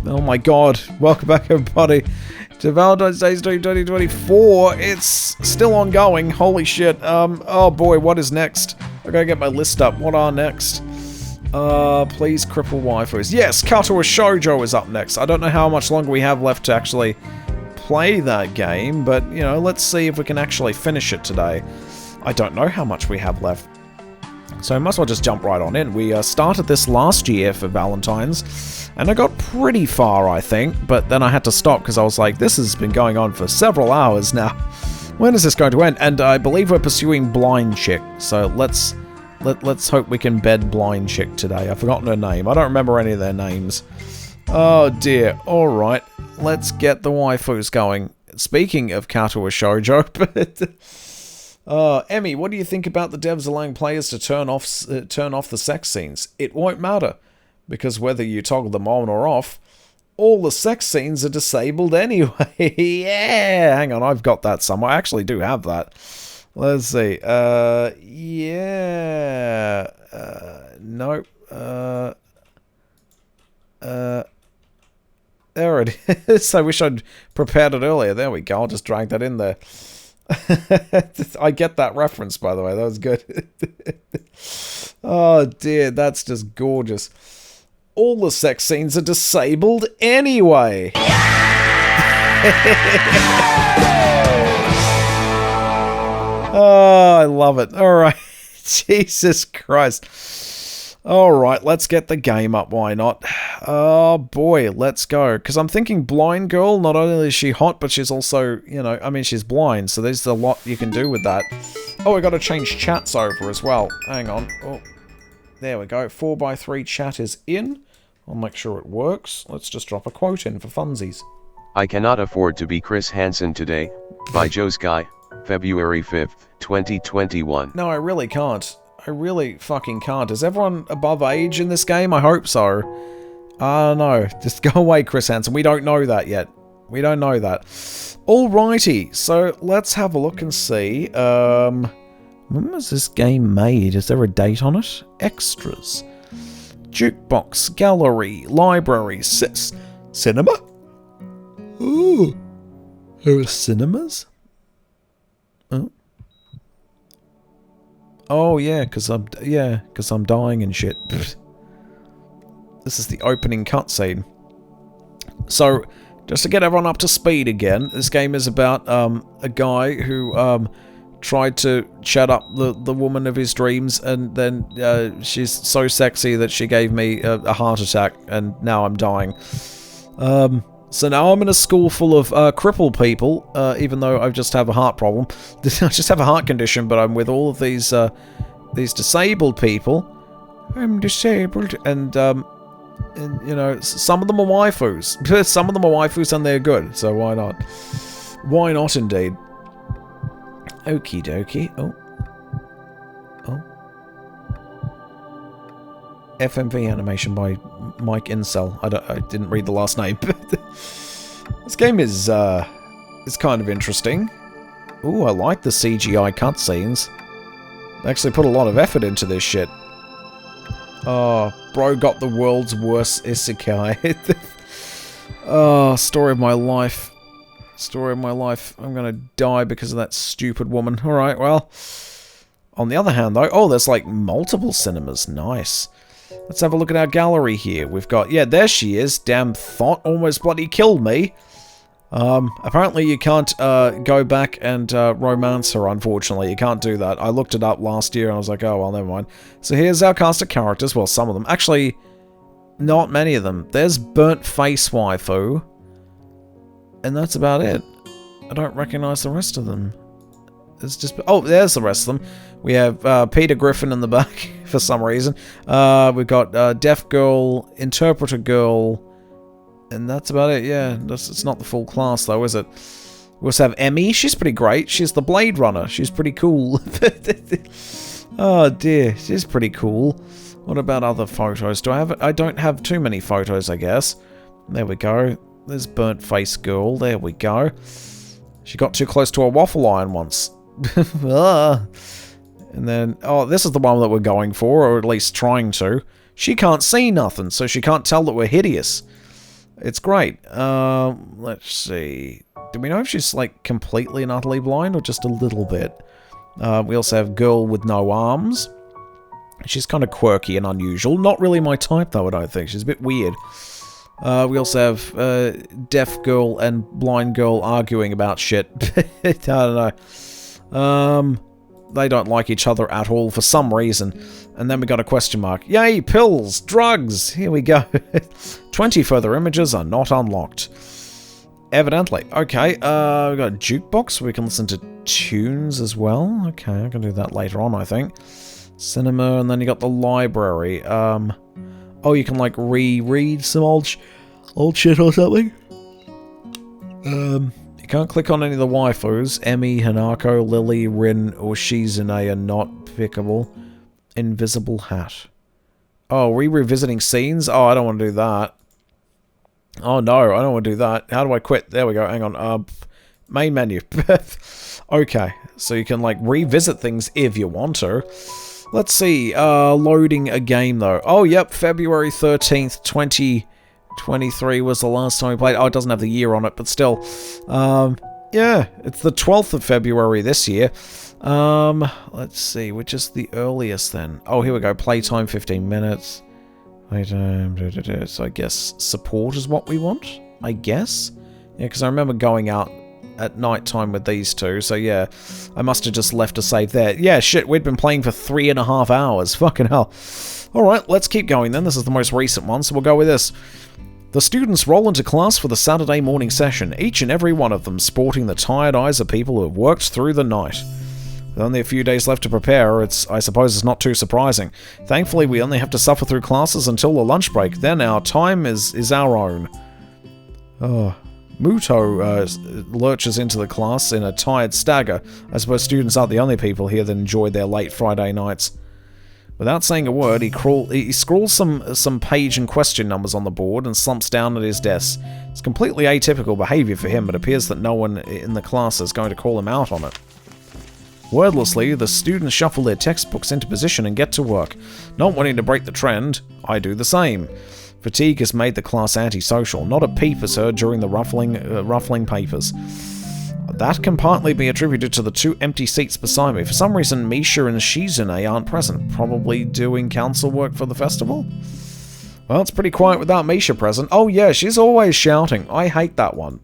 Oh my god. Welcome back, everybody, to Valentine's Day Stream 2024. It's still ongoing. Holy shit. Oh boy, what is next? I gotta get my list up. What are next? Please cripple waifus. Yes, Katawa Shoujo is up next. I don't know how much longer we have left to actually play that game, but, you know, let's see if we can actually finish it today. I don't know how much we have left. So I might as well just jump right on in. We started this last year for Valentine's, and I got pretty far, I think, but then I had to stop because I was like, this has been going on for several hours now. When is this going to end? And I believe we're pursuing Blind Chick, so let's hope we can bed Blind Chick today. I've forgotten her name. I don't remember any of their names. Oh dear. Alright, let's get the waifus going. Speaking of Katawa Shoujo, Emmy, what do you think about the devs allowing players to turn off the sex scenes? It won't matter, because whether you toggle them on or off, all the sex scenes are disabled anyway. Yeah, hang on, I've got that somewhere. I actually do have that. Let's see. Yeah. Nope. There it is. I wish I'd prepared it earlier. There we go. I'll just drag that in there. I get that reference, by the way. That was good. Oh dear, that's just gorgeous. All the sex scenes are disabled anyway. Oh, I love it. Alright. Jesus Christ. Alright, let's get the game up. Why not? Oh boy, let's go. Because I'm thinking blind girl, not only is she hot, but she's also, you know, I mean, she's blind, so there's a lot you can do with that. Oh, we got to change chats over as well. Hang on. Oh, there we go. 4x3 chat is in. I'll make sure it works. Let's just drop a quote in for funsies. I cannot afford to be Chris Hansen today, by Joe's Guy, February 5th, 2021. No, I really can't. I really fucking can't. Is everyone above age in this game? I hope so. No. Just go away, Chris Hansen. We don't know that yet. We don't know that. Alrighty. So, let's have a look and see. When was this game made? Is there a date on it? Extras. Jukebox. Gallery. Library. Cinema? Ooh. There are cinemas? Oh. Oh yeah, because I'm dying and shit. This is the opening cutscene. So, just to get everyone up to speed again, this game is about a guy who tried to chat up the woman of his dreams, and then she's so sexy that she gave me a heart attack, and now I'm dying. So now I'm in a school full of crippled people, even though I just have a heart problem. I just have a heart condition, but I'm with all of these disabled people. I'm disabled, and you know, some of them are waifus. Some of them are waifus, and they're good. So why not? Why not, indeed? Okie dokie. Oh. FMV animation by Mike Incel. I didn't read the last name. This game is it's kind of interesting. Ooh, I like the CGI cutscenes. They actually put a lot of effort into this shit. Oh, bro got the world's worst isekai. Oh, story of my life. Story of my life. I'm gonna die because of that stupid woman. Alright, well. On the other hand, though, oh, there's like multiple cinemas. Nice. Let's have a look at our gallery here. We've got, yeah, there she is. Damn thought, almost bloody killed me. Apparently you can't go back and romance her, unfortunately. You can't do that. I looked it up last year and I was like, oh, well, never mind. So here's our cast of characters. Well, some of them. Actually, not many of them. There's Burnt Face Waifu. And that's about it. I don't recognize the rest of them. It's just... Oh, there's the rest of them. We have Peter Griffin in the back for some reason. We've got Deaf Girl, Interpreter Girl, and that's about it, yeah. It's not the full class, though, is it? We also have Emmy. She's pretty great. She's the Blade Runner. She's pretty cool. Oh, dear. She's pretty cool. What about other photos? I don't have too many photos, I guess. There we go. There's Burnt Face Girl. There we go. She got too close to a waffle iron once. And then, oh, this is the one that we're going for, or at least trying to. She can't see nothing, so she can't tell that we're hideous. It's great. Let's see. Do we know if she's, like, completely and utterly blind or just a little bit? We also have Girl with No Arms. She's kind of quirky and unusual. Not really my type, though, I don't think. She's a bit weird. We also have Deaf Girl and Blind Girl arguing about shit. I don't know. They don't like each other at all for some reason. And then we got a question mark. Yay, pills, drugs. Here we go. 20 further images are not unlocked. Evidently. Okay, we got a jukebox. We can listen to tunes as well. Okay, I can do that later on, I think. Cinema, and then you got the library. Oh, you can, like, reread some old shit or something? You can't click on any of the waifus. Emi, Hanako, Lily, Rin, or Shizune are not pickable. Invisible hat. Oh, revisiting scenes? Oh, I don't want to do that. Oh, no, I don't want to do that. How do I quit? There we go, hang on. Main menu. Okay, so you can, like, revisit things if you want to. Let's see, loading a game, though. Oh, yep, February 13th, 2023 was the last time we played. Oh, it doesn't have the year on it, but still. Yeah, it's the 12th of February this year. Let's see, which is the earliest then? Oh, here we go, playtime 15 minutes. Playtime, so I guess support is what we want, I guess? Yeah, because I remember going out at night time with these two, so yeah, I must have just left a save there. Yeah, shit, we'd been playing for 3.5 hours. Fucking hell. Alright, let's keep going then. This is the most recent one, so we'll go with this. The students roll into class for the Saturday morning session, each and every one of them sporting the tired eyes of people who have worked through the night. With only a few days left to prepare, I suppose it's not too surprising. Thankfully, we only have to suffer through classes until the lunch break, then our time is our own. Oh... Muto lurches into the class in a tired stagger. I suppose students aren't the only people here that enjoy their late Friday nights. Without saying a word, he scrawls some page and question numbers on the board and slumps down at his desk. It's completely atypical behavior for him, but it appears that no one in the class is going to call him out on it. Wordlessly, the students shuffle their textbooks into position and get to work. Not wanting to break the trend, I do the same. Fatigue has made the class antisocial. Not a peep is heard during the ruffling papers. That can partly be attributed to the 2 empty seats beside me. For some reason, Misha and Shizune aren't present. Probably doing council work for the festival? Well, it's pretty quiet without Misha present. Oh yeah, she's always shouting. I hate that one.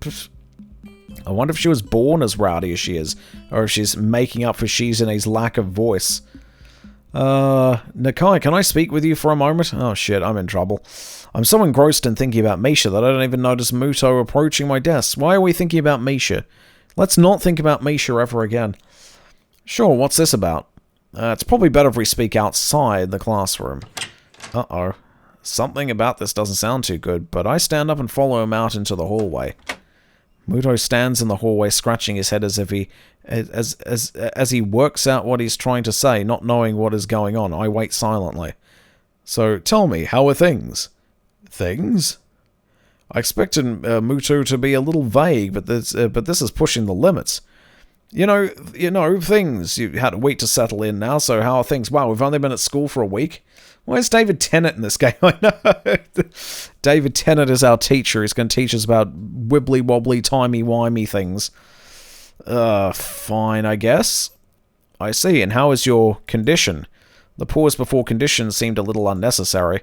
I wonder if she was born as rowdy as she is, or if she's making up for Shizune's lack of voice. Nakai, can I speak with you for a moment? Oh shit, I'm in trouble. I'm so engrossed in thinking about Misha that I don't even notice Muto approaching my desk. Why are we thinking about Misha? Let's not think about Misha ever again. Sure, what's this about? It's probably better if we speak outside the classroom. Uh-oh. Something about this doesn't sound too good, but I stand up and follow him out into the hallway. Muto stands in the hallway, scratching his head as if as he works out what he's trying to say, not knowing what is going on. I wait silently. So, tell me, how are things? Things? I expected Muto to be a little vague, but this is pushing the limits. You know, things. You had a week to settle in now, so how are things? Wow, we've only been at school for a week. Where's David Tennant in this game? I know. David Tennant is our teacher. He's going to teach us about wibbly-wobbly, timey-wimey things. Fine, I guess. I see, and how is your condition? The pause before condition seemed a little unnecessary.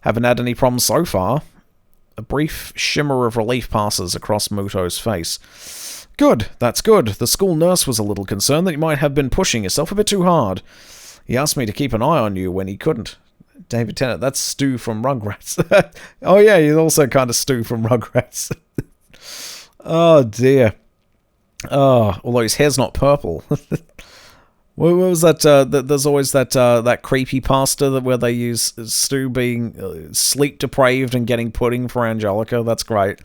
Haven't had any problems so far. A brief shimmer of relief passes across Muto's face. Good, that's good. The school nurse was a little concerned that you might have been pushing yourself a bit too hard. He asked me to keep an eye on you when he couldn't. David Tennant, that's Stu from Rugrats. Oh yeah, he's also kind of Stu from Rugrats. Oh dear. Oh, although his hair's not purple. What was that? There's always that creepy pasta where they use Stu being sleep depraved and getting pudding for Angelica. That's great.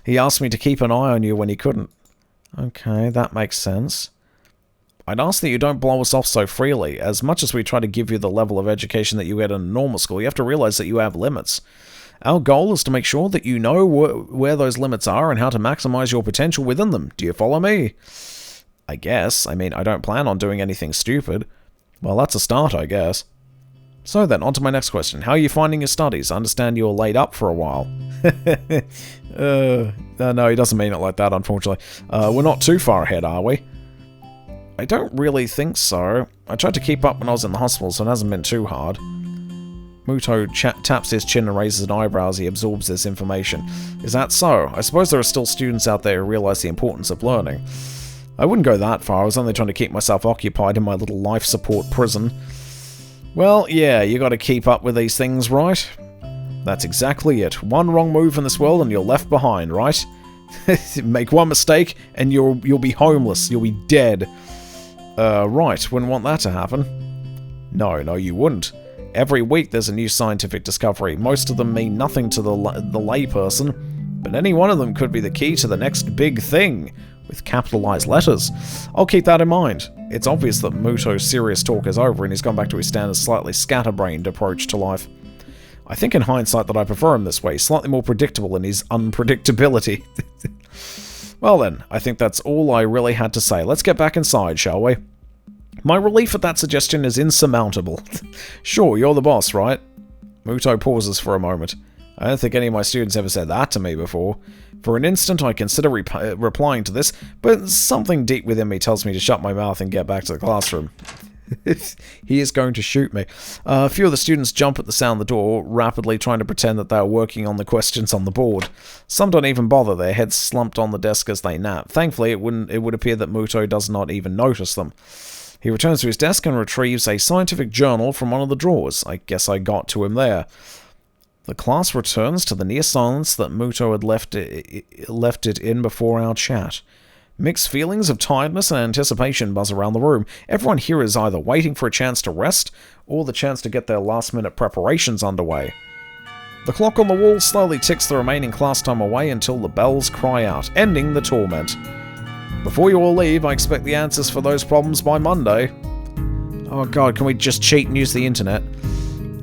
He asked me to keep an eye on you when he couldn't. Okay, that makes sense. I'd ask that you don't blow us off so freely. As much as we try to give you the level of education that you get in a normal school, you have to realize that you have limits. Our goal is to make sure that you know where those limits are and how to maximize your potential within them. Do you follow me? I guess. I mean, I don't plan on doing anything stupid. Well, that's a start, I guess. So then, on to my next question. How are you finding your studies? I understand you're laid up for a while. No, he doesn't mean it like that, unfortunately. We're not too far ahead, are we? I don't really think so. I tried to keep up when I was in the hospital, so it hasn't been too hard. Muto taps his chin and raises an eyebrow as he absorbs this information. Is that so? I suppose there are still students out there who realize the importance of learning. I wouldn't go that far. I was only trying to keep myself occupied in my little life support prison. Well, yeah, you gotta keep up with these things, right? That's exactly it. One wrong move in this world and you're left behind, right? Make one mistake and you'll be homeless. You'll be dead. Right. Wouldn't want that to happen. No, you wouldn't. Every week there's a new scientific discovery. Most of them mean nothing to the layperson, but any one of them could be the key to the next big thing, with capitalized letters. I'll keep that in mind. It's obvious that Muto's serious talk is over and he's gone back to his standard slightly scatterbrained approach to life. I think in hindsight that I prefer him this way, slightly more predictable in his unpredictability. Well then, I think that's all I really had to say. Let's get back inside, shall we? My relief at that suggestion is insurmountable. Sure, you're the boss, right? Muto pauses for a moment. I don't think any of my students ever said that to me before. For an instant I consider replying to this, but something deep within me tells me to shut my mouth and get back to the classroom. He is going to shoot me. A few of the students jump at the sound of the door, rapidly trying to pretend that they are working on the questions on the board. Some don't even bother, their heads slumped on the desk as they nap. Thankfully, it would appear that Muto does not even notice them. He returns to his desk and retrieves a scientific journal from one of the drawers. I guess I got to him there. The class returns to the near silence that Muto had left it in before our chat. Mixed feelings of tiredness and anticipation buzz around the room. Everyone here is either waiting for a chance to rest, or the chance to get their last-minute preparations underway. The clock on the wall slowly ticks the remaining class time away until the bells cry out, ending the torment. Before you all leave, I expect the answers for those problems by Monday. Oh god, can we just cheat and use the internet?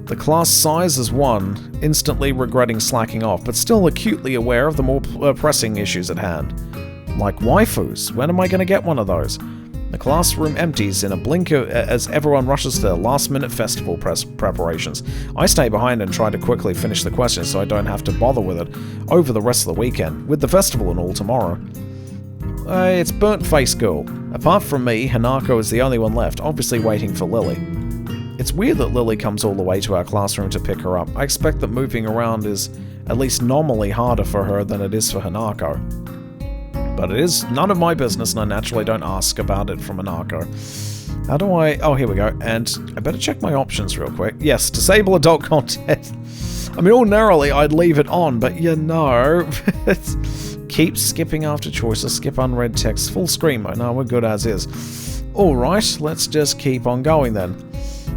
The class sighs as one, instantly regretting slacking off, but still acutely aware of the more pressing issues at hand. Like waifus, when am I going to get one of those? The classroom empties in a blink as everyone rushes to their last-minute festival preparations. I stay behind and try to quickly finish the questions so I don't have to bother with it over the rest of the weekend, with the festival and all tomorrow. It's Burnt Face Girl. Apart from me, Hanako is the only one left, obviously waiting for Lily. It's weird that Lily comes all the way to our classroom to pick her up. I expect that moving around is at least nominally harder for her than it is for Hanako. But it is none of my business, and I naturally don't ask about it from Hanako. How do I... Oh, here we go. And I better check my options real quick. Yes, disable adult content. I mean, ordinarily I'd leave it on, but you know... Keep skipping after choices, skip unread text, full screen mode. No, we're good as is. Alright, let's just keep on going then.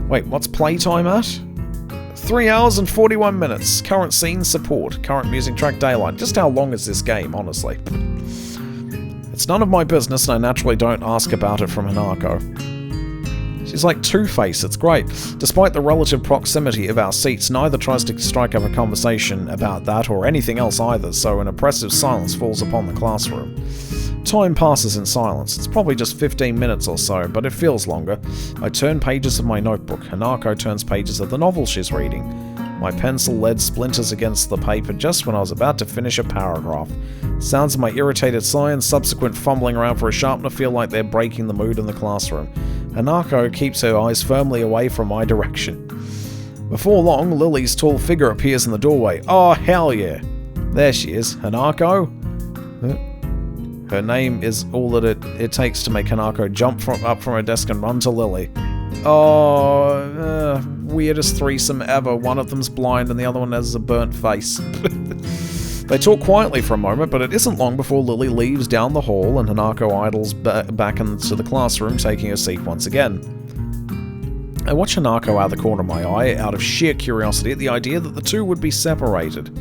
Wait, what's playtime at? 3 hours and 41 minutes. Current scene support. Current music track daylight. Just how long is this game, honestly? It's none of my business and I naturally don't ask about it from Hanako. She's like Two-Face, it's great. Despite the relative proximity of our seats, neither tries to strike up a conversation about that or anything else either, so an oppressive silence falls upon the classroom. Time passes in silence. It's probably just 15 minutes or so, but it feels longer. I turn pages of my notebook. Hanako turns pages of the novel she's reading. My pencil lead splinters against the paper just when I was about to finish a paragraph. Sounds of my irritated sigh and subsequent fumbling around for a sharpener feel like they're breaking the mood in the classroom. Hanako keeps her eyes firmly away from my direction. Before long, Lily's tall figure appears in the doorway. Oh, hell yeah. There she is. Hanako? Her name is all that it takes to make Hanako jump up from her desk and run to Lily. Oh, weirdest threesome ever. One of them's blind and the other one has a burnt face. They talk quietly for a moment, but it isn't long before Lily leaves down the hall and Hanako idles back into the classroom, taking her seat once again. I watch Hanako out of the corner of my eye, out of sheer curiosity at the idea that the two would be separated.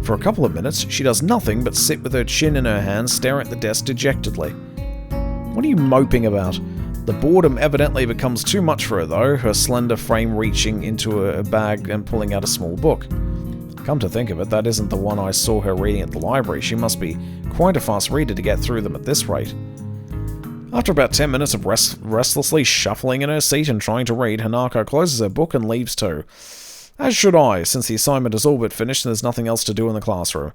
For a couple of minutes, she does nothing but sit with her chin in her hands, staring at the desk dejectedly. What are you moping about? The boredom evidently becomes too much for her though, her slender frame reaching into a bag and pulling out a small book. Come to think of it, that isn't the one I saw her reading at the library. She must be quite a fast reader to get through them at this rate. After about 10 minutes of restlessly shuffling in her seat and trying to read, Hanako closes her book and leaves too. As should I, since the assignment is all but finished and there's nothing else to do in the classroom.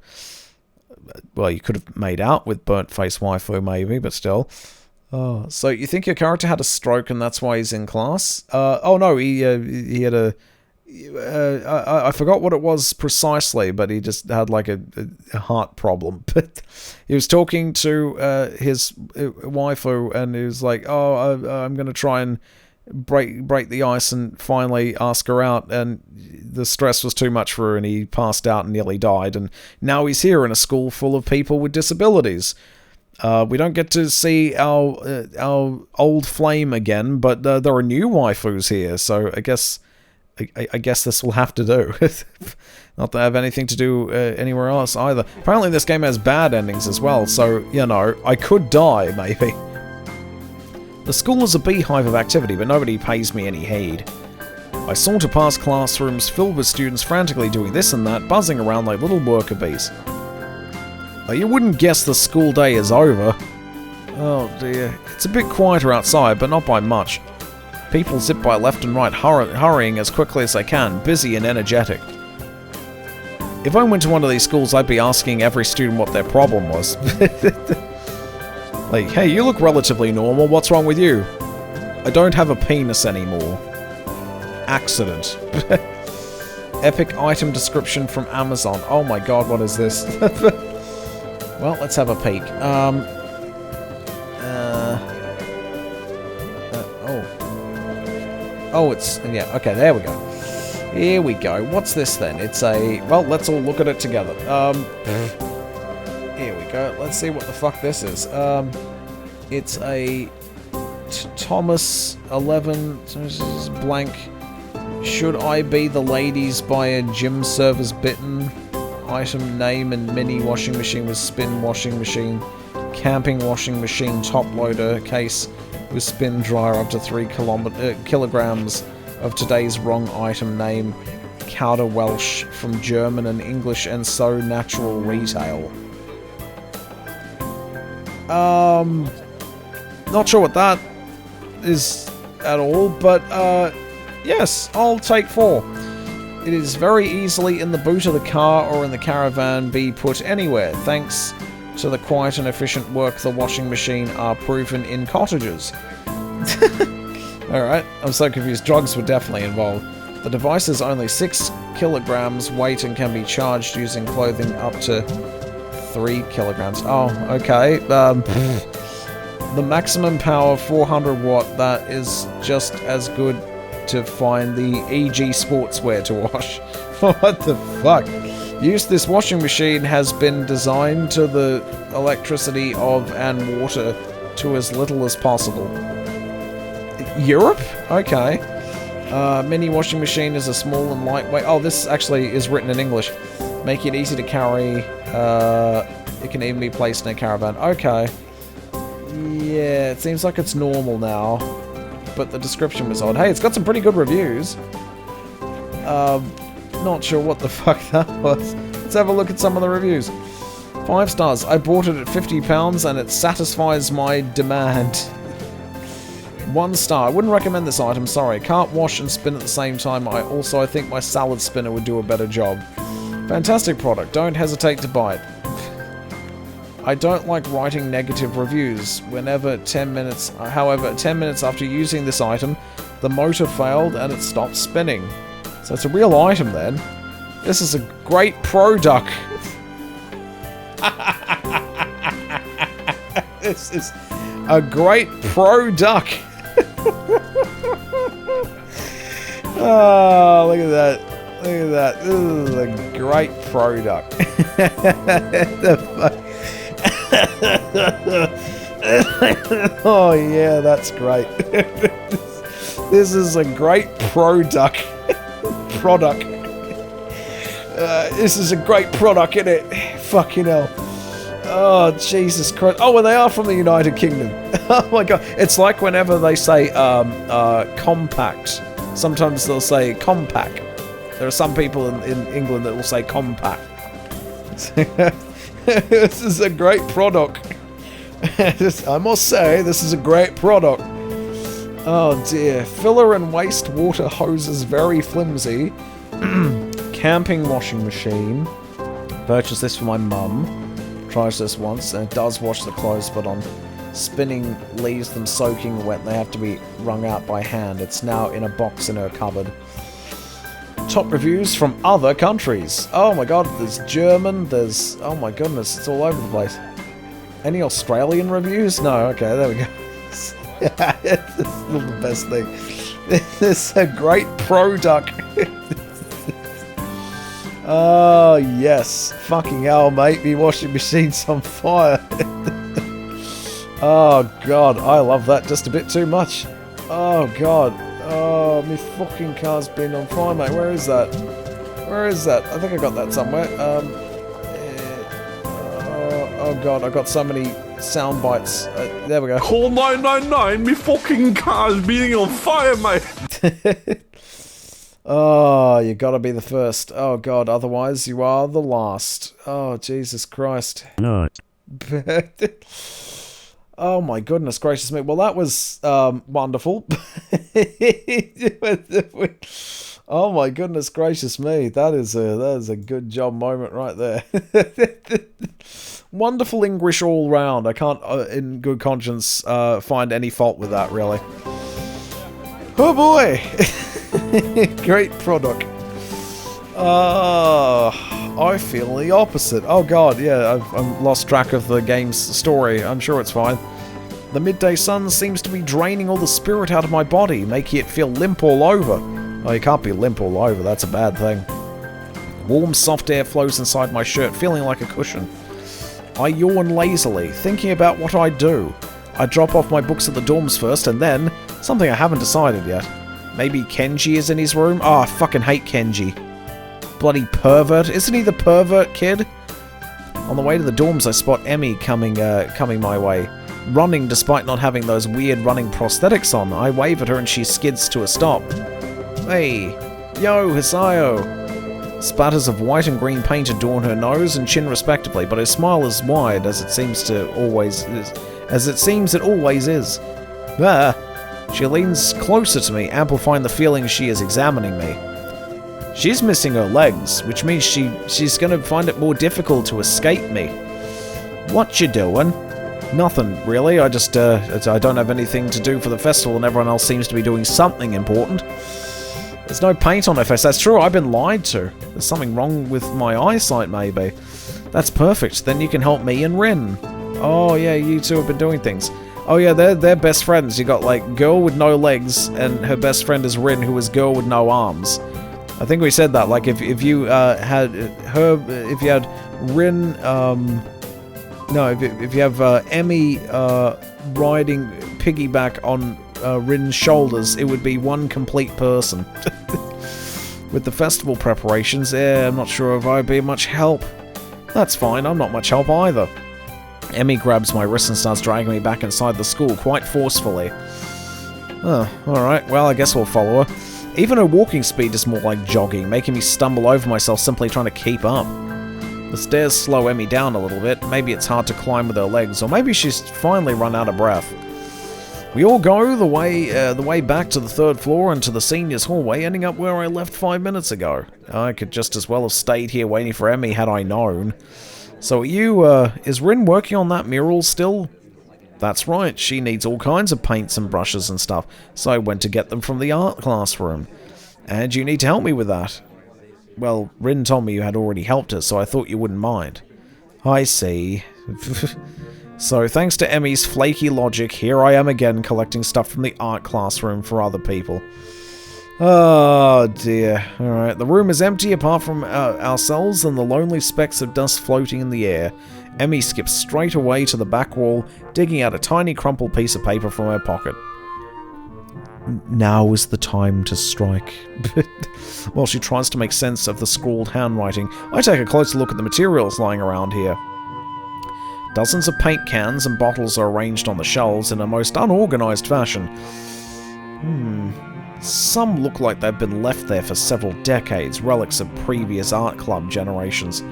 Well, you could have made out with burnt-face waifu, maybe, but still. Oh, so you think your character had a stroke and that's why he's in class? Oh no, he had a... I forgot what it was precisely, but he just had like a heart problem. But he was talking to his waifu, and he was like, "Oh, I'm going to try and break the ice and finally ask her out." And the stress was too much for her, and he passed out and nearly died. And now he's here in a school full of people with disabilities. We don't get to see our old flame again, but there are new waifus here, so I guess this will have to do. Not to have anything to do anywhere else either. Apparently this game has bad endings as well, so, you know, I could die, maybe. The school is a beehive of activity, but nobody pays me any heed. I saunter past classrooms filled with students frantically doing this and that, buzzing around like little worker bees. You wouldn't guess the school day is over. Oh dear. It's a bit quieter outside, but not by much. People zip by left and right, hurrying as quickly as they can, busy and energetic. If I went to one of these schools, I'd be asking every student what their problem was. Like, hey, you look relatively normal, what's wrong with you? I don't have a penis anymore. Accident. Epic item description from Amazon. Oh my god, what is this? Well, let's have a peek. Oh, it's... yeah, okay, there we go. Here we go. What's this then? It's a... well, let's all look at it together. Here we go. Let's see what the fuck this is. It's a... Thomas 11... blank. Should I be the ladies by a gym server's bitten? Item name and mini washing machine with spin washing machine. Camping washing machine top loader case with spin dryer up to 3 kilograms of today's wrong item name. Cowder Welsh from German and English and so natural retail. Not sure what that is at all, but yes, I'll take 4. It is very easily in the boot of the car or in the caravan be put anywhere, thanks to the quiet and efficient work the washing machine are proven in cottages. Alright, I'm so confused. Drugs were definitely involved. The device is only 6 kilograms weight and can be charged using clothing up to 3 kilograms. Oh, okay. The maximum power 400 watt, that is just as good to find the EG sportswear to wash. What the fuck? Use this washing machine has been designed to the electricity of and water to as little as possible. Europe? Okay. Mini washing machine is a small and lightweight... oh, this actually is written in English. Make it easy to carry. It can even be placed in a caravan. Okay. Yeah, it seems like it's normal now. But the description was odd. Hey, it's got some pretty good reviews. Not sure what the fuck that was. Let's have a look at some of the reviews. 5 stars. I bought it at £50 and it satisfies my demand. 1 star. I wouldn't recommend this item, sorry. Can't wash and spin at the same time. I think my salad spinner would do a better job. Fantastic product. Don't hesitate to buy it. I don't like writing negative reviews. However, 10 minutes after using this item, the motor failed and it stopped spinning. So it's a real item then. This is a great product. This is a great product. Oh, look at that. Look at that. This is a great product. The fuck? Oh yeah, that's great. This is a great product. This is a great product, isn't it? Fucking hell. Oh, Jesus Christ. Oh, well, they are from the United Kingdom. Oh my god. It's like whenever they say compact. Sometimes they'll say compact. There are some people in England that will say compact. This is a great product. I must say, this is a great product. Oh dear. Filler and wastewater hoses very flimsy. Camping washing machine. Purchased this for my mum. Tried this once, and it does wash the clothes, but on spinning leaves them soaking wet, they have to be wrung out by hand. It's now in a box in her cupboard. Top reviews from other countries. Oh my god, there's German, there's... Oh my goodness, it's all over the place. Any Australian reviews? No, okay, there we go. This is not the best thing. This is a great product. Oh, yes. Fucking hell, mate. Me washing machine's on fire. Oh, God. I love that just a bit too much. Oh, God. Oh, me fucking car's been on fire, mate. Where is that? Where is that? I think I got that somewhere. Oh, God. I got so many sound bites. There we go. Call 999. Me fucking car's being on fire, mate. Oh, you gotta be the first. Oh, God. Otherwise, you are the last. Oh, Jesus Christ. No. Oh my goodness gracious me. Well, that was wonderful. Oh my goodness gracious me. That is a good job moment right there. Wonderful English all round. I can't in good conscience find any fault with that, really. Oh boy. Great product. I feel the opposite. Oh god, yeah, I've lost track of the game's story. I'm sure it's fine. The midday sun seems to be draining all the spirit out of my body, making it feel limp all over. Oh, you can't be limp all over, that's a bad thing. Warm, soft air flows inside my shirt, feeling like a cushion. I yawn lazily, thinking about what I do. I drop off my books at the dorms first, and then, something I haven't decided yet. Maybe Kenji is in his room? Oh, I fucking hate Kenji. Bloody pervert. Isn't he the pervert kid? On the way to the dorms, I spot Emmy coming my way. Running despite not having those weird running prosthetics on. I wave at her and she skids to a stop. Hey. Yo, Hisayo. Spatters of white and green paint adorn her nose and chin respectively, but her smile is wide as it seems it always is. Ah. She leans closer to me, amplifying the feeling she is examining me. She's missing her legs, which means she's gonna find it more difficult to escape me. What you doing? Nothing, really. I just, I don't have anything to do for the festival and everyone else seems to be doing something important. There's no paint on her face. That's true, I've been lied to. There's something wrong with my eyesight, maybe. That's perfect. Then you can help me and Rin. Oh, yeah, you two have been doing things. Oh yeah, they're best friends. You got like girl with no legs, and her best friend is Rin, who is girl with no arms. I think we said that. Like if you had Rin, no, if you have Emmy riding piggyback on Rin's shoulders, it would be one complete person. With the festival preparations, I'm not sure if I'd be much help. That's fine. I'm not much help either. Emmy grabs my wrist and starts dragging me back inside the school quite forcefully. Oh, alright, well I guess we'll follow her. Even her walking speed is more like jogging, making me stumble over myself simply trying to keep up. The stairs slow Emmy down a little bit, maybe it's hard to climb with her legs, or maybe she's finally run out of breath. We all go the way back to the third floor and to the seniors' hallway, ending up where I left 5 minutes ago. I could just as well have stayed here waiting for Emmy had I known. So is Rin working on that mural still? That's right, she needs all kinds of paints and brushes and stuff, so I went to get them from the art classroom. And you need to help me with that. Well, Rin told me you had already helped her, so I thought you wouldn't mind. I see. So thanks to Emmy's flaky logic, here I am again collecting stuff from the art classroom for other people. Oh dear. Alright, the room is empty apart from ourselves and the lonely specks of dust floating in the air. Emmy skips straight away to the back wall, digging out a tiny crumpled piece of paper from her pocket. Now is the time to strike. While she tries to make sense of the scrawled handwriting, I take a closer look at the materials lying around here. Dozens of paint cans and bottles are arranged on the shelves in a most unorganized fashion. Some look like they've been left there for several decades, relics of previous art club generations.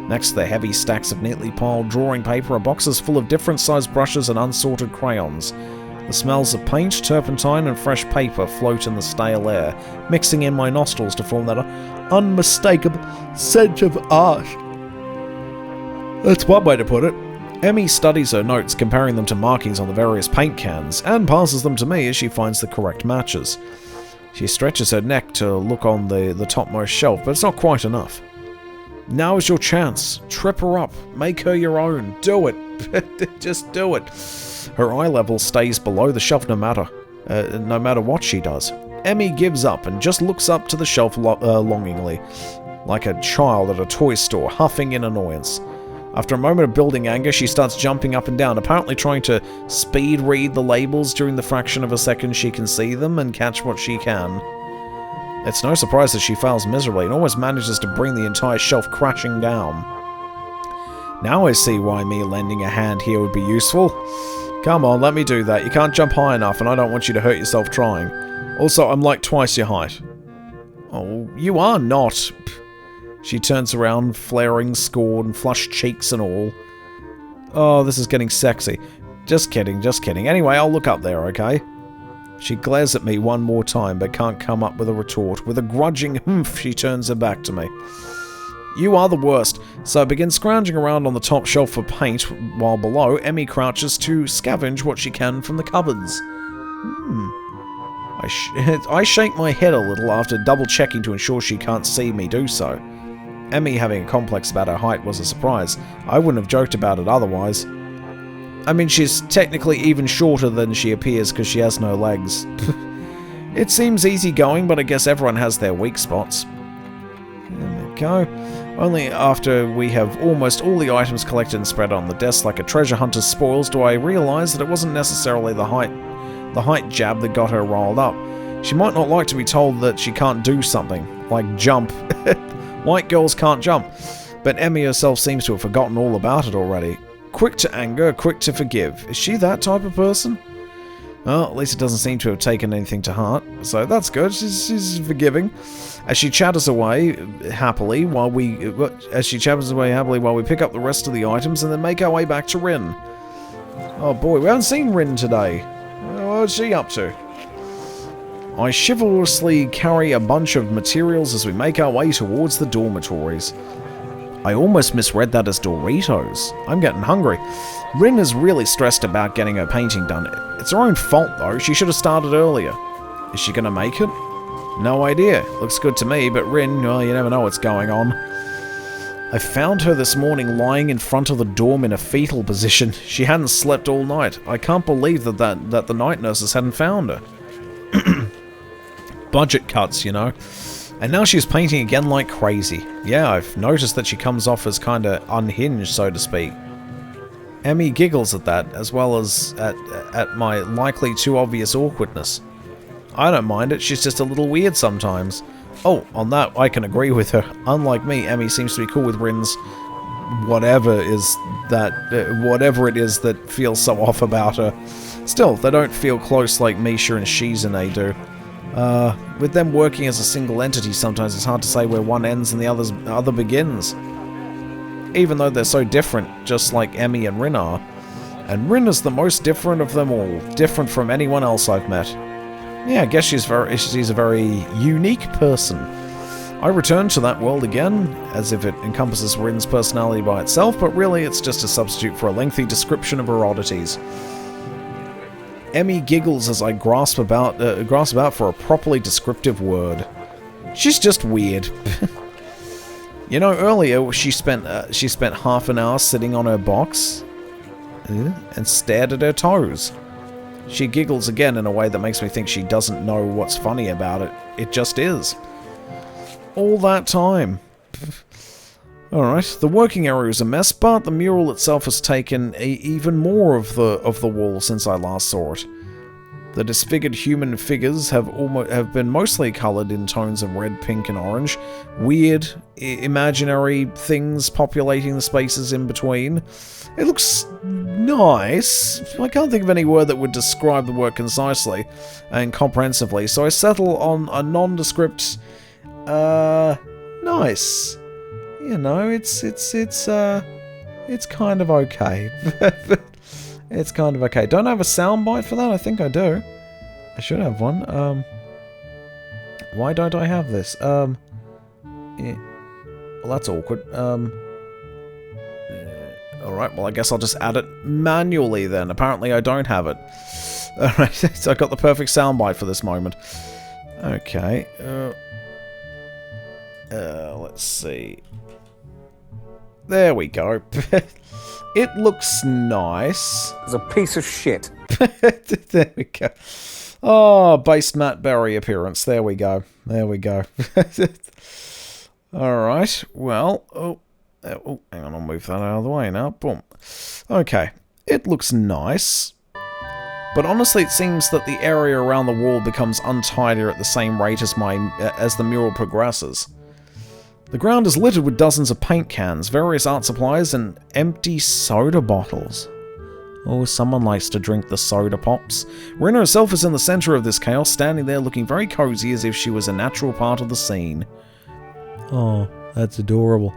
Next to the heavy stacks of neatly piled drawing paper are boxes full of different sized brushes and unsorted crayons. The smells of paint, turpentine, and fresh paper float in the stale air, mixing in my nostrils to form that unmistakable scent of art. That's one way to put it. Emmy studies her notes, comparing them to markings on the various paint cans, and passes them to me as she finds the correct matches. She stretches her neck to look on the topmost shelf, but it's not quite enough. Now is your chance. Trip her up. Make her your own. Do it. Just do it. Her eye level stays below the shelf no matter what she does. Emmy gives up and just looks up to the shelf longingly, like a child at a toy store, huffing in annoyance. After a moment of building anger, she starts jumping up and down, apparently trying to speed read the labels during the fraction of a second she can see them and catch what she can. It's no surprise that she fails miserably and almost manages to bring the entire shelf crashing down. Now I see why me lending a hand here would be useful. Come on, let me do that. You can't jump high enough and I don't want you to hurt yourself trying. Also, I'm like twice your height. Oh, you are not. She turns around, flaring scorn, flushed cheeks and all. Oh, this is getting sexy. Just kidding, just kidding. Anyway, I'll look up there, okay? She glares at me one more time, but can't come up with a retort. With a grudging humph, she turns her back to me. You are the worst. So I begin scrounging around on the top shelf for paint, while below, Emmy crouches to scavenge what she can from the cupboards. I shake my head a little after double-checking to ensure she can't see me do so. Emmy having a complex about her height was a surprise. I wouldn't have joked about it otherwise. I mean, she's technically even shorter than she appears because she has no legs. It seems easygoing, but I guess everyone has their weak spots. There we go. Only after we have almost all the items collected and spread on the desk like a treasure hunter's spoils do I realise that it wasn't necessarily the height jab that got her rolled up. She might not like to be told that she can't do something, like jump. White girls can't jump, but Emmy herself seems to have forgotten all about it already. Quick to anger, quick to forgive. Is she that type of person? Well, at least it doesn't seem to have taken anything to heart, so that's good. She's forgiving. As she chatters away happily while we pick up the rest of the items and then make our way back to Rin. Oh boy, we haven't seen Rin today. What's she up to? I chivalrously carry a bunch of materials as we make our way towards the dormitories. I almost misread that as Doritos. I'm getting hungry. Rin is really stressed about getting her painting done. It's her own fault though, she should have started earlier. Is she gonna make it? No idea. Looks good to me, but Rin, well, you never know what's going on. I found her this morning lying in front of the dorm in a fetal position. She hadn't slept all night. I can't believe that the night nurses hadn't found her. Budget cuts, you know. And now she's painting again like crazy. Yeah, I've noticed that she comes off as kinda unhinged, so to speak. Emmy giggles at that, as well as at my likely too obvious awkwardness. I don't mind it, she's just a little weird sometimes. Oh, on that, I can agree with her. Unlike me, Emmy seems to be cool with Rin's whatever it is that feels so off about her. Still, they don't feel close like Misha and Shizune do. With them working as a single entity, sometimes it's hard to say where one ends and the other begins. Even though they're so different, just like Emmy and Rin are. And Rin is the most different of them all, different from anyone else I've met. Yeah, I guess she's a very unique person. I return to that world again, as if it encompasses Rin's personality by itself, but really it's just a substitute for a lengthy description of her oddities. Emmy giggles as I grasp about for a properly descriptive word. She's just weird. You know, earlier she spent half an hour sitting on her box and stared at her toes. She giggles again in a way that makes me think she doesn't know what's funny about it. It just is. All that time. Alright, the working area is a mess, but the mural itself has taken even more of the wall since I last saw it. The disfigured human figures have been mostly coloured in tones of red, pink, and orange. Weird, imaginary things populating the spaces in between. It looks nice. I can't think of any word that would describe the work concisely and comprehensively, so I settle on a nondescript, nice. you know, it's kind of okay. It's kind of okay. Don't I have a soundbite for that? I think I do. I should have one. Why don't I have this? Yeah. Well, that's awkward. Alright, well, I guess I'll just add it manually then. Apparently I don't have it. Alright, so I got the perfect soundbite for this moment. Okay. Let's see. There we go. It looks nice. It's a piece of shit. There we go. Oh, base Matt Berry appearance. There we go. There we go. Alright, well... Oh, hang on, I'll move that out of the way now. Boom. Okay, it looks nice. But honestly, it seems that the area around the wall becomes untidier at the same rate as the mural progresses. The ground is littered with dozens of paint cans, various art supplies, and empty soda bottles. Oh, someone likes to drink the soda pops. Rin herself is in the center of this chaos, standing there looking very cozy as if she was a natural part of the scene. Oh, that's adorable.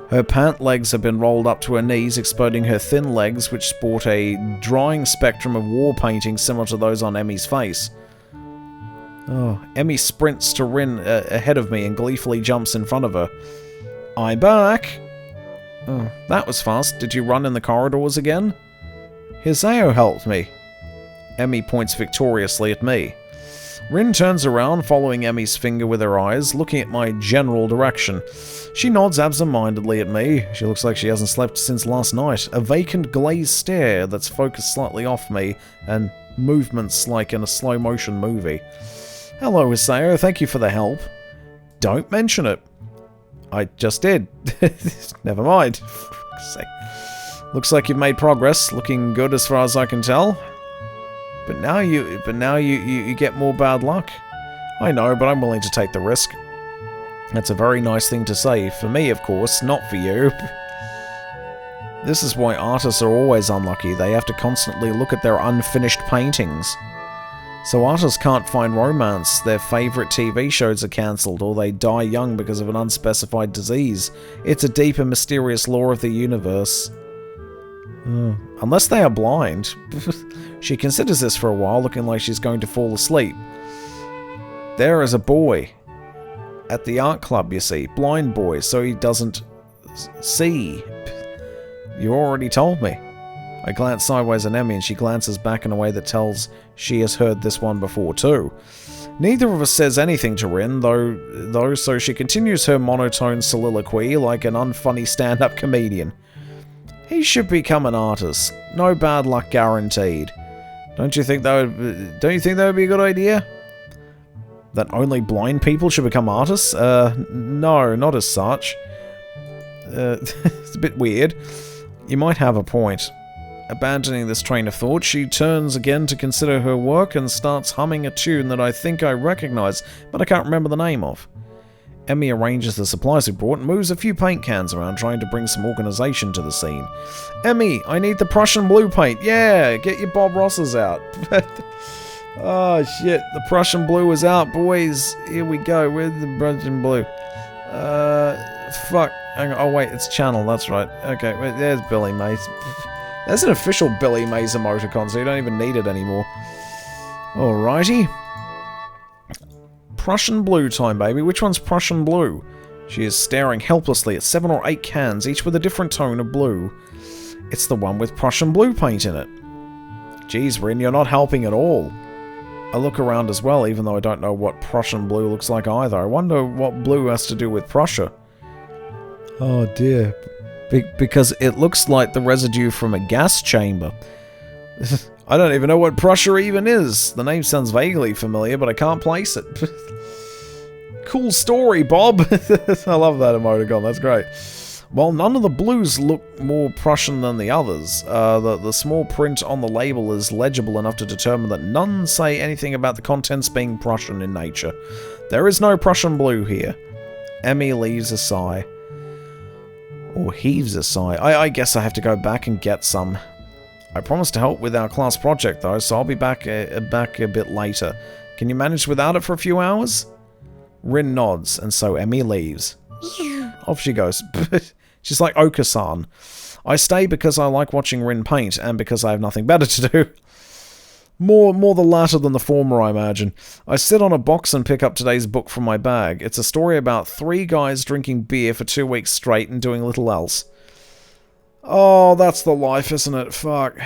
Her pant legs have been rolled up to her knees, exposing her thin legs, which sport a drying spectrum of war paintings similar to those on Emmy's face. Oh, Emmy sprints to Rin ahead of me and gleefully jumps in front of her. I'm back! Oh, that was fast. Did you run in the corridors again? Hisao helped me. Emmy points victoriously at me. Rin turns around, following Emmy's finger with her eyes, looking at my general direction. She nods absent-mindedly at me. She looks like she hasn't slept since last night. A vacant glazed stare that's focused slightly off me, and movements like in a slow-motion movie. Hello, Hisao. Thank you for the help. Don't mention it. I just did. Never mind. Looks like you've made progress. Looking good as far as I can tell. But now you get more bad luck. I know, but I'm willing to take the risk. That's a very nice thing to say. For me, of course, not for you. This is why artists are always unlucky. They have to constantly look at their unfinished paintings. So artists can't find romance, their favourite TV shows are cancelled, or they die young because of an unspecified disease. It's a deep and mysterious law of the universe. Unless they are blind. She considers this for a while, looking like she's going to fall asleep. There is a boy. At the art club, you see. Blind boy, so he doesn't see. You already told me. I glance sideways at Emmy and she glances back in a way that tells she has heard this one before too. Neither of us says anything to Rin, though, so she continues her monotone soliloquy like an unfunny stand-up comedian. He should become an artist. No bad luck guaranteed. Don't you think that would be a good idea? That only blind people should become artists? No, not as such. It's a bit weird. You might have a point. Abandoning this train of thought, she turns again to consider her work and starts humming a tune that I think I recognize, but I can't remember the name of. Emmy arranges the supplies we brought and moves a few paint cans around, trying to bring some organization to the scene. Emmy, I need the Prussian blue paint. Yeah, get your Bob Rosses out. Oh shit, the Prussian blue is out, boys. Here we go. Where's the Prussian blue? Fuck. Hang on. Oh wait, it's Channel. That's right. Okay, wait, there's Billy Mays. There's an official Billy Mays emoticon, so you don't even need it anymore. Alrighty. Prussian blue time, baby. Which one's Prussian blue? She is staring helplessly at 7 or 8 cans, each with a different tone of blue. It's the one with Prussian blue paint in it. Jeez, Rin, you're not helping at all. I look around as well, even though I don't know what Prussian blue looks like either. I wonder what blue has to do with Prussia. Oh dear. Because it looks like the residue from a gas chamber. I don't even know what Prussia even is. The name sounds vaguely familiar, but I can't place it. Cool story, Bob. I love that emoticon, that's great. While none of the blues look more Prussian than the others, the small print on the label is legible enough to determine that none say anything about the contents being Prussian in nature. There is no Prussian blue here. Emmy leaves a sigh. Or heaves a sigh. I guess I have to go back and get some. I promised to help with our class project though, so I'll be back a bit later. Can you manage without it for a few hours? Rin nods, and so Emmy leaves. Off she goes. She's like Okasan. I stay because I like watching Rin paint, and because I have nothing better to do. More the latter than the former, I imagine. I sit on a box and pick up today's book from my bag. It's a story about 3 guys drinking beer for 2 weeks straight and doing little else. Oh, that's the life, isn't it? Fuck.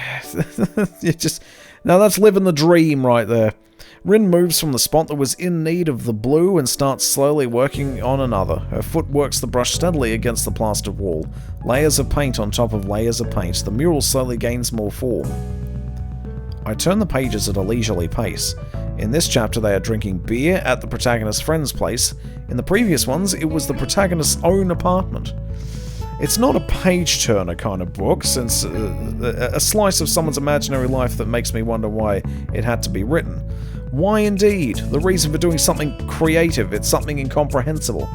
Now that's living the dream right there. Rin moves from the spot that was in need of the blue and starts slowly working on another. Her foot works the brush steadily against the plastered wall. Layers of paint on top of layers of paint. The mural slowly gains more form. I turn the pages at a leisurely pace. In this chapter they are drinking beer at the protagonist's friend's place. In the previous ones, it was the protagonist's own apartment. It's not a page-turner kind of book, since a slice of someone's imaginary life that makes me wonder why it had to be written. Why indeed? The reason for doing something creative, it's something incomprehensible.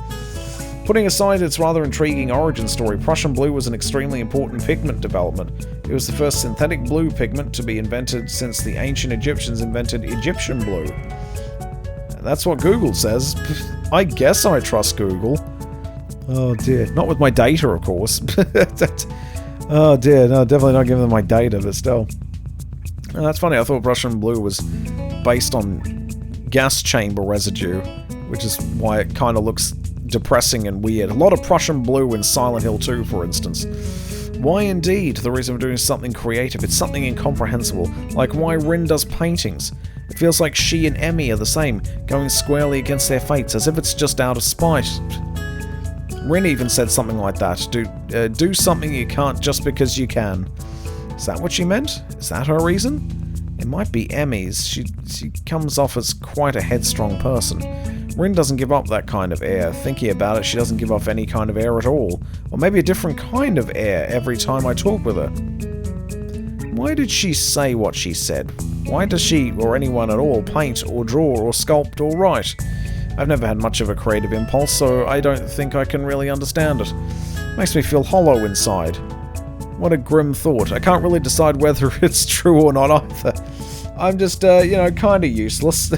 Putting aside its rather intriguing origin story, Prussian blue was an extremely important pigment development. It was the first synthetic blue pigment to be invented since the ancient Egyptians invented Egyptian blue. That's what Google says. I guess I trust Google. Oh dear. Not with my data, of course. Oh dear, no, definitely not giving them my data, but still. Oh, that's funny, I thought Prussian blue was based on gas chamber residue, which is why it kind of looks depressing and weird. A lot of Prussian blue in Silent Hill 2, for instance. Why indeed? The reason for doing something creative, it's something incomprehensible. Like why Rin does paintings. It feels like she and Emmy are the same, going squarely against their fates, as if it's just out of spite. Rin even said something like that. Do something you can't just because you can. Is that what she meant? Is that her reason? It might be Emmy's. She comes off as quite a headstrong person. Rin doesn't give up that kind of air. Thinking about it, she doesn't give off any kind of air at all. Or maybe a different kind of air every time I talk with her. Why did she say what she said? Why does she, or anyone at all, paint or draw or sculpt or write? I've never had much of a creative impulse, so I don't think I can really understand it. Makes me feel hollow inside. What a grim thought. I can't really decide whether it's true or not either. I'm just, kind of useless.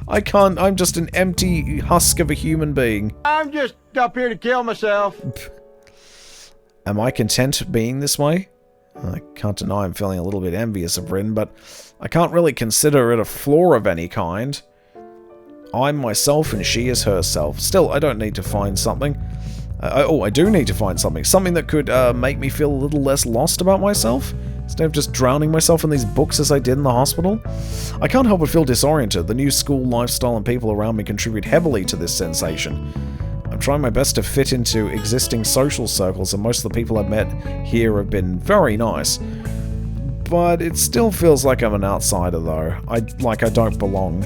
I can't, I'm just an empty husk of a human being. I'm just up here to kill myself. Am I content being this way? I can't deny I'm feeling a little bit envious of Rin, but I can't really consider it a flaw of any kind. I'm myself and she is herself. Still, I don't need to find something. I do need to find something. Something that could make me feel a little less lost about myself, instead of just drowning myself in these books as I did in the hospital. I can't help but feel disoriented. The new school lifestyle and people around me contribute heavily to this sensation. I'm trying my best to fit into existing social circles, and most of the people I've met here have been very nice. But it still feels like I'm an outsider, though. I don't belong.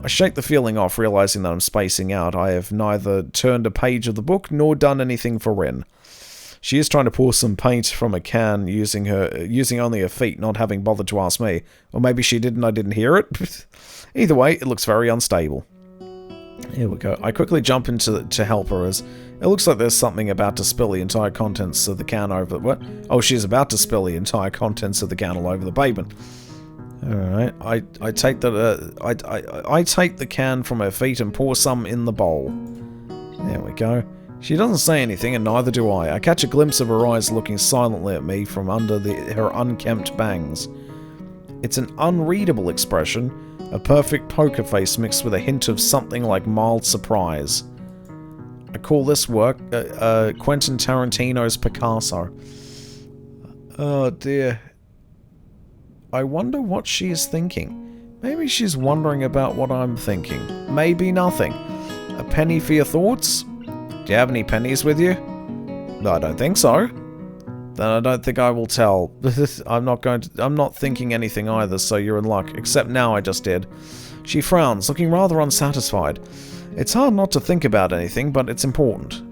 I shake the feeling off, realizing that I'm spacing out. I have neither turned a page of the book nor done anything for Rin. She is trying to pour some paint from a can using only her feet, not having bothered to ask me. Or maybe she did and I didn't hear it. Either way, it looks very unstable. Here we go. I quickly jump to help her as it looks like there's something about to spill the entire contents of the can over... What? Oh, she's about to spill the entire contents of the can all over the pavement. Alright, I take the can from her feet and pour some in the bowl. There we go. She doesn't say anything, and neither do I. I catch a glimpse of her eyes looking silently at me from under her unkempt bangs. It's an unreadable expression, a perfect poker face mixed with a hint of something like mild surprise. I call this work Quentin Tarantino's Picasso. Oh dear. I wonder what she is thinking. Maybe she's wondering about what I'm thinking. Maybe nothing. A penny for your thoughts? Do you have any pennies with you? No, I don't think so. Then I don't think I will tell. I'm not thinking anything either, so you're in luck. Except now I just did. She frowns, looking rather unsatisfied. It's hard not to think about anything, but it's important.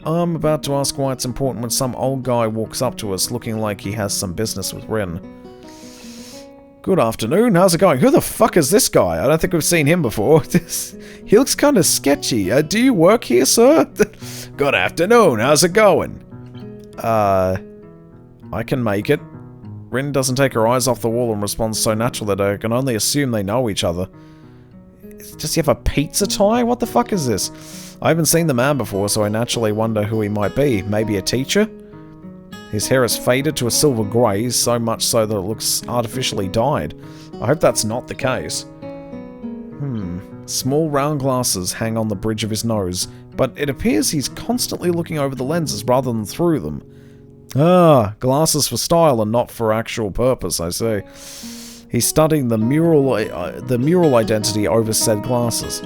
I'm about to ask why it's important when some old guy walks up to us looking like he has some business with Rin. Good afternoon, how's it going? Who the fuck is this guy? I don't think we've seen him before. He looks kind of sketchy. Do you work here, sir? Good afternoon, how's it going? I can make it. Rin doesn't take her eyes off the wall and responds so natural that I can only assume they know each other. Does he have a pizza tie? What the fuck is this? I haven't seen the man before, so I naturally wonder who he might be. Maybe a teacher? His hair is faded to a silver grey, so much so that it looks artificially dyed. I hope that's not the case. Small round glasses hang on the bridge of his nose, but it appears he's constantly looking over the lenses rather than through them. Ah, glasses for style and not for actual purpose, I see. He's studying the mural identity over said glasses.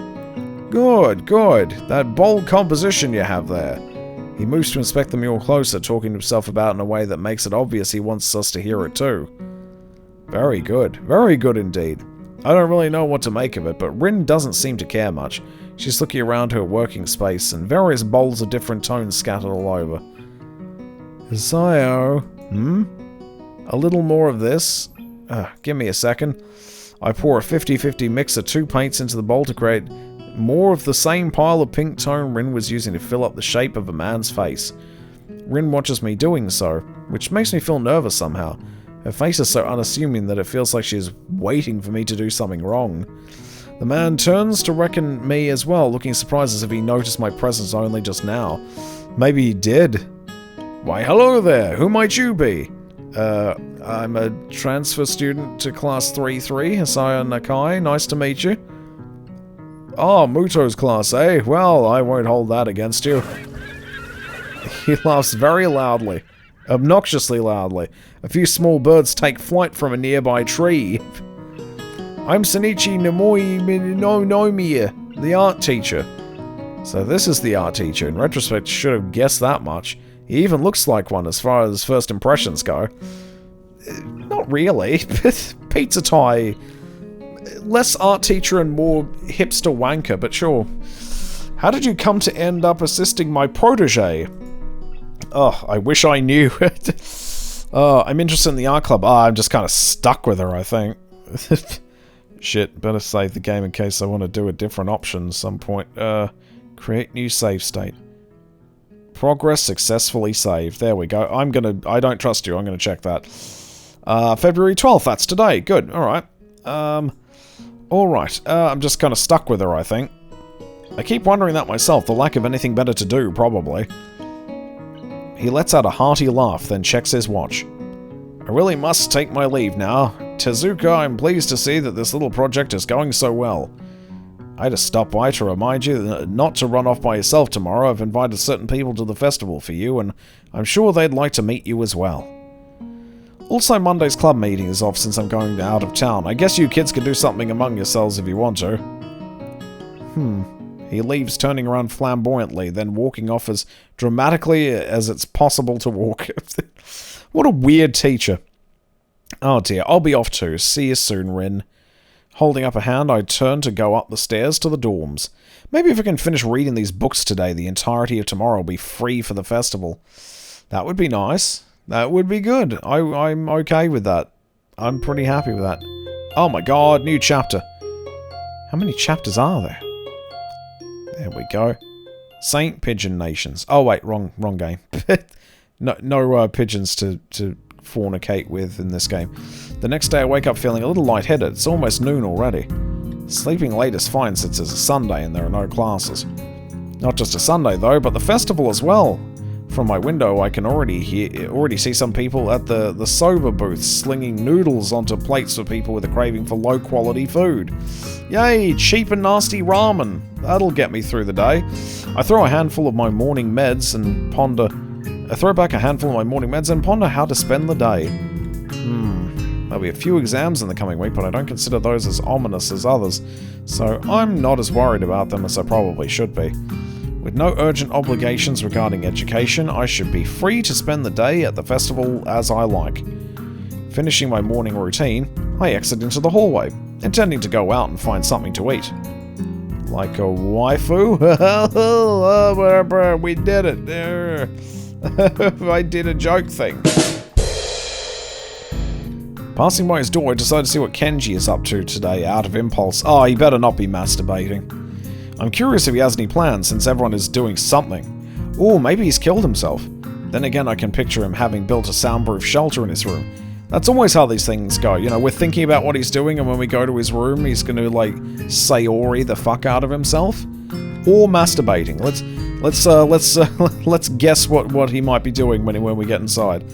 Good, good. That bold composition you have there. He moves to inspect the mural closer, talking to himself about in a way that makes it obvious he wants us to hear it too. Very good indeed. I don't really know what to make of it, but Rin doesn't seem to care much. She's looking around her working space, and various bowls of different tones scattered all over. Isayo, a little more of this? Give me a second. I pour a 50-50 mix of 2 paints into the bowl to create more of the same pile of pink tone Rin was using to fill up the shape of a man's face. Rin watches me doing so, which makes me feel nervous somehow. Her face is so unassuming that it feels like she's waiting for me to do something wrong. The man turns to reckon me as well, looking surprised as if he noticed my presence only just now. Maybe he did. Why, hello there, who might you be? I'm a transfer student to class 3-3, Hisaya Nakai, nice to meet you. Oh, Muto's class, eh? Well, I won't hold that against you. He laughs very loudly. Obnoxiously loudly. A few small birds take flight from a nearby tree. I'm Senichi Nomiya, the art teacher. So this is the art teacher. In retrospect, should have guessed that much. He even looks like one as far as first impressions go. Not really. Pizza tie. Less art teacher and more hipster wanker, but sure. How did you come to end up assisting my protege? Oh, I wish I knew. I'm interested in the art club. I'm just kind of stuck with her, I think. Shit, better save the game in case I want to do a different option at some point. Create new save state. Progress successfully saved. There we go. I don't trust you. I'm gonna check that. February 12th, that's today. Good, alright. Alright, I'm just kind of stuck with her, I think. I keep wondering that myself, the lack of anything better to do, probably. He lets out a hearty laugh, then checks his watch. I really must take my leave now. Tezuka, I'm pleased to see that this little project is going so well. I just stopped by to remind you not to run off by yourself tomorrow. I've invited certain people to the festival for you, and I'm sure they'd like to meet you as well. Also, Monday's club meeting is off since I'm going out of town. I guess you kids can do something among yourselves if you want to. He leaves, turning around flamboyantly, then walking off as dramatically as it's possible to walk. What a weird teacher. Oh dear, I'll be off too. See you soon, Rin. Holding up a hand, I turn to go up the stairs to the dorms. Maybe if I can finish reading these books today, the entirety of tomorrow will be free for the festival. That would be nice. That would be good. I'm okay with that. I'm pretty happy with that. Oh my god, new chapter. How many chapters are there? There we go. Saint Pigeon Nations. Oh wait, wrong game. no pigeons to fornicate with in this game. The next day I wake up feeling a little lightheaded. It's almost noon already. Sleeping late is fine since it's a Sunday and there are no classes. Not just a Sunday though, but the festival as well. From my window I can already see some people at the soba booth slinging noodles onto plates for people with a craving for low quality food. Yay, cheap and nasty ramen. That'll get me through the day. I throw back a handful of my morning meds and ponder how to spend the day. There'll be a few exams in the coming week, but I don't consider those as ominous as others, so I'm not as worried about them as I probably should be. With no urgent obligations regarding education, I should be free to spend the day at the festival as I like. Finishing my morning routine, I exit into the hallway, intending to go out and find something to eat. Like a waifu? We did it! I did a joke thing. Passing by his door, I decide to see what Kenji is up to today out of impulse. Oh, he better not be masturbating. I'm curious if he has any plans, since everyone is doing something. Or maybe he's killed himself. Then again, I can picture him having built a soundproof shelter in his room. That's always how these things go. You know, we're thinking about what he's doing, and when we go to his room, he's going to, like, sayori the fuck out of himself. Or masturbating. Let's guess what he might be doing when we get inside.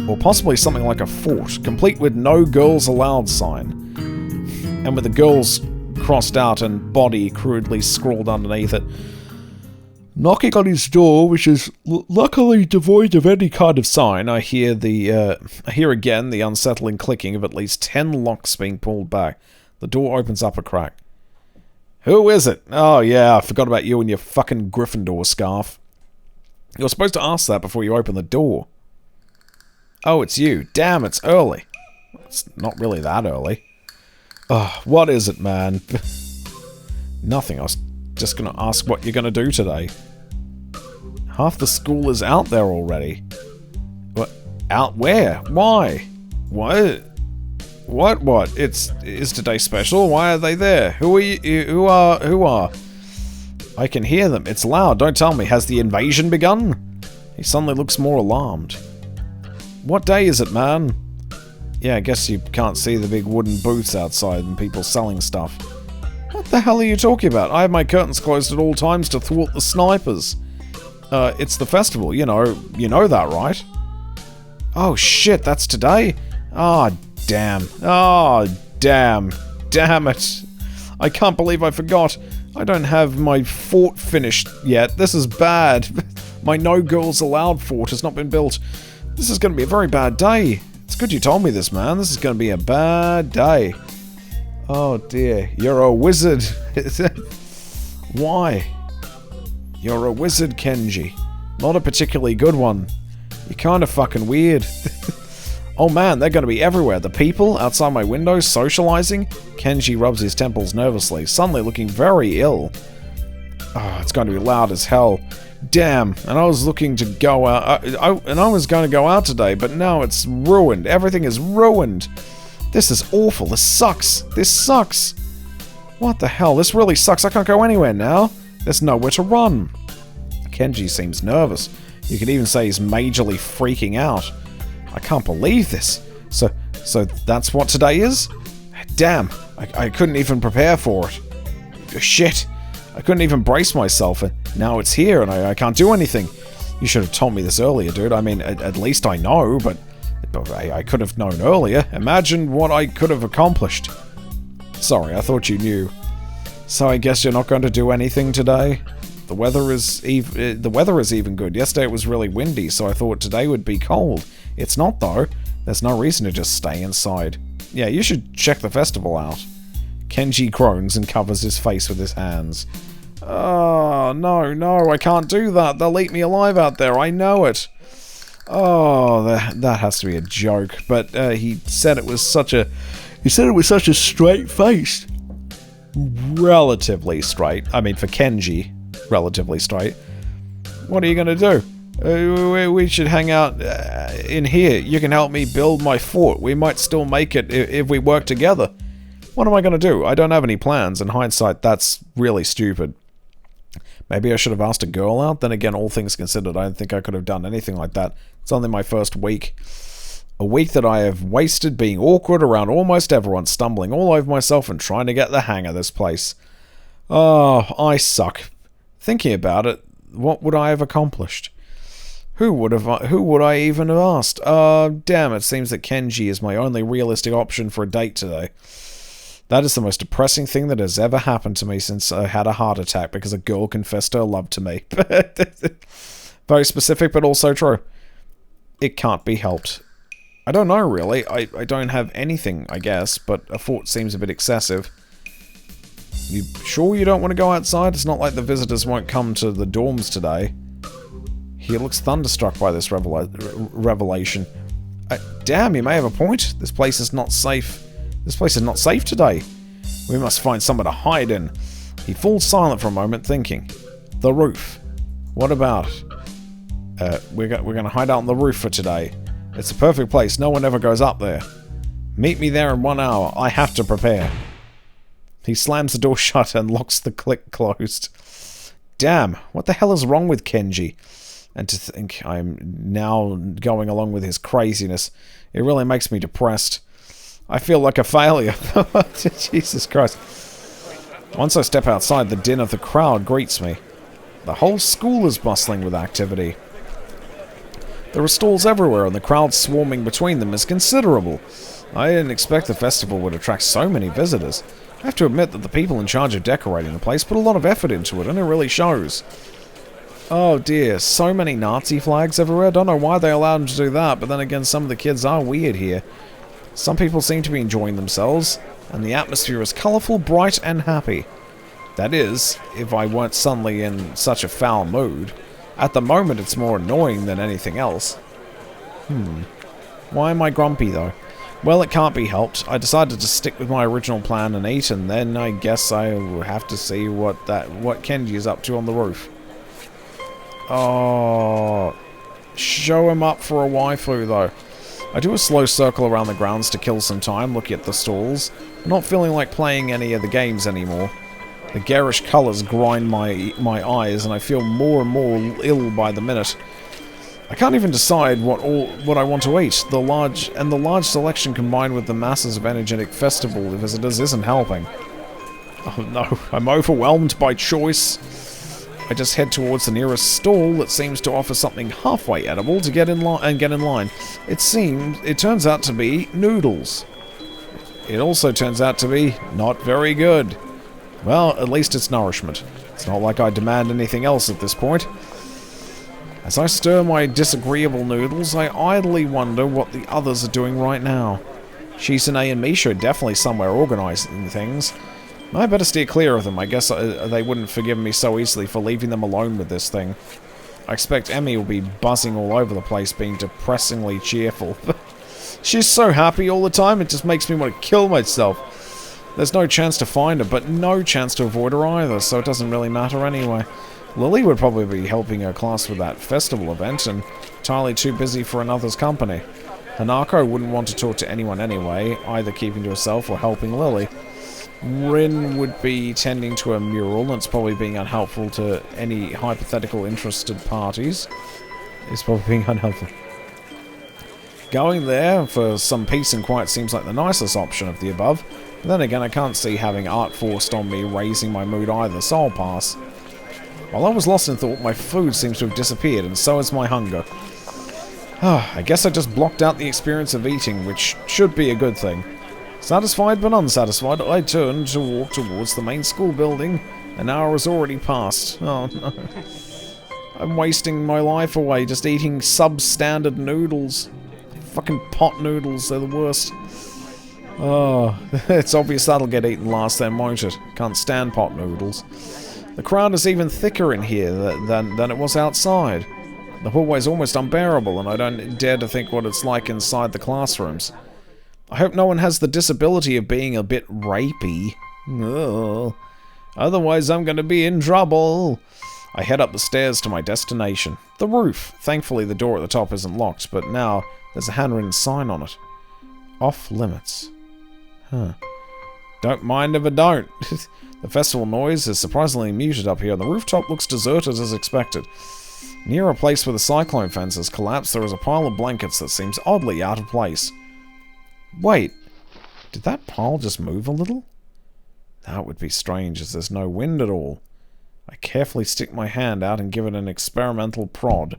Or possibly something like a fort, complete with no girls allowed sign. And with the girls crossed out and body crudely scrawled underneath it. Knocking on his door, which is luckily devoid of any kind of sign, I hear again the unsettling clicking of at least 10 locks being pulled back. The door opens up a crack. Who is it? Oh yeah, I forgot about you and your fucking Gryffindor scarf. You're supposed to ask that before you open the door. Oh, it's you. Damn, it's early. It's not really that early. Oh, what is it, man? Nothing. I was just gonna ask what you're gonna do today. Half the school is out there already. What? Out where? Why? What? What? Is today special? Why are they there? Who are you? Who are? I can hear them. It's loud. Don't tell me. Has the invasion begun? He suddenly looks more alarmed. What day is it, man? Yeah, I guess you can't see the big wooden booths outside and people selling stuff. What the hell are you talking about? I have my curtains closed at all times to thwart the snipers. It's the festival, you know that, right? Oh shit, that's today? Ah, damn. Oh, damn. Damn it. I can't believe I forgot. I don't have my fort finished yet. This is bad. My no girls allowed fort has not been built. This is going to be a very bad day. It's good you told me this, man. This is going to be a bad day. Oh dear. You're a wizard. Why? You're a wizard, Kenji. Not a particularly good one. You're kind of fucking weird. Oh man, they're going to be everywhere. The people outside my window socializing. Kenji rubs his temples nervously, suddenly looking very ill. Oh, it's going to be loud as hell. Damn, and I was looking to go out, I was going to go out today, but now it's ruined. Everything is ruined. This is awful. This sucks. This sucks. What the hell? This really sucks. I can't go anywhere now. There's nowhere to run. Kenji seems nervous. You could even say he's majorly freaking out. I can't believe this. So that's what today is? Damn, I couldn't even prepare for it. Shit. I couldn't even brace myself, and now it's here, and I can't do anything. You should have told me this earlier, dude. I mean, at least I know, but I could have known earlier. Imagine what I could have accomplished. Sorry, I thought you knew. So I guess you're not going to do anything today? The weather is even good. Yesterday it was really windy, so I thought today would be cold. It's not, though. There's no reason to just stay inside. Yeah, you should check the festival out. Kenji groans and covers his face with his hands. Oh, no, I can't do that. They'll eat me alive out there. I know it. Oh, that has to be a joke. But he said it was such a straight face. Relatively straight. I mean, for Kenji, relatively straight. What are you gonna do? We should hang out in here. You can help me build my fort. We might still make it if we work together. What am I going to do? I don't have any plans. In hindsight, that's really stupid. Maybe I should have asked a girl out. Then again, all things considered, I don't think I could have done anything like that. It's only my first week. A week that I have wasted being awkward around almost everyone, stumbling all over myself and trying to get the hang of this place. Oh, I suck. Thinking about it, what would I have accomplished? Who would I even have asked? Damn, it seems that Kenji is my only realistic option for a date today. That is the most depressing thing that has ever happened to me since I had a heart attack because a girl confessed her love to me. Very specific, but also true. It can't be helped. I don't know, really. I don't have anything, I guess, but a fort seems a bit excessive. You sure you don't want to go outside? It's not like the visitors won't come to the dorms today. He looks thunderstruck by this revelation. Damn, you may have a point. This place is not safe. This place is not safe today. We must find somewhere to hide in. He falls silent for a moment, thinking. The roof. What about it? We're going to hide out on the roof for today. It's a perfect place. No one ever goes up there. Meet me there in 1 hour. I have to prepare. He slams the door shut and locks the click closed. Damn, what the hell is wrong with Kenji? And to think I'm now going along with his craziness, it really makes me depressed. I feel like a failure. Jesus Christ. Once I step outside, the din of the crowd greets me. The whole school is bustling with activity. There are stalls everywhere, and the crowd swarming between them is considerable. I didn't expect the festival would attract so many visitors. I have to admit that the people in charge of decorating the place put a lot of effort into it, and it really shows. Oh dear, so many Nazi flags everywhere. Don't know why they allowed them to do that, but then again, some of the kids are weird here. Some people seem to be enjoying themselves, and the atmosphere is colourful, bright, and happy. That is, if I weren't suddenly in such a foul mood. At the moment, it's more annoying than anything else. Why am I grumpy, though? Well, it can't be helped. I decided to stick with my original plan and eat, and then I guess I'll have to see what Kenji is up to on the roof. Oh, show him up for a waifu, though. I do a slow circle around the grounds to kill some time, looking at the stalls. I'm not feeling like playing any of the games anymore. The garish colours grind my eyes, and I feel more and more ill by the minute. I can't even decide what I want to eat. The large selection combined with the masses of energetic festival visitors isn't helping. Oh no, I'm overwhelmed by choice. I just head towards the nearest stall that seems to offer something halfway edible to get in line. It turns out to be noodles. It also turns out to be not very good. Well, at least it's nourishment. It's not like I demand anything else at this point. As I stir my disagreeable noodles, I idly wonder what the others are doing right now. Shisune and Misha are definitely somewhere organizing things. I better steer clear of them. I guess they wouldn't forgive me so easily for leaving them alone with this thing. I expect Emmy will be buzzing all over the place, being depressingly cheerful. She's so happy all the time, it just makes me want to kill myself. There's no chance to find her, but no chance to avoid her either, so it doesn't really matter anyway. Lily would probably be helping her class with that festival event, and entirely too busy for another's company. Hanako wouldn't want to talk to anyone anyway, either keeping to herself or helping Lily. Rin would be tending to a mural, and it's probably being unhelpful to any hypothetical interested parties. It's probably being unhelpful. Going there for some peace and quiet seems like the nicest option of the above. But then again, I can't see having art forced on me raising my mood either, so I'll pass. While I was lost in thought, my food seems to have disappeared, and so has my hunger. I guess I just blocked out the experience of eating, which should be a good thing. Satisfied but unsatisfied, I turned to walk towards the main school building. An hour has already passed. Oh no. I'm wasting my life away just eating substandard noodles. Fucking pot noodles, they're the worst. Oh, it's obvious that'll get eaten last then, won't it? Can't stand pot noodles. The crowd is even thicker in here than it was outside. The hallway's almost unbearable, and I don't dare to think what it's like inside the classrooms. I hope no one has the disability of being a bit rapey. Ugh. Otherwise I'm going to be in trouble. I head up the stairs to my destination. The roof. Thankfully the door at the top isn't locked, but now there's a handwritten sign on it. Off limits. Huh. Don't mind if I don't. The festival noise is surprisingly muted up here, and the rooftop looks deserted as expected. Near a place where the cyclone fence has collapsed, there is a pile of blankets that seems oddly out of place. Wait, did that pile just move a little? That would be strange, as there's no wind at all. I carefully stick my hand out and give it an experimental prod.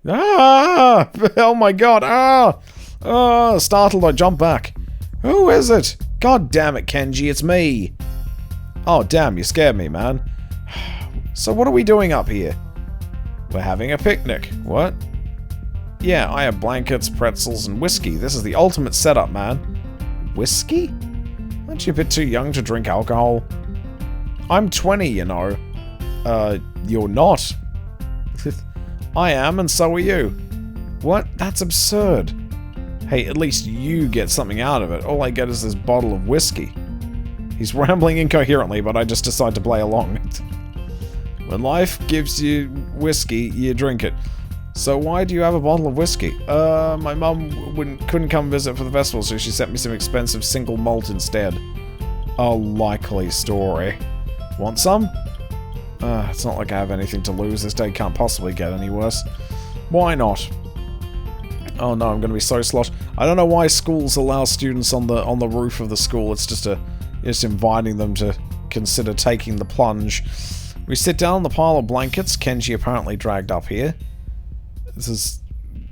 Ah! Oh my god! Ah! Ah! Startled, I jump back. Who is it? God damn it, Kenji, it's me! Oh damn, you scared me, man. So what are we doing up here? We're having a picnic. What? Yeah, I have blankets, pretzels, and whiskey. This is the ultimate setup, man. Whiskey? Aren't you a bit too young to drink alcohol? I'm 20, you know. You're not. I am, and so are you. What? That's absurd. Hey, at least you get something out of it. All I get is this bottle of whiskey. He's rambling incoherently, but I just decide to play along. When life gives you whiskey, you drink it. So why do you have a bottle of whiskey? My mum couldn't come visit for the festival, so she sent me some expensive single malt instead. A likely story. Want some? It's not like I have anything to lose. This day can't possibly get any worse. Why not? Oh no, I'm going to be so sloshed. I don't know why schools allow students on the roof of the school. It's just inviting them to consider taking the plunge. We sit down on the pile of blankets Kenji apparently dragged up here. This is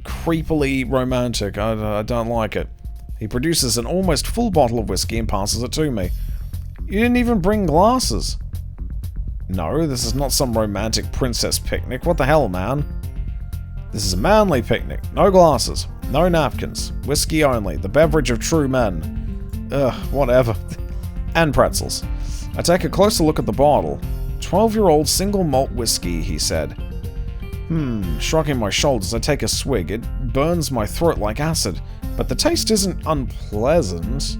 creepily romantic. I don't like it. He produces an almost full bottle of whiskey and passes it to me. You didn't even bring glasses. No, this is not some romantic princess picnic. What the hell, man? This is a manly picnic. No glasses. No napkins. Whiskey only. The beverage of true men. Ugh, whatever. And pretzels. I take a closer look at the bottle. 12-year-old single malt whiskey, he said. Shrugging my shoulders, I take a swig. It burns my throat like acid, but the taste isn't unpleasant.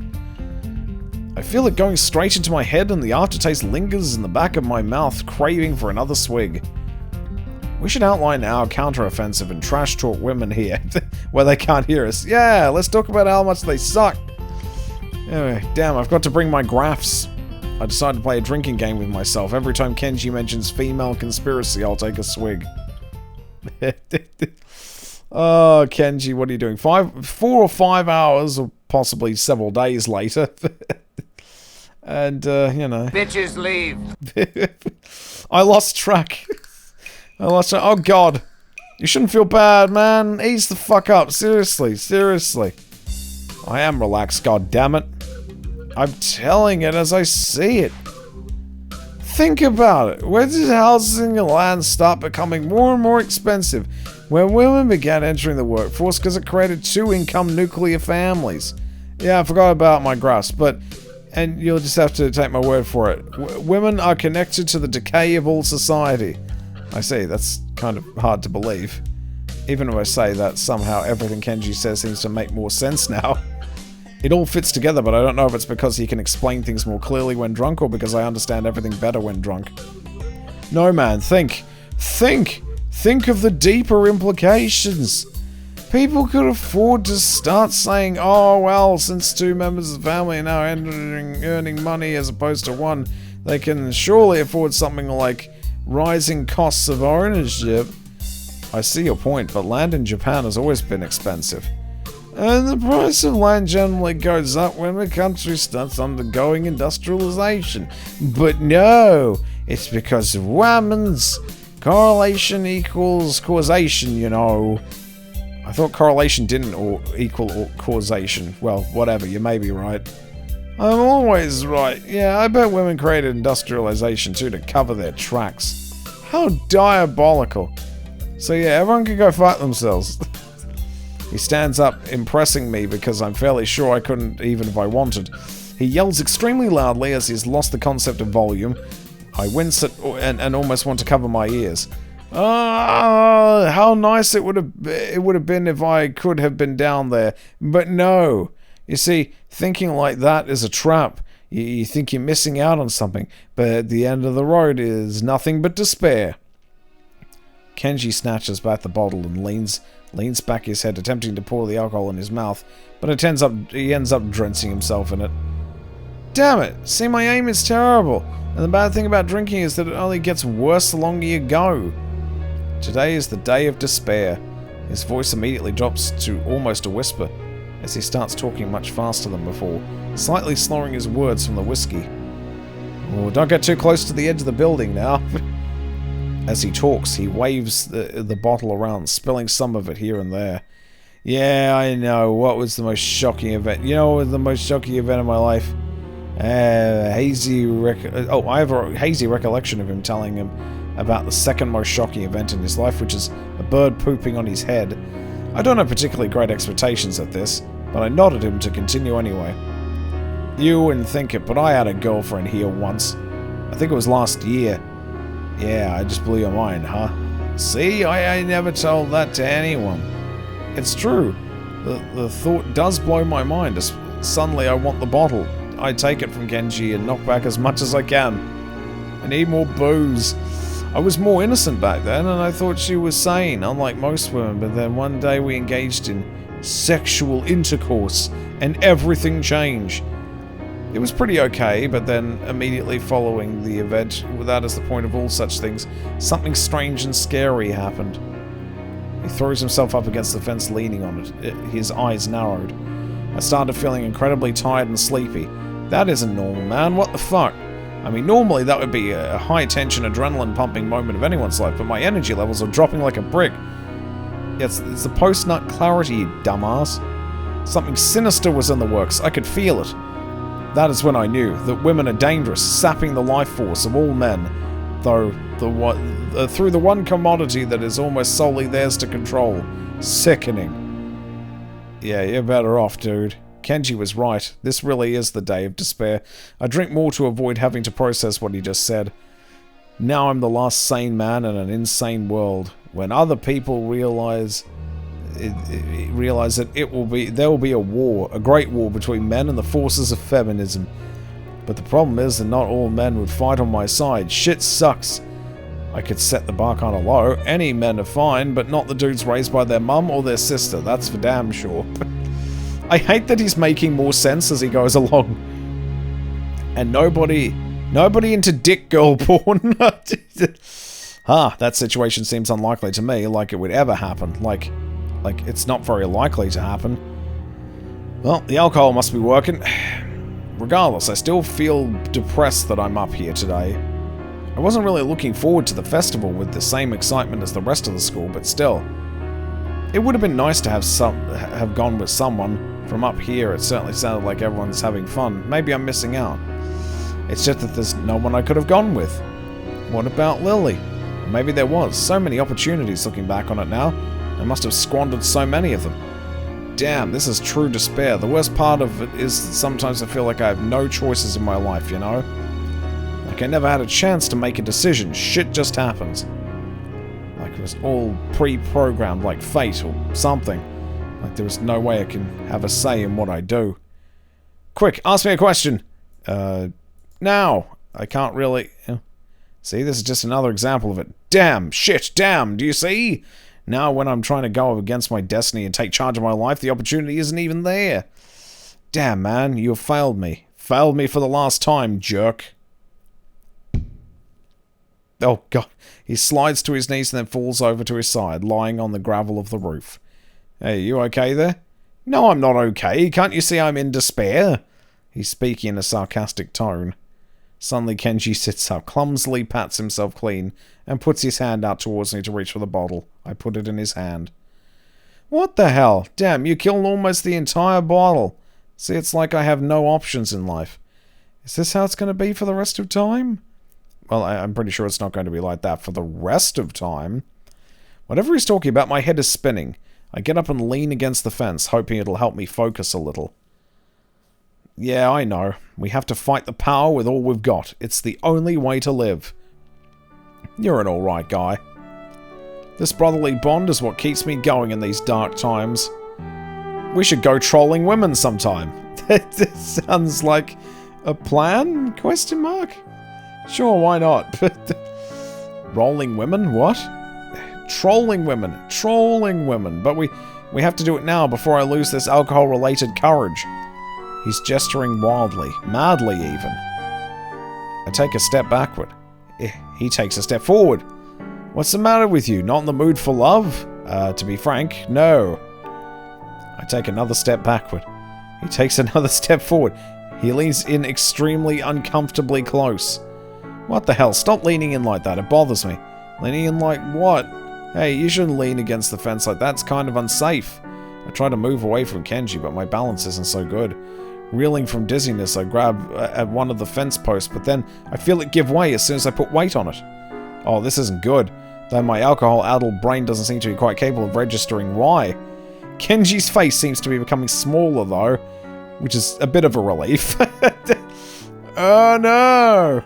I feel it going straight into my head, and the aftertaste lingers in the back of my mouth, craving for another swig. We should outline our counteroffensive and trash talk women here, where they can't hear us. Yeah, let's talk about how much they suck. Anyway, damn, I've got to bring my graphs. I decided to play a drinking game with myself. Every time Kenji mentions female conspiracy, I'll take a swig. Oh, Kenji, what are you doing? 4 or 5 hours, or possibly several days later. And, you know. Bitches leave. I lost track. Oh, God. You shouldn't feel bad, man. Ease the fuck up. Seriously, seriously. I am relaxed, god damn it. I'm telling it as I see it. Think about it. Where did housing and land start becoming more and more expensive? When women began entering the workforce because it created 2-income nuclear families. Yeah, I forgot about my graphs, but... And you'll just have to take my word for it. Women are connected to the decay of all society. I see, that's kind of hard to believe. Even if I say that, somehow everything Kenji says seems to make more sense now. It all fits together, but I don't know if it's because he can explain things more clearly when drunk, or because I understand everything better when drunk. No, man, think. Think! Think of the deeper implications. People could afford to start saying, oh, well, since 2 members of the family are now earning money as opposed to 1, they can surely afford something like rising costs of ownership. I see your point, but land in Japan has always been expensive. And the price of land generally goes up when the country starts undergoing industrialization. But no, it's because of women's correlation equals causation, you know. I thought correlation didn't equal causation. Well, whatever, you may be right. I'm always right. Yeah, I bet women created industrialization too to cover their tracks. How diabolical. So yeah, everyone can go fight themselves. He stands up, impressing me because I'm fairly sure I couldn't even if I wanted. He yells extremely loudly as he's lost the concept of volume. I wince at, and almost want to cover my ears. How nice it would have been if I could have been down there. But no. You see, thinking like that is a trap. You think you're missing out on something, but at the end of the road is nothing but despair. Kenji snatches back the bottle and leans back his head, attempting to pour the alcohol in his mouth, but he ends up drenching himself in it. Damn it! See, my aim is terrible, and the bad thing about drinking is that it only gets worse the longer you go. Today is the day of despair. His voice immediately drops to almost a whisper, as he starts talking much faster than before, slightly slurring his words from the whiskey. Oh, don't get too close to the edge of the building now. As he talks, he waves the bottle around, spilling some of it here and there. Yeah, I know. What was the most shocking event? You know what was the most shocking event of my life? I have a hazy recollection of him telling him about the second most shocking event in his life, which is a bird pooping on his head. I don't have particularly great expectations of this, but I nodded him to continue anyway. You wouldn't think it, but I had a girlfriend here once. I think it was last year. Yeah, I just blew your mind, huh? See, I never told that to anyone. It's true. The thought does blow my mind. Suddenly I want the bottle. I take it from Kenji and knock back as much as I can. I need more booze. I was more innocent back then, and I thought she was sane, unlike most women, but then one day we engaged in sexual intercourse, and everything changed. It was pretty okay, but then immediately following the event, that is the point of all such things, something strange and scary happened. He throws himself up against the fence, leaning on it. His eyes narrowed. I started feeling incredibly tired and sleepy. That isn't normal, man. What the fuck? I mean, normally that would be a high-tension, adrenaline-pumping moment of anyone's life, but my energy levels are dropping like a brick. It's the post-nut clarity, you dumbass. Something sinister was in the works. I could feel it. That is when I knew that women are dangerous, sapping the life force of all men, though through the one commodity that is almost solely theirs to control. Sickening. Yeah, you're better off, dude. Kenji was right. This really is the day of despair. I drink more to avoid having to process what he just said. Now I'm the last sane man in an insane world. When other people realize that there will be a war, a great war between men and the forces of feminism. But the problem is that not all men would fight on my side. Shit sucks. I could set the bar kinda low. Any men are fine, but not the dudes raised by their mum or their sister. That's for damn sure. I hate that he's making more sense as he goes along. And nobody into dick girl porn. That situation seems unlikely to me, like it would ever happen. Like it's not very likely to happen. Well, the alcohol must be working. Regardless, I still feel depressed that I'm up here today. I wasn't really looking forward to the festival with the same excitement as the rest of the school, but still. It would have been nice to have gone with someone. From up here, it certainly sounded like everyone's having fun. Maybe I'm missing out. It's just that there's no one I could have gone with. What about Lily? Or maybe there was. So many opportunities looking back on it now. I must have squandered so many of them. Damn, this is true despair. The worst part of it is that sometimes I feel like I have no choices in my life, you know? Like I never had a chance to make a decision. Shit just happens. Like it was all pre-programmed, like fate or something. Like there was no way I can have a say in what I do. Quick, ask me a question. Now. I can't really... See, this is just another example of it. Damn, shit, damn, do you see? Now when I'm trying to go against my destiny and take charge of my life, the opportunity isn't even there. Damn, man, you have failed me. Failed me for the last time, jerk. Oh, God. He slides to his knees and then falls over to his side, lying on the gravel of the roof. Hey, you okay there? No, I'm not okay. Can't you see I'm in despair? He's speaking in a sarcastic tone. Suddenly, Kenji sits up, clumsily pats himself clean, and puts his hand out towards me to reach for the bottle. I put it in his hand. What the hell? Damn, you killed almost the entire bottle. See, it's like I have no options in life. Is this how it's going to be for the rest of time? Well, I'm pretty sure it's not going to be like that for the rest of time. Whatever he's talking about, my head is spinning. I get up and lean against the fence, hoping it'll help me focus a little. Yeah, I know. We have to fight the power with all we've got. It's the only way to live. You're an alright guy. This brotherly bond is what keeps me going in these dark times. We should go trolling women sometime. This sounds like a plan? Question mark? Sure, why not? Rolling women? What? Trolling women. Trolling women. But we have to do it now before I lose this alcohol-related courage. He's gesturing wildly, madly even. I take a step backward. He takes a step forward. What's the matter with you? Not in the mood for love? To be frank, no. I take another step backward. He takes another step forward. He leans in extremely uncomfortably close. What the hell? Stop leaning in like that. It bothers me. Leaning in like what? Hey, you shouldn't lean against the fence like that. It's kind of unsafe. I try to move away from Kenji, but my balance isn't so good. Reeling from dizziness, I grab at one of the fence posts, but then I feel it give way as soon as I put weight on it. Oh, this isn't good. Though my alcohol-addled brain doesn't seem to be quite capable of registering why. Kenji's face seems to be becoming smaller, though, which is a bit of a relief. Oh, no!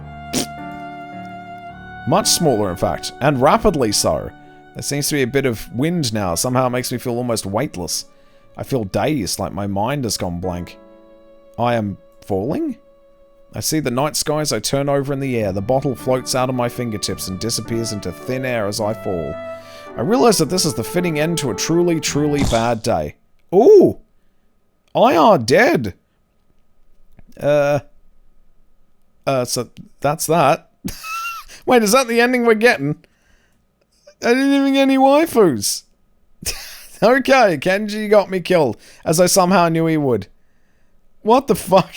Much smaller, in fact, and rapidly so. There seems to be a bit of wind now. Somehow it makes me feel almost weightless. I feel dazed, like my mind has gone blank. I am falling? I see the night sky as I turn over in the air. The bottle floats out of my fingertips and disappears into thin air as I fall. I realize that this is the fitting end to a truly, truly bad day. Ooh! I are dead! So that's that. Wait, is that the ending we're getting? I didn't even get any waifus. Okay, Kenji got me killed, as I somehow knew he would. What the fuck?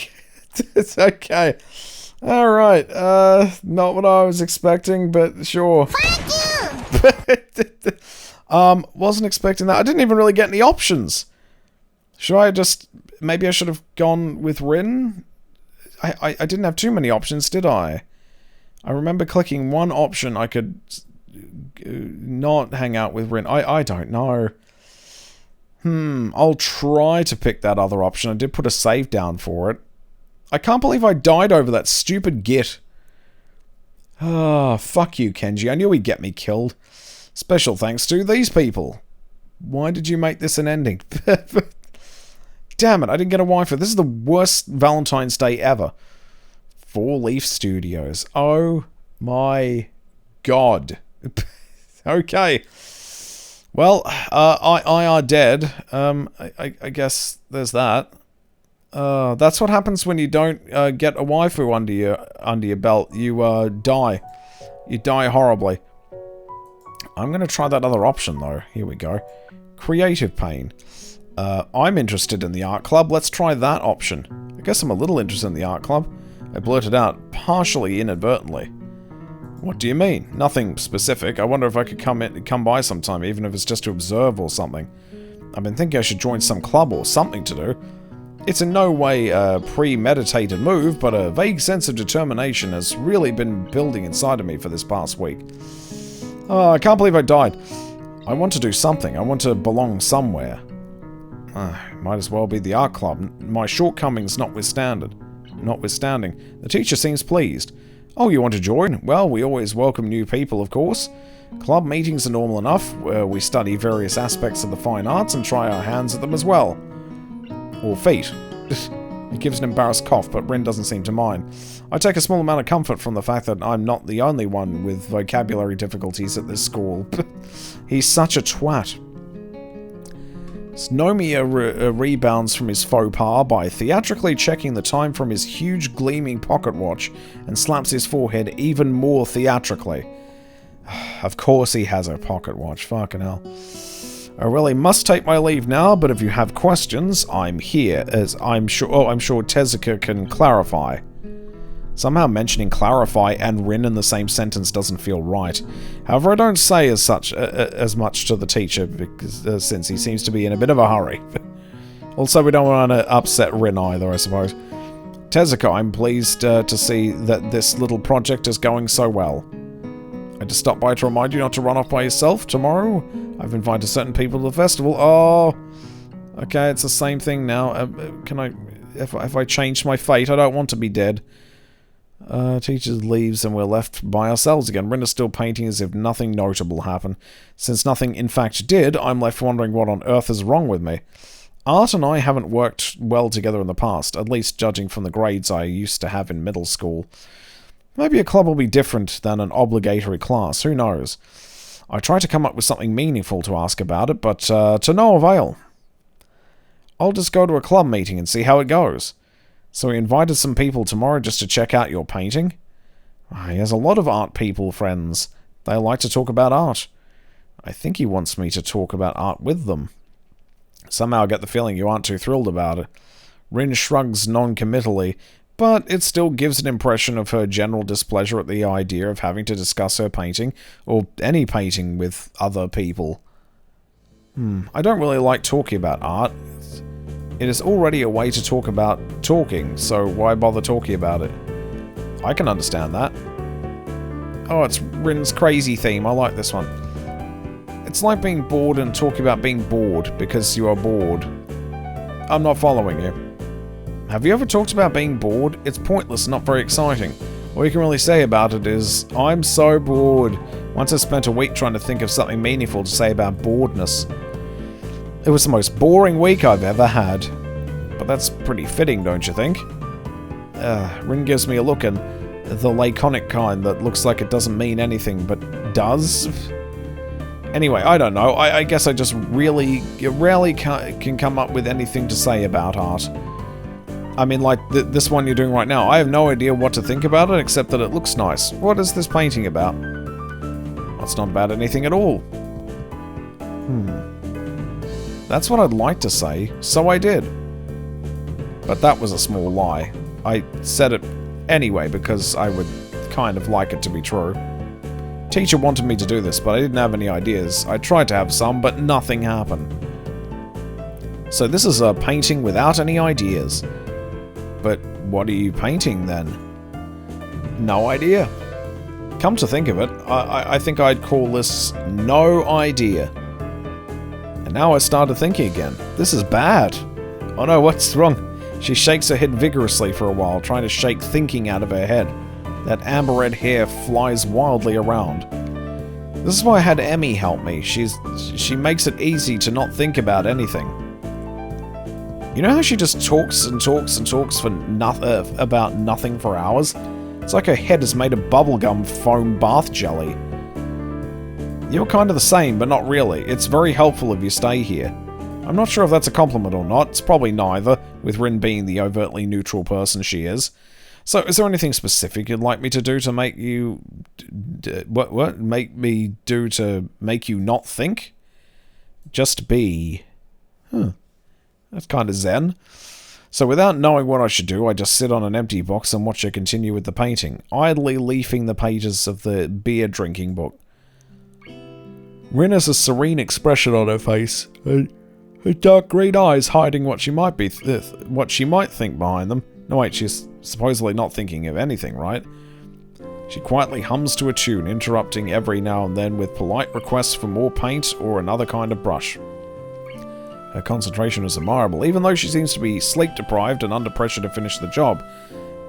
It's okay. Alright, not what I was expecting, but sure. Wasn't expecting that. I didn't even really get any options. Should I just... Maybe I should have gone with Rin? I didn't have too many options, did I? I remember clicking one option I could not hang out with Rin. I don't know. I'll try to pick that other option. I did put a save down for it. I can't believe I died over that stupid git. Ah, fuck you, Kenji. I knew he'd get me killed. Special thanks to these people. Why did you make this an ending? Damn it, I didn't get a waifu. This is the worst Valentine's Day ever. 4 Leaf Studios. Oh my god. Okay. Well, I are dead. I guess there's that. That's what happens when you don't get a waifu under your belt. You die. You die horribly. I'm gonna try that other option though. Here we go. Creative pain. I'm interested in the art club. Let's try that option. I guess I'm a little interested in the art club. I blurted out, partially inadvertently. What do you mean? Nothing specific. I wonder if I could come by sometime, even if it's just to observe or something. I've been thinking I should join some club or something to do. It's in no way a premeditated move, but a vague sense of determination has really been building inside of me for this past week. Oh, I can't believe I died. I want to do something. I want to belong somewhere. Might as well be the art club. My shortcomings notwithstanding. The teacher seems pleased. Oh, you want to join? Well, we always welcome new people, of course. Club meetings are normal enough, where we study various aspects of the fine arts and try our hands at them as well. Or feet. He gives an embarrassed cough, but Rin doesn't seem to mind. I take a small amount of comfort from the fact that I'm not the only one with vocabulary difficulties at this school. He's such a twat. Snomiya rebounds from his faux pas by theatrically checking the time from his huge gleaming pocket watch and slaps his forehead even more theatrically. Of course he has a pocket watch, fucking hell. I really must take my leave now, but if you have questions, I'm here, as I'm sure Tezuka can clarify. Somehow mentioning clarify and Rin in the same sentence doesn't feel right. However, I don't say as much to the teacher, because since he seems to be in a bit of a hurry. Also, we don't want to upset Rin either, I suppose. Tezuka, I'm pleased to see that this little project is going so well. I just stopped by to remind you not to run off by yourself tomorrow. I've invited certain people to the festival. Oh, okay, it's the same thing now. Can I, if I change my fate, I don't want to be dead. Teacher leaves and we're left by ourselves again. Rin is still painting as if nothing notable happened. Since nothing in fact did, I'm left wondering what on earth is wrong with me. Art and I haven't worked well together in the past, at least judging from the grades I used to have in middle school. Maybe a club will be different than an obligatory class, who knows. I try to come up with something meaningful to ask about it, but to no avail. I'll just go to a club meeting and see how it goes. So he invited some people tomorrow just to check out your painting? He has a lot of art people friends. They like to talk about art. I think he wants me to talk about art with them. Somehow I get the feeling you aren't too thrilled about it. Rin shrugs non-committally, but it still gives an impression of her general displeasure at the idea of having to discuss her painting, or any painting, with other people. I don't really like talking about art. It is already a way to talk about talking, so why bother talking about it? I can understand that. Oh, it's Rin's crazy theme. I like this one. It's like being bored and talking about being bored because you are bored. I'm not following you. Have you ever talked about being bored? It's pointless, not very exciting. All you can really say about it is, I'm so bored. Once I spent a week trying to think of something meaningful to say about boredness. It was the most boring week I've ever had. But that's pretty fitting, don't you think? Rin gives me a look, and the laconic kind that looks like it doesn't mean anything, but does? Anyway, I don't know. I guess I just rarely can come up with anything to say about art. I mean, like, this one you're doing right now. I have no idea what to think about it, except that it looks nice. What is this painting about? It's not about anything at all. That's what I'd like to say, so I did. But that was a small lie. I said it anyway because I would kind of like it to be true. Teacher wanted me to do this, but I didn't have any ideas. I tried to have some, but nothing happened. So this is a painting without any ideas. But what are you painting then? No idea. Come to think of it, I think I'd call this no idea. And now I started thinking again. This is bad. Oh no, what's wrong? She shakes her head vigorously for a while, trying to shake thinking out of her head. That amber red hair flies wildly around. This is why I had Emmy help me. She makes it easy to not think about anything. You know how she just talks and talks and talks for about nothing for hours? It's like her head is made of bubblegum foam bath jelly. You're kind of the same, but not really. It's very helpful if you stay here. I'm not sure if that's a compliment or not. It's probably neither, with Rin being the overtly neutral person she is. So, is there anything specific you'd like me to do to make you... What? Make me do to make you not think? Just be. That's kind of zen. So, without knowing what I should do, I just sit on an empty box and watch her continue with the painting, idly leafing the pages of the beer-drinking book. Rin has a serene expression on her face. Her dark green eyes hiding what she might think behind them. No, wait, she's supposedly not thinking of anything, right? She quietly hums to a tune, interrupting every now and then with polite requests for more paint or another kind of brush. Her concentration is admirable, even though she seems to be sleep-deprived and under pressure to finish the job.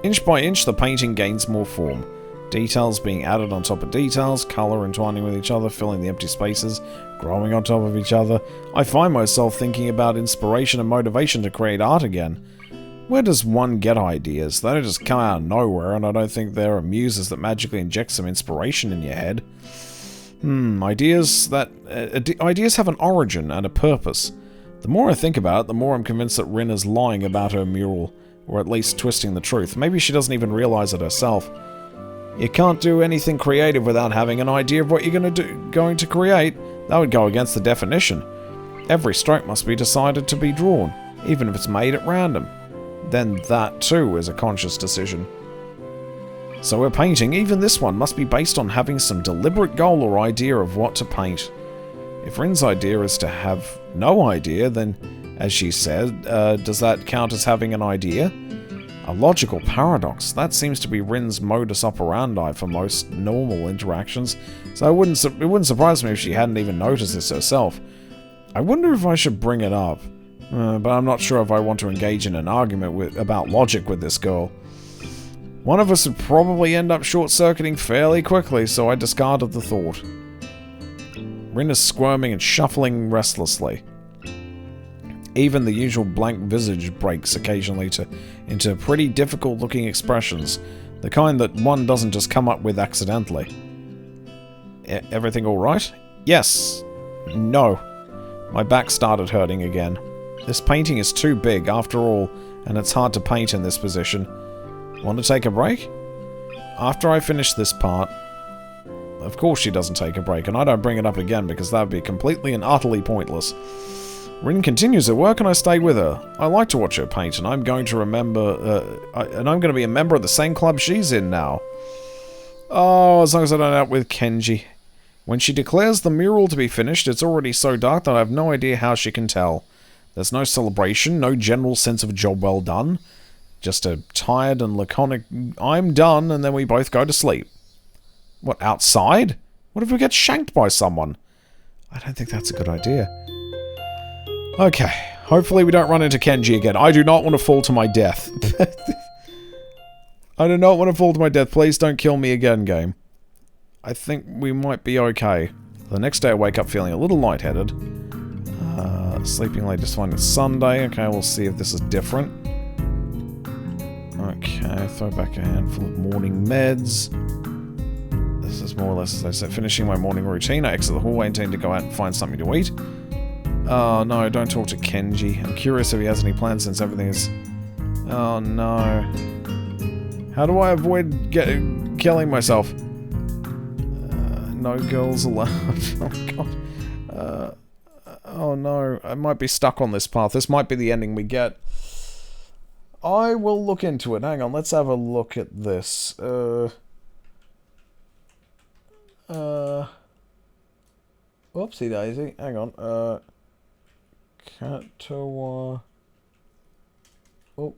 Inch by inch, the painting gains more form. Details being added on top of details, colour entwining with each other, filling the empty spaces, growing on top of each other. I find myself thinking about inspiration and motivation to create art again. Where does one get ideas? They don't just come out of nowhere, and I don't think there are muses that magically inject some inspiration in your head. Ideas have an origin and a purpose. The more I think about it, the more I'm convinced that Rin is lying about her mural, or at least twisting the truth. Maybe she doesn't even realize it herself. You can't do anything creative without having an idea of what you're going to create. That would go against the definition. Every stroke must be decided to be drawn, even if it's made at random. Then that, too, is a conscious decision. So we're painting, even this one, must be based on having some deliberate goal or idea of what to paint. If Rin's idea is to have no idea, then, as she said, does that count as having an idea? A logical paradox. That seems to be Rin's modus operandi for most normal interactions, so it wouldn't surprise me if she hadn't even noticed this herself. I wonder if I should bring it up. But I'm not sure if I want to engage in an argument about logic with this girl. One of us would probably end up short-circuiting fairly quickly, so I discarded the thought. Rin is squirming and shuffling restlessly. Even the usual blank visage breaks occasionally into pretty difficult-looking expressions, the kind that one doesn't just come up with accidentally. Everything alright? Yes. No. My back started hurting again. This painting is too big, after all, and it's hard to paint in this position. Want to take a break? After I finish this part... Of course she doesn't take a break, and I don't bring it up again because that would be completely and utterly pointless. Rin continues her work and I stay with her. I like to watch her paint, and I'm going to be a member of the same club she's in now. Oh, as long as I don't end up with Kenji. When she declares the mural to be finished, it's already so dark that I have no idea how she can tell. There's no celebration, no general sense of job well done. Just a tired and laconic, I'm done, and then we both go to sleep. What, outside? What if we get shanked by someone? I don't think that's a good idea. Okay, hopefully we don't run into Kenji again. I do not want to fall to my death. I do not want to fall to my death. Please don't kill me again, game. I think we might be okay. The next day I wake up feeling a little lightheaded. Sleeping late just fine. It's Sunday. Okay, we'll see if this is different. Okay, throw back a handful of morning meds. This is more or less as I said. Finishing my morning routine, I exit the hallway intending to go out and find something to eat. Oh no, don't talk to Kenji. I'm curious if he has any plans since everything is Oh no. How do I avoid killing myself? No girls allowed. Oh god. Oh no. I might be stuck on this path. This might be the ending we get. I will look into it. Hang on, let's have a look at this. Whoopsie daisy. Hang on. Katawa. Oh.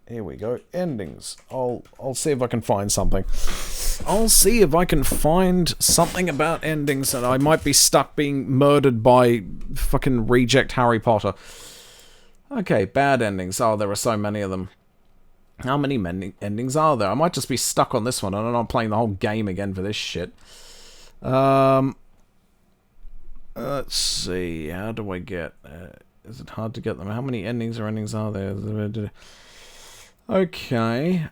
Here we go. Endings. I'll see if I can find something. I'll see if I can find something about endings, and I might be stuck being murdered by fucking reject Harry Potter. Okay, bad endings. Oh, there are so many of them. How many endings are there? I might just be stuck on this one, and I'm playing the whole game again for this shit. Let's see. How do I get... is it hard to get them? How many endings are there? Okay.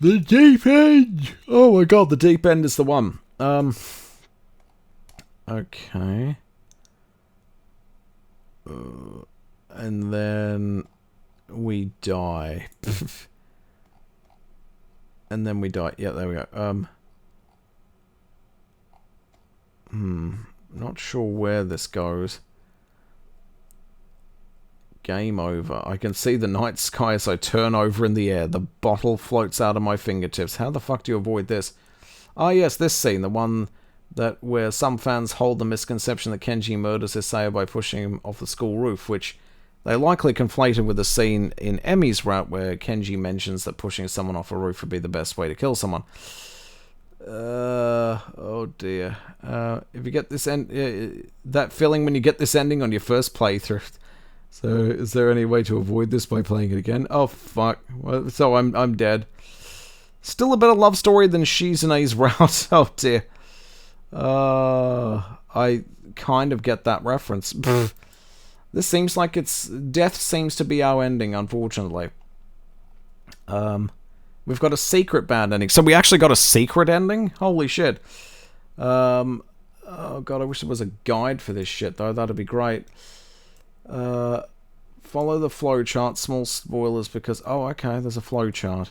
The deep end! Oh my god, the deep end is the one. Okay. And then... we die. And then we die. Yeah, there we go. Not sure where this goes. Game over. I can see the night sky as I turn over in the air. The bottle floats out of my fingertips. How the fuck do you avoid this? Ah, yes, this scene. The one that where some fans hold the misconception that Kenji murders his sailor by pushing him off the school roof, which they likely conflated with the scene in Emi's route where Kenji mentions that pushing someone off a roof would be the best way to kill someone. Oh dear. If you get this that feeling when you get this ending on your first playthrough. So, is there any way to avoid this by playing it again? Oh fuck. Well, so I'm dead. Still a better love story than Shizune's route. Oh dear. I kind of get that reference. This seems like death seems to be our ending, unfortunately. We've got a secret bad ending. So we actually got a secret ending? Holy shit. Oh god, I wish there was a guide for this shit, though. That'd be great. Follow the flowchart. Small spoilers because... oh, okay, there's a flowchart.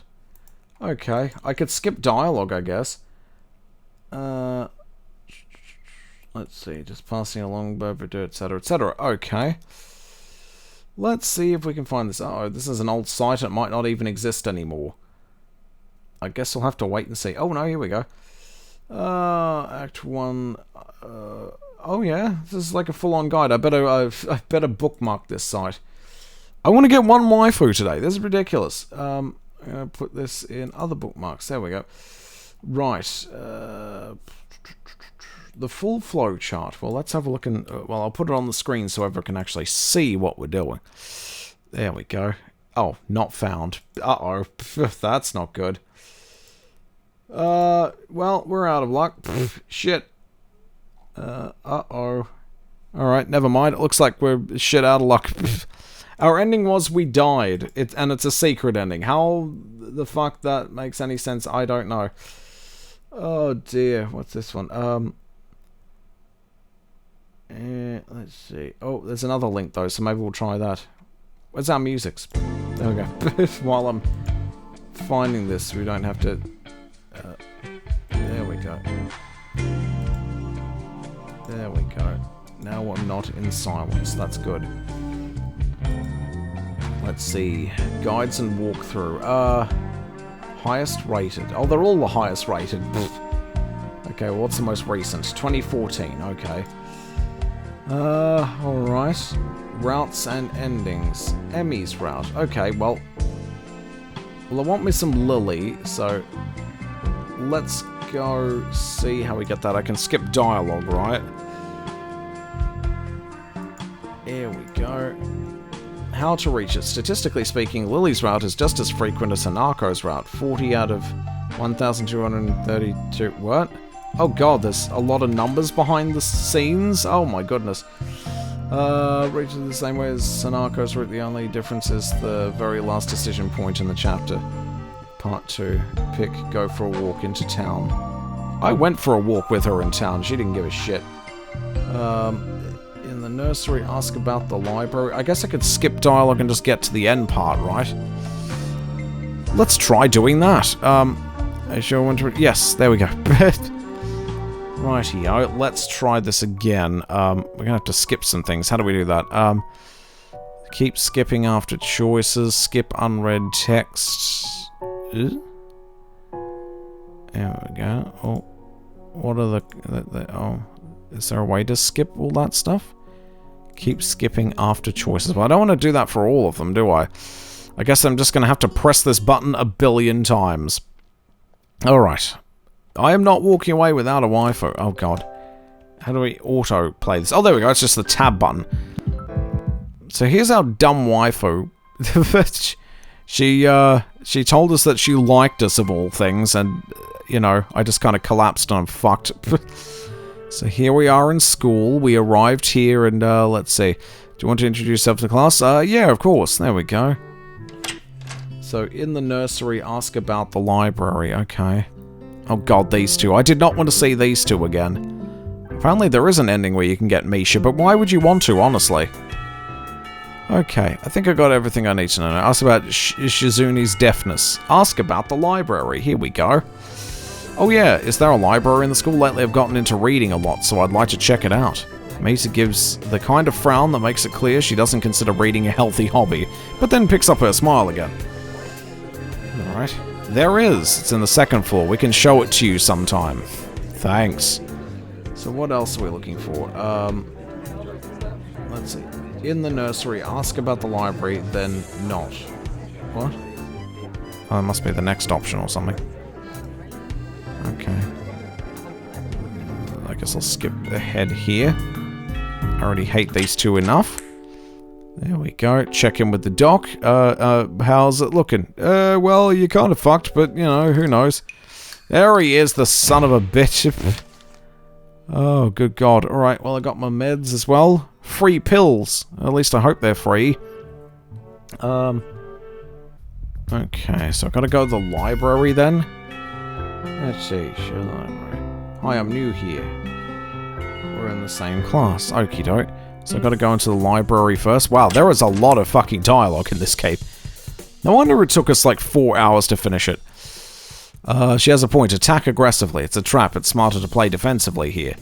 Okay, I could skip dialogue, I guess. Let's see, just passing along, etc., etc. Okay. Let's see if we can find this. Oh, this is an old site. It might not even exist anymore. I guess we'll have to wait and see. Oh, no, here we go. Act 1. Oh, yeah, this is like a full-on guide. I better bookmark this site. I want to get one waifu today. This is ridiculous. I'm going to put this in other bookmarks. There we go. Right. The full flow chart. Well, let's have a look. Well, I'll put it on the screen so everyone can actually see what we're doing. There we go. Oh, not found. Uh-oh. That's not good. Well, we're out of luck. Shit. Uh-oh. Alright, never mind. It looks like we're shit out of luck. Our ending was we died. And it's a secret ending. How the fuck that makes any sense, I don't know. Oh dear. What's this one? Let's see. Oh, there's another link though, so maybe we'll try that. Where's our music? There we go. While I'm finding this, we don't have to... there we go. There we go. Now I'm not in silence. That's good. Let's see. Guides and walkthrough. Highest rated. Oh, they're all the highest rated. Okay, well, what's the most recent? 2014. Okay. Alright. Routes and endings. Emi's route. Okay, well, I want me some Lily, so let's go see how we get that. I can skip dialogue, right? Here we go. How to reach it. Statistically speaking, Lily's route is just as frequent as Hanako's route. 40 out of 1,232. What? Oh god, there's a lot of numbers behind the scenes. Oh my goodness. Reach it the same way as Hanako's route. The only difference is the very last decision point in the chapter. Part 2. Pick, go for a walk into town. I went for a walk with her in town. She didn't give a shit. In In the nursery, ask about the library. I guess I could skip dialogue and just get to the end part, right? Let's try doing that. I sure want to... Yes, there we go. Rightio, let's try this again. We're gonna have to skip some things. How do we do that? Keep skipping after choices. Skip unread text. There we go. Oh, what are the oh, is there a way to skip all that stuff? Keep skipping after choices. Well, I don't want to do that for all of them, do I? I guess I'm just going to have to press this button a billion times. Alright. I am not walking away without a waifu. Oh, God. How do we auto-play this? Oh, there we go. It's just the tab button. So here's our dumb waifu. She told us that she liked us of all things, and, you know, I just kind of collapsed and I'm fucked. So here we are in school. We arrived here and, let's see. Do you want to introduce yourself to the class? Yeah, of course. There we go. So, in the nursery, ask about the library. Okay. Oh god, these two. I did not want to see these two again. Apparently there is an ending where you can get Misha, but why would you want to, honestly? Okay, I think I got everything I need to know. Ask about Shizuni's deafness. Ask about the library. Here we go. Oh yeah, is there a library in the school? Lately I've gotten into reading a lot, so I'd like to check it out. Misa gives the kind of frown that makes it clear she doesn't consider reading a healthy hobby, but then picks up her smile again. Alright. There is. It's in the second floor. We can show it to you sometime. Thanks. So what else are we looking for? Let's see. In the nursery, ask about the library, then not. What? Oh, it must be the next option or something. Okay. I guess I'll skip ahead here. I already hate these two enough. There we go. Check in with the doc. How's it looking? Well, you're kind of fucked, but, you know, who knows. There he is, the son of a bitch. Oh, good god. Alright, well, I got my meds as well. Free pills. At least I hope they're free. Okay, so I've got to go to the library then. Let's see, show library. Hi, I'm new here. We're in the same class. Okie doke. So I've got to go into the library first. Wow, there is a lot of fucking dialogue in this game. No wonder it took us like 4 hours to finish it. She has a point. Attack aggressively. It's a trap. It's smarter to play defensively here.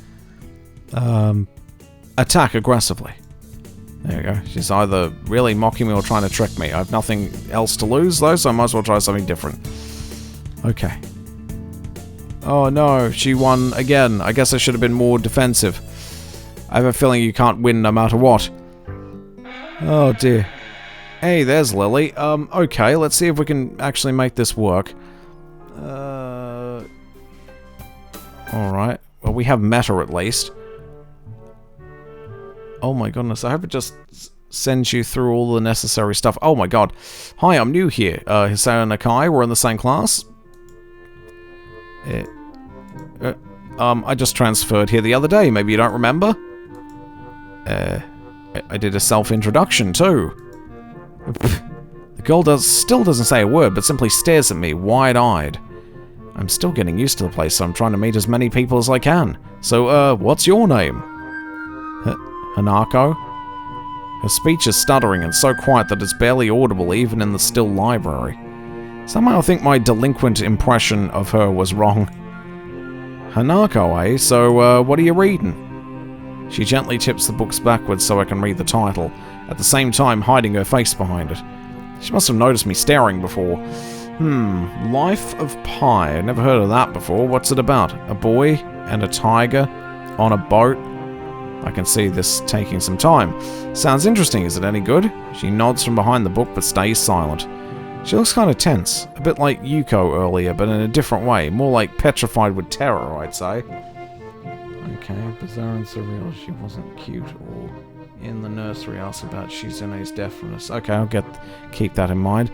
Attack aggressively. There you go. She's either really mocking me or trying to trick me. I have nothing else to lose, though, so I might as well try something different. Okay. Oh, no. She won again. I guess I should have been more defensive. I have a feeling you can't win no matter what. Oh, dear. Hey, there's Lily. Okay, let's see if we can actually make this work. Alright. Well, we have meta at least. Oh my goodness, I hope it just sends you through all the necessary stuff. Oh my god. Hi, I'm new here. Hisao and Nakai, we're in the same class. I just transferred here the other day. Maybe you don't remember? I did a self-introduction, too. The girl still doesn't say a word, but simply stares at me, wide-eyed. I'm still getting used to the place, so I'm trying to meet as many people as I can. So, what's your name? Hanako? Her speech is stuttering and so quiet that it's barely audible even in the still library. Somehow I think my delinquent impression of her was wrong. Hanako, eh? So, what are you reading? She gently tips the books backwards so I can read the title, at the same time hiding her face behind it. She must have noticed me staring before. Life of Pi. I've never heard of that before. What's it about? A boy and a tiger on a boat? I can see this taking some time. Sounds interesting. Is it any good? She nods from behind the book but stays silent. She looks kind of tense. A bit like Yuko earlier, but in a different way. More like petrified with terror, I'd say. Okay, bizarre and surreal. She wasn't cute or... In the nursery, asked about Shizune's deafness. Okay, I'll keep that in mind.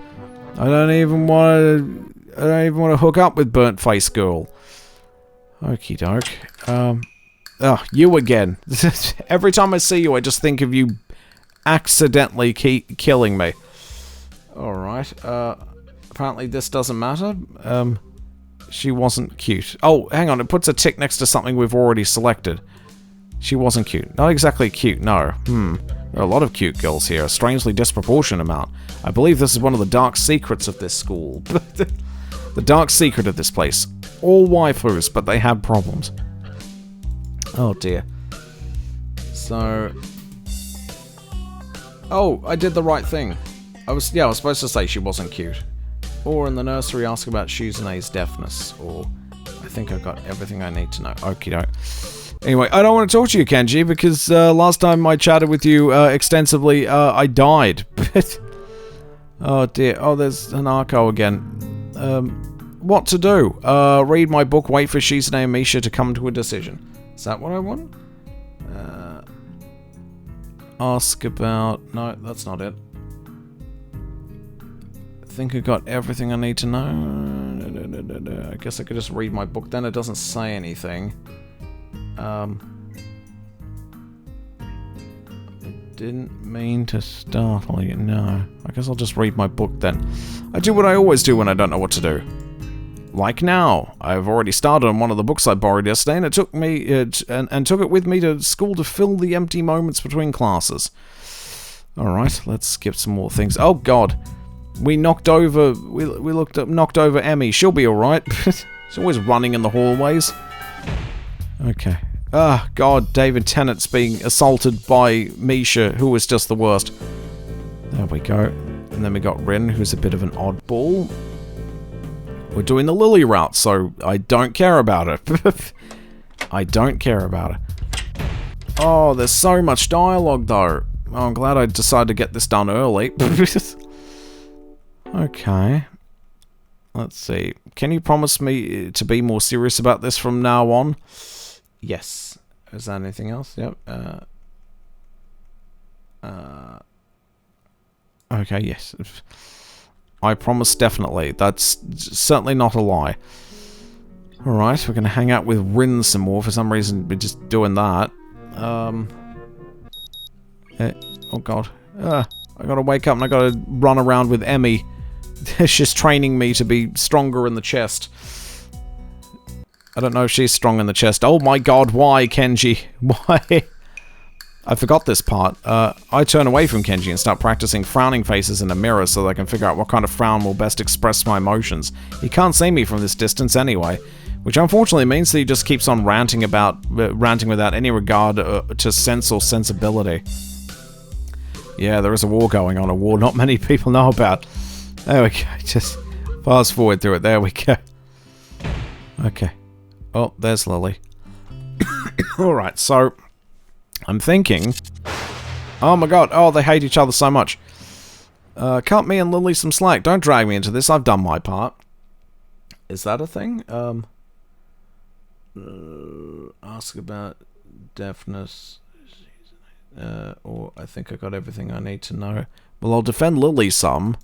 I don't even want to hook up with Burnt Face Girl. Okie doke. Oh, you again. Every time I see you, I just think of you accidentally killing me. Alright, apparently this doesn't matter. She wasn't cute. Oh, hang on, it puts a tick next to something we've already selected. She wasn't cute. Not exactly cute, no. There are a lot of cute girls here, a strangely disproportionate amount. I believe this is one of the dark secrets of this school. The dark secret of this place. All waifus, but they have problems. Oh dear. So... Oh, I did the right thing. I was supposed to say she wasn't cute. Or in the nursery ask about Shuzune's deafness. Or I think I got everything I need to know. Okie doke. Anyway, I don't want to talk to you, Kenji, because last time I chatted with you extensively, I died. Oh dear. Oh, there's Hanako again. What to do? Read my book, wait for Shizune and Misha to come to a decision. Is that what I want? Ask about... No, that's not it. I think I got everything I need to know. I guess I could just read my book then. It doesn't say anything. I didn't mean to startle you, no. I guess I'll just read my book then. I do what I always do when I don't know what to do. Like now. I've already started on one of the books I borrowed yesterday, and it took me and took it with me to school to fill the empty moments between classes. Alright, let's skip some more things. Oh god. We knocked over knocked over Emmy. She'll be alright. She's always running in the hallways. Okay. Ah, God, David Tennant's being assaulted by Misha, who was just the worst. There we go. And then we got Rin, who's a bit of an oddball. We're doing the Lily route, so I don't care about it. I don't care about it. Oh, there's so much dialogue, though. Oh, I'm glad I decided to get this done early. Okay. Let's see. Can you promise me to be more serious about this from now on? Yes. Is there anything else? Yep. Okay, yes. I promise definitely. That's certainly not a lie. Alright, we're going to hang out with Rin some more. For some reason, we're just doing that. Oh god. I gotta wake up and I gotta run around with Emmy. She's training me to be stronger in the chest. I don't know if she's strong in the chest. Oh my god, why, Kenji? Why? I forgot this part. I turn away from Kenji and start practicing frowning faces in a mirror so that I can figure out what kind of frown will best express my emotions. He can't see me from this distance anyway, which unfortunately means that he just keeps on ranting without any regard to sense or sensibility. Yeah, there is a war going on, a war not many people know about. There we go, just fast forward through it, there we go. Okay. Oh, there's Lily. Alright, so... I'm thinking... Oh my god, oh, they hate each other so much. Cut me and Lily some slack. Don't drag me into this, I've done my part. Is that a thing? Ask about deafness. Or I think I got everything I need to know. Well, I'll defend Lily some.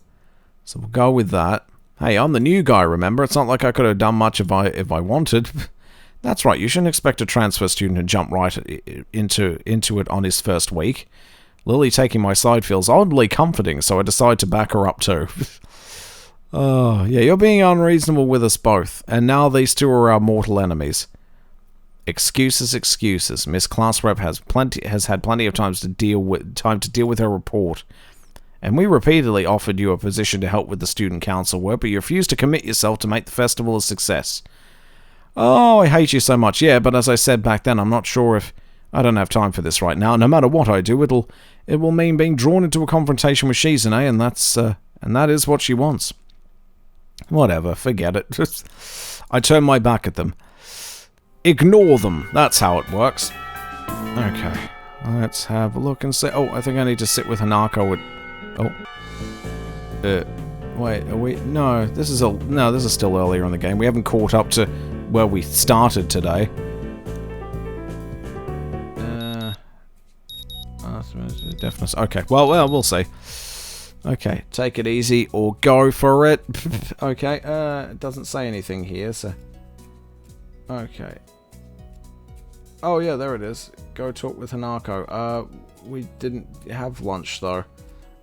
So we'll go with that. Hey, I'm the new guy, remember? It's not like I could have done much if I wanted. That's right, you shouldn't expect a transfer student to jump right into it on his first week. Lily taking my side feels oddly comforting, so I decide to back her up too. Oh, yeah, you're being unreasonable with us both, and now these two are our mortal enemies. Excuses, excuses. Miss Class Rep has had plenty of time to deal with her report. And we repeatedly offered you a position to help with the student council work, but you refused to commit yourself to make the festival a success. Oh, I hate you so much. Yeah, but as I said back then, I'm not sure if... I don't have time for this right now. No matter what I do, it will mean being drawn into a confrontation with Shizune, and that is what she wants. Whatever, forget it. I turn my back at them. Ignore them. That's how it works. Okay, let's have a look and see. Oh, I think I need to sit with Hanako. Wait, are we? No, this is still earlier in the game. We haven't caught up to where we started today. Deafness. Okay, well, we'll see. Okay, take it easy or go for it. Okay, it doesn't say anything here, so... Okay. Oh, yeah, there it is. Go talk with Hanako. We didn't have lunch, though.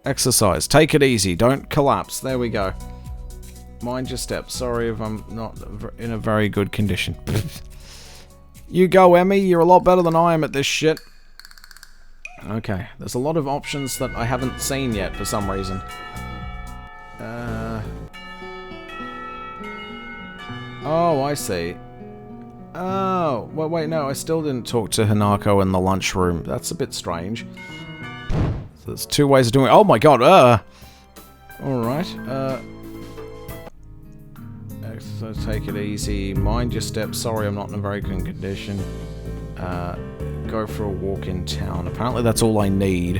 Exercise. Take it easy. Don't collapse. There we go. Mind your steps. Sorry if I'm not in a very good condition. You go, Emmy. You're a lot better than I am at this shit. Okay, there's a lot of options that I haven't seen yet for some reason. Oh, I see. Oh, well, wait, no, I still didn't talk to Hanako in the lunchroom. That's a bit strange. So there's two ways of doing it. Oh my god, Alright, exercise, take it easy. Mind your steps. Sorry, I'm not in a very good condition. Go for a walk in town. Apparently that's all I need.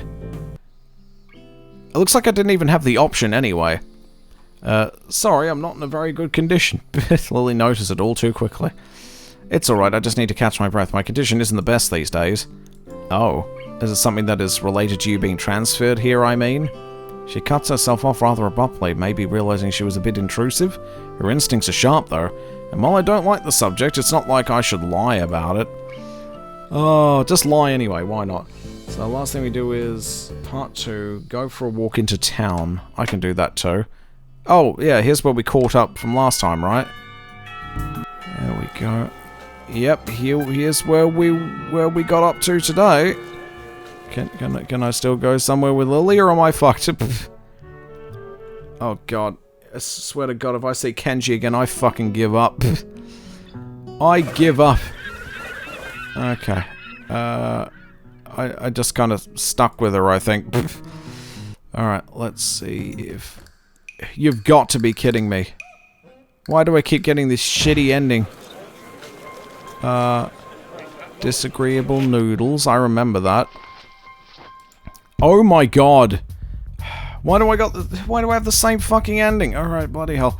It looks like I didn't even have the option anyway. Sorry, I'm not in a very good condition. Lily noticed it all too quickly. It's alright, I just need to catch my breath. My condition isn't the best these days. Oh, is it something that is related to you being transferred here, I mean? She cuts herself off rather abruptly, maybe realizing she was a bit intrusive. Her instincts are sharp, though. And while I don't like the subject, it's not like I should lie about it. Oh, just lie anyway, why not? So the last thing we do is part 2, go for a walk into town. I can do that too. Oh, yeah, here's where we caught up from last time, right? There we go. Yep, here's where we got up to today. Can I still go somewhere with Lily, or am I fucked? Oh god. I swear to god, if I see Kenji again, I fucking give up. I give up. Okay. I just kind of stuck with her, I think. Alright, let's see if... You've got to be kidding me. Why do I keep getting this shitty ending? Disagreeable noodles, I remember that. Oh my god. Why do I have the same fucking ending? Alright, bloody hell.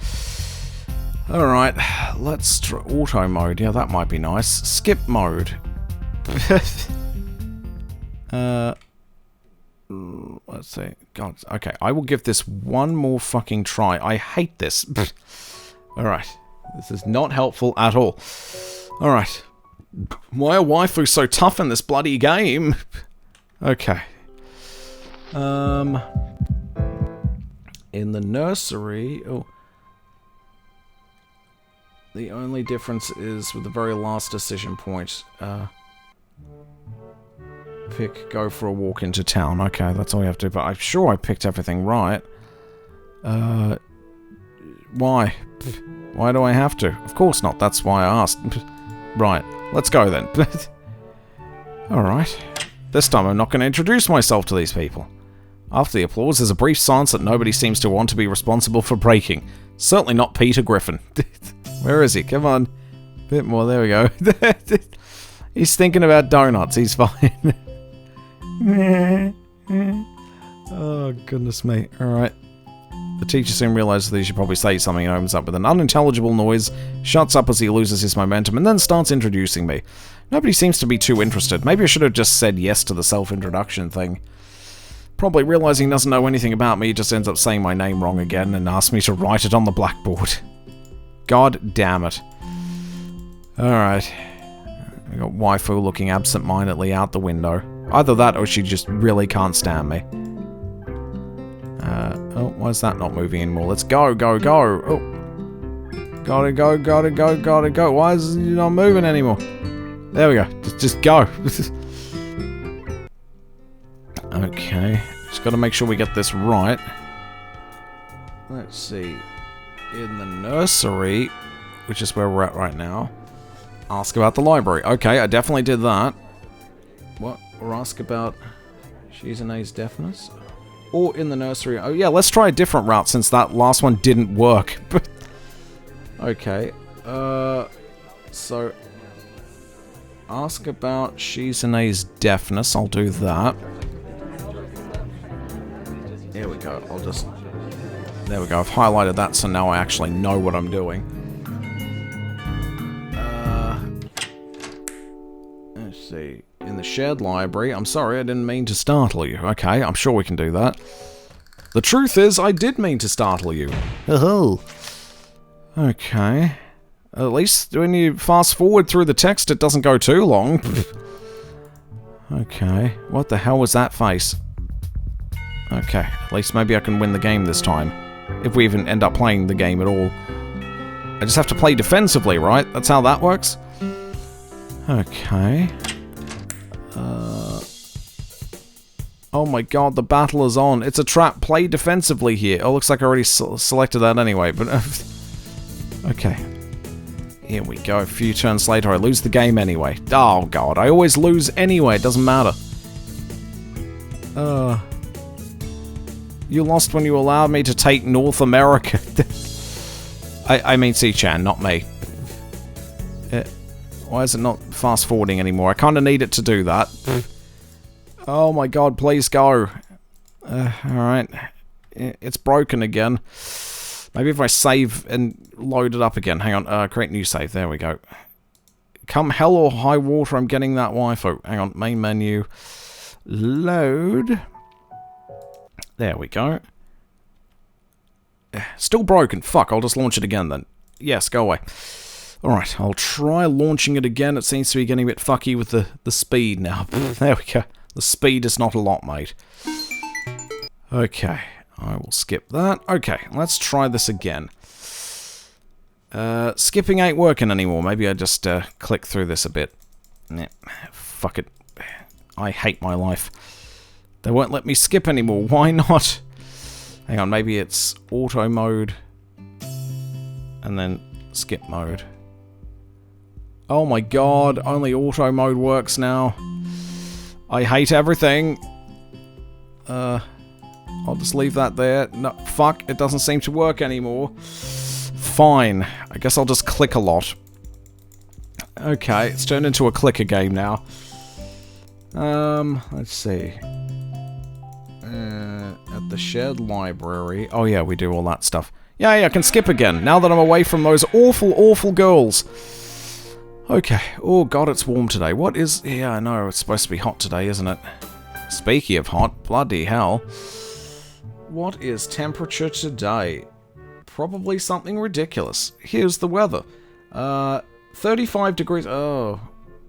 Alright, let's try auto mode. Yeah, that might be nice. Skip mode. Let's see. God, okay, I will give this one more fucking try. I hate this. Alright. This is not helpful at all. Alright. Why are waifus so tough in this bloody game? Okay. In the nursery... Oh. The only difference is with the very last decision point. Go for a walk into town. Okay, that's all you have to do. But I'm sure I picked everything right. Why? Why do I have to? Of course not. That's why I asked. Right. Let's go then. Alright. This time I'm not going to introduce myself to these people. After the applause, there's a brief silence that nobody seems to want to be responsible for breaking. Certainly not Peter Griffin. Where is he? Come on. Bit more. There we go. He's thinking about donuts. He's fine. Oh, goodness me. Alright. The teacher soon realizes that he should probably say something and opens up with an unintelligible noise, shuts up as he loses his momentum, and then starts introducing me. Nobody seems to be too interested. Maybe I should have just said yes to the self-introduction thing. Probably realizing he doesn't know anything about me, he just ends up saying my name wrong again and asks me to write it on the blackboard. God damn it. Alright. I got waifu looking absent-mindedly out the window. Either that or she just really can't stand me. Oh, why is that not moving anymore? Let's go, go, go! Oh. Gotta go, gotta go, gotta go. Why is it not moving anymore? There we go. Just go. Okay. Just gotta make sure we get this right. Let's see. In the nursery, which is where we're at right now. Ask about the library. Okay, I definitely did that. What? Or ask about Shizune's deafness? Or in the nursery. Oh yeah, let's try a different route since that last one didn't work. Okay. So... Ask about Shizune's deafness. I'll do that. There we go. I'll just... There we go. I've highlighted that so now I actually know what I'm doing. Let's see. In the shared library. I'm sorry, I didn't mean to startle you. Okay, I'm sure we can do that. The truth is, I did mean to startle you. Oh. Okay. At least when you fast forward through the text, it doesn't go too long. Okay. What the hell was that face? Okay. At least maybe I can win the game this time. If we even end up playing the game at all. I just have to play defensively, right? That's how that works? Okay. Oh my god, the battle is on. It's a trap. Play defensively here. Oh, looks like I already selected that anyway, but... okay. Here we go. A few turns later, I lose the game anyway. Oh god, I always lose anyway. It doesn't matter. You lost when you allowed me to take North America. I mean C-Chan, not me. Why is it not fast forwarding anymore? I kind of need it to do that. Oh my god, please go. Alright. It's broken again. Maybe if I save and load it up again. Hang on, create new save. There we go. Come hell or high water, I'm getting that waifu. Hang on, main menu. Load. There we go. Still broken. Fuck, I'll just launch it again then. Yes, go away. Alright, I'll try launching it again. It seems to be getting a bit fucky with the speed now. There we go. The speed is not a lot, mate. Okay, I will skip that. Okay, let's try this again. Skipping ain't working anymore. Maybe I just click through this a bit. Yeah, fuck it. I hate my life. They won't let me skip anymore. Why not? Hang on, maybe it's auto mode. And then skip mode. Oh my god, only auto mode works now. I hate everything. I'll just leave that there. No, fuck, it doesn't seem to work anymore. Fine. I guess I'll just click a lot. Okay, it's turned into a clicker game now. Let's see. At the shared library. Oh yeah, we do all that stuff. Yeah, I can skip again, now that I'm away from those awful, awful girls. Okay. Oh god, it's warm today. What is... yeah, I know, it's supposed to be hot today, isn't it? Speaking of hot, bloody hell. What is temperature today? Probably something ridiculous. Here's the weather. 35 degrees... oh.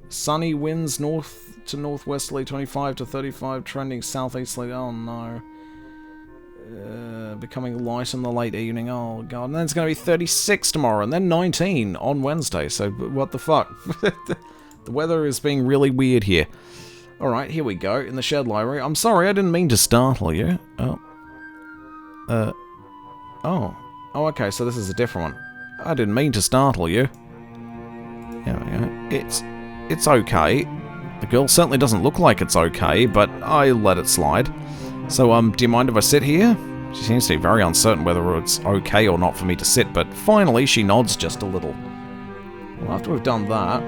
Sunny winds north to northwesterly, 25 to 35, trending southeasterly. Oh no. Becoming light in the late evening. Oh god. And then it's going to be 36 tomorrow, and then 19 on Wednesday. So, what the fuck? The weather is being really weird here. Alright, here we go, in the shared library. I'm sorry, I didn't mean to startle you. Oh. Oh, okay, so this is a different one. I didn't mean to startle you. There we go. It's okay. The girl certainly doesn't look like it's okay, but I let it slide. So, do you mind if I sit here? She seems to be very uncertain whether it's okay or not for me to sit, but finally she nods just a little. Well, after we've done that...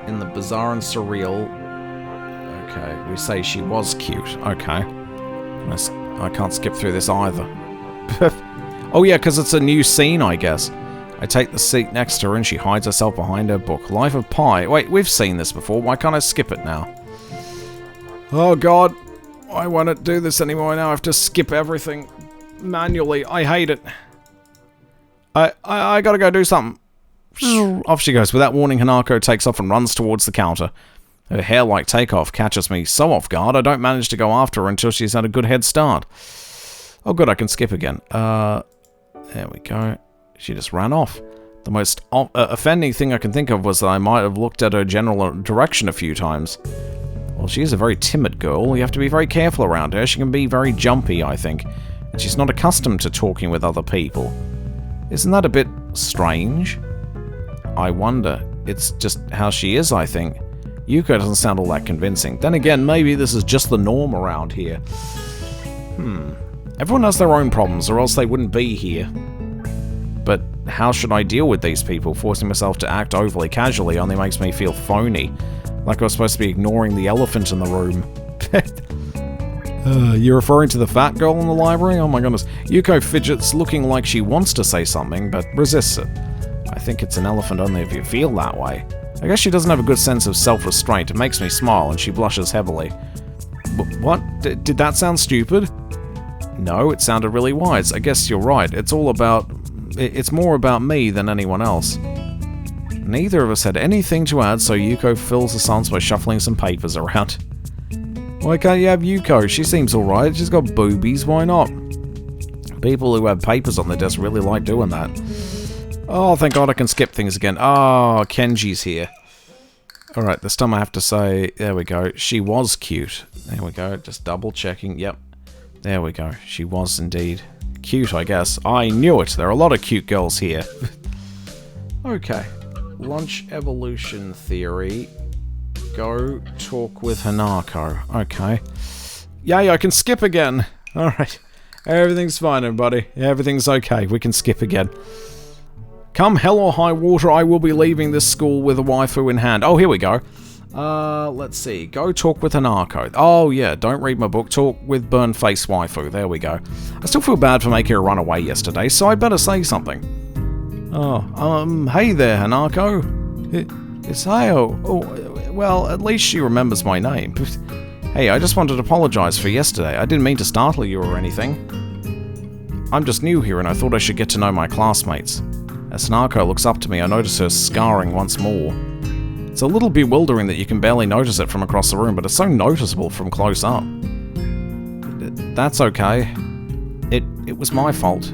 in the bizarre and surreal... okay, we say she was cute. Okay. I can't skip through this either. Oh yeah, because it's a new scene, I guess. I take the seat next to her and she hides herself behind her book. Life of Pi. Wait, we've seen this before. Why can't I skip it now? Oh god. I won't do this anymore now. I have to skip everything manually. I hate it. I gotta go do something. Off she goes. Without warning, Hanako takes off and runs towards the counter. Her hair-like takeoff catches me so off guard, I don't manage to go after her until she's had a good head start. Oh good, I can skip again. There we go. She just ran off. The most offending thing I can think of was that I might have looked at her general direction a few times. Well, she is a very timid girl. You have to be very careful around her. She can be very jumpy, I think. And she's not accustomed to talking with other people. Isn't that a bit strange? I wonder. It's just how she is, I think. Yuko doesn't sound all that convincing. Then again, maybe this is just the norm around here. Everyone has their own problems, or else they wouldn't be here. But how should I deal with these people? Forcing myself to act overly casually only makes me feel phony. Like I was supposed to be ignoring the elephant in the room. You're referring to the fat girl in the library? Oh my goodness. Yuko fidgets, looking like she wants to say something, but resists it. I think it's an elephant only if you feel that way. I guess she doesn't have a good sense of self-restraint. It makes me smile, and she blushes heavily. What? Did that sound stupid? No, it sounded really wise. I guess you're right. It's all about... it's more about me than anyone else. Neither of us had anything to add, so Yuko fills the silence by shuffling some papers around. Why can't you have Yuko? She seems alright. She's got boobies. Why not? People who have papers on their desk really like doing that. Oh, thank God I can skip things again. Oh, Kenji's here. Alright, this time I have to say, there we go, she was cute. There we go, just double checking, yep. There we go, she was indeed cute, I guess. I knew it, there are a lot of cute girls here. Okay, lunch evolution theory. Go talk with Hanako. Okay. Yay, I can skip again. Alright, everything's fine, everybody. Everything's okay, we can skip again. Come hell or high water, I will be leaving this school with a waifu in hand. Oh, here we go. Let's see. Go talk with Hanako. Oh, yeah, don't read my book. Talk with burn face waifu. There we go. I still feel bad for making her run away yesterday, so I better say something. Oh, hey there, Hanako. It's Hayo. Oh, well, at least she remembers my name. Hey, I just wanted to apologize for yesterday. I didn't mean to startle you or anything. I'm just new here and I thought I should get to know my classmates. As Hanako looks up to me, I notice her scarring once more. It's a little bewildering that you can barely notice it from across the room, but it's so noticeable from close up. That's okay. It was my fault.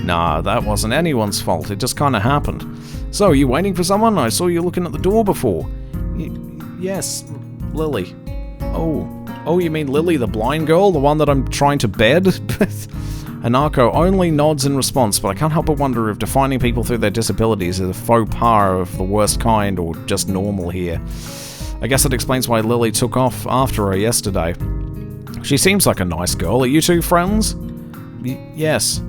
Nah, that wasn't anyone's fault, it just kinda happened. So, are you waiting for someone? I saw you looking at the door before. Yes, Lily. Oh, you mean Lily the blind girl? The one that I'm trying to bed? Hanako only nods in response, but I can't help but wonder if defining people through their disabilities is a faux pas of the worst kind or just normal here. I guess that explains why Lily took off after her yesterday. She seems like a nice girl. Are you two friends? Yes.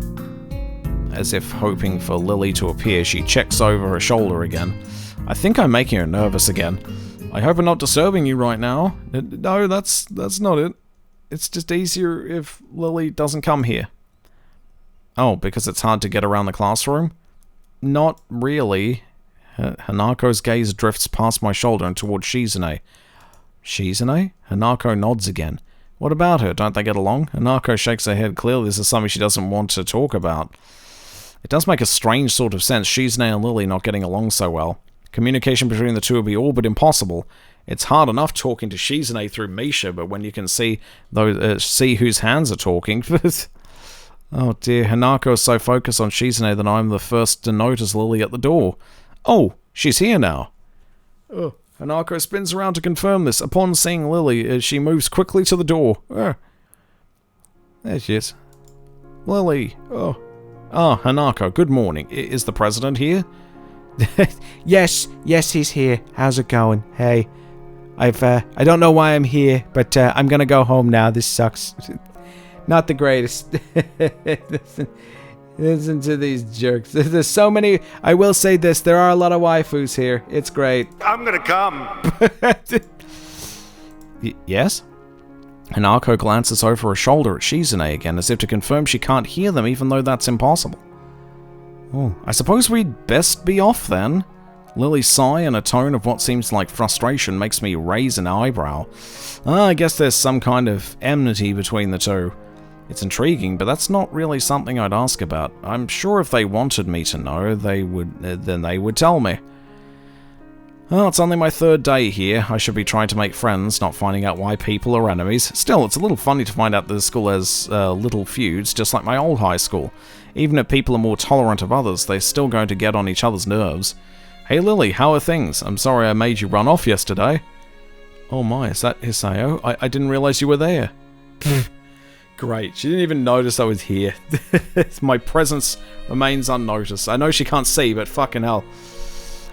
As if hoping for Lily to appear, she checks over her shoulder again. I think I'm making her nervous again. I hope I'm not disturbing you right now. No, that's not it. It's just easier if Lily doesn't come here. Oh, because it's hard to get around the classroom? Not really. Hanako's gaze drifts past my shoulder and towards Shizune. Shizune? Hanako nods again. What about her? Don't they get along? Hanako shakes her head. Clearly this is something she doesn't want to talk about. It does make a strange sort of sense, Shizune and Lily not getting along so well. Communication between the two would be all but impossible. It's hard enough talking to Shizune through Misha, but when you can see whose hands are talking... Oh dear, Hanako is so focused on Shizune that I'm the first to notice Lily at the door. Oh, she's here now. Oh, Hanako spins around to confirm this. Upon seeing Lily, she moves quickly to the door. There she is. Lily, oh. Ah, Hanako, good morning. Is the president here? Yes, he's here. How's it going? Hey, I don't know why I'm here, but I'm gonna go home now. This sucks. Not the greatest. Listen to these jerks. There's so many. I will say this. There are a lot of waifus here. It's great. I'm gonna come. Yes? Hanako glances over her shoulder at Shizune again, as if to confirm she can't hear them, even though that's impossible. Oh, I suppose we'd best be off then. Lily's sigh in a tone of what seems like frustration makes me raise an eyebrow. I guess there's some kind of enmity between the two. It's intriguing, but that's not really something I'd ask about. I'm sure if they wanted me to know, then they would tell me. Well, it's only my third day here. I should be trying to make friends, not finding out why people are enemies. Still, it's a little funny to find out that the school has little feuds, just like my old high school. Even if people are more tolerant of others, they're still going to get on each other's nerves. Hey Lily, how are things? I'm sorry I made you run off yesterday. Oh my, is that Hisao? I didn't realize you were there. Great, she didn't even notice I was here. My presence remains unnoticed. I know she can't see, but fucking hell.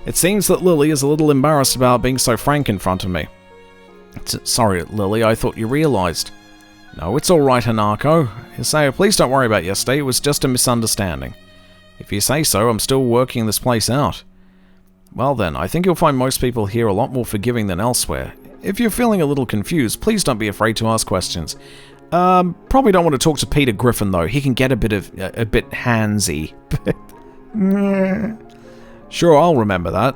It seems that Lily is a little embarrassed about being so frank in front of me. Sorry, Lily, I thought you realized. No, it's alright, Hanako. Hisao, please don't worry about yesterday, it was just a misunderstanding. If you say so, I'm still working this place out. Well then, I think you'll find most people here a lot more forgiving than elsewhere. If you're feeling a little confused, please don't be afraid to ask questions. Probably don't want to talk to Peter Griffin though. He can get a bit handsy. Sure, I'll remember that.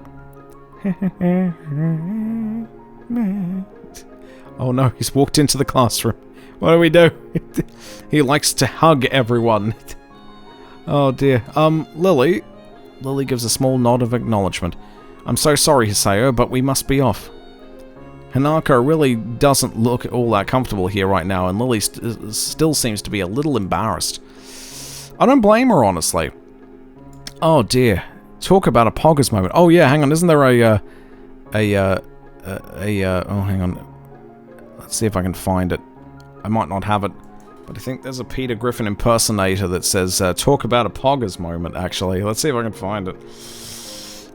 Oh no, he's walked into the classroom. What do we do? He likes to hug everyone. Oh dear. Lily. Lily gives a small nod of acknowledgement. I'm so sorry, Hisao, but we must be off. Hanako really doesn't look all that comfortable here right now, and Lily still seems to be a little embarrassed. I don't blame her, honestly. Oh dear. Talk about a poggers moment. Oh yeah, hang on. Isn't there oh, hang on. Let's see if I can find it. I might not have it, but I think there's a Peter Griffin impersonator that says, talk about a poggers moment, actually. Let's see if I can find it.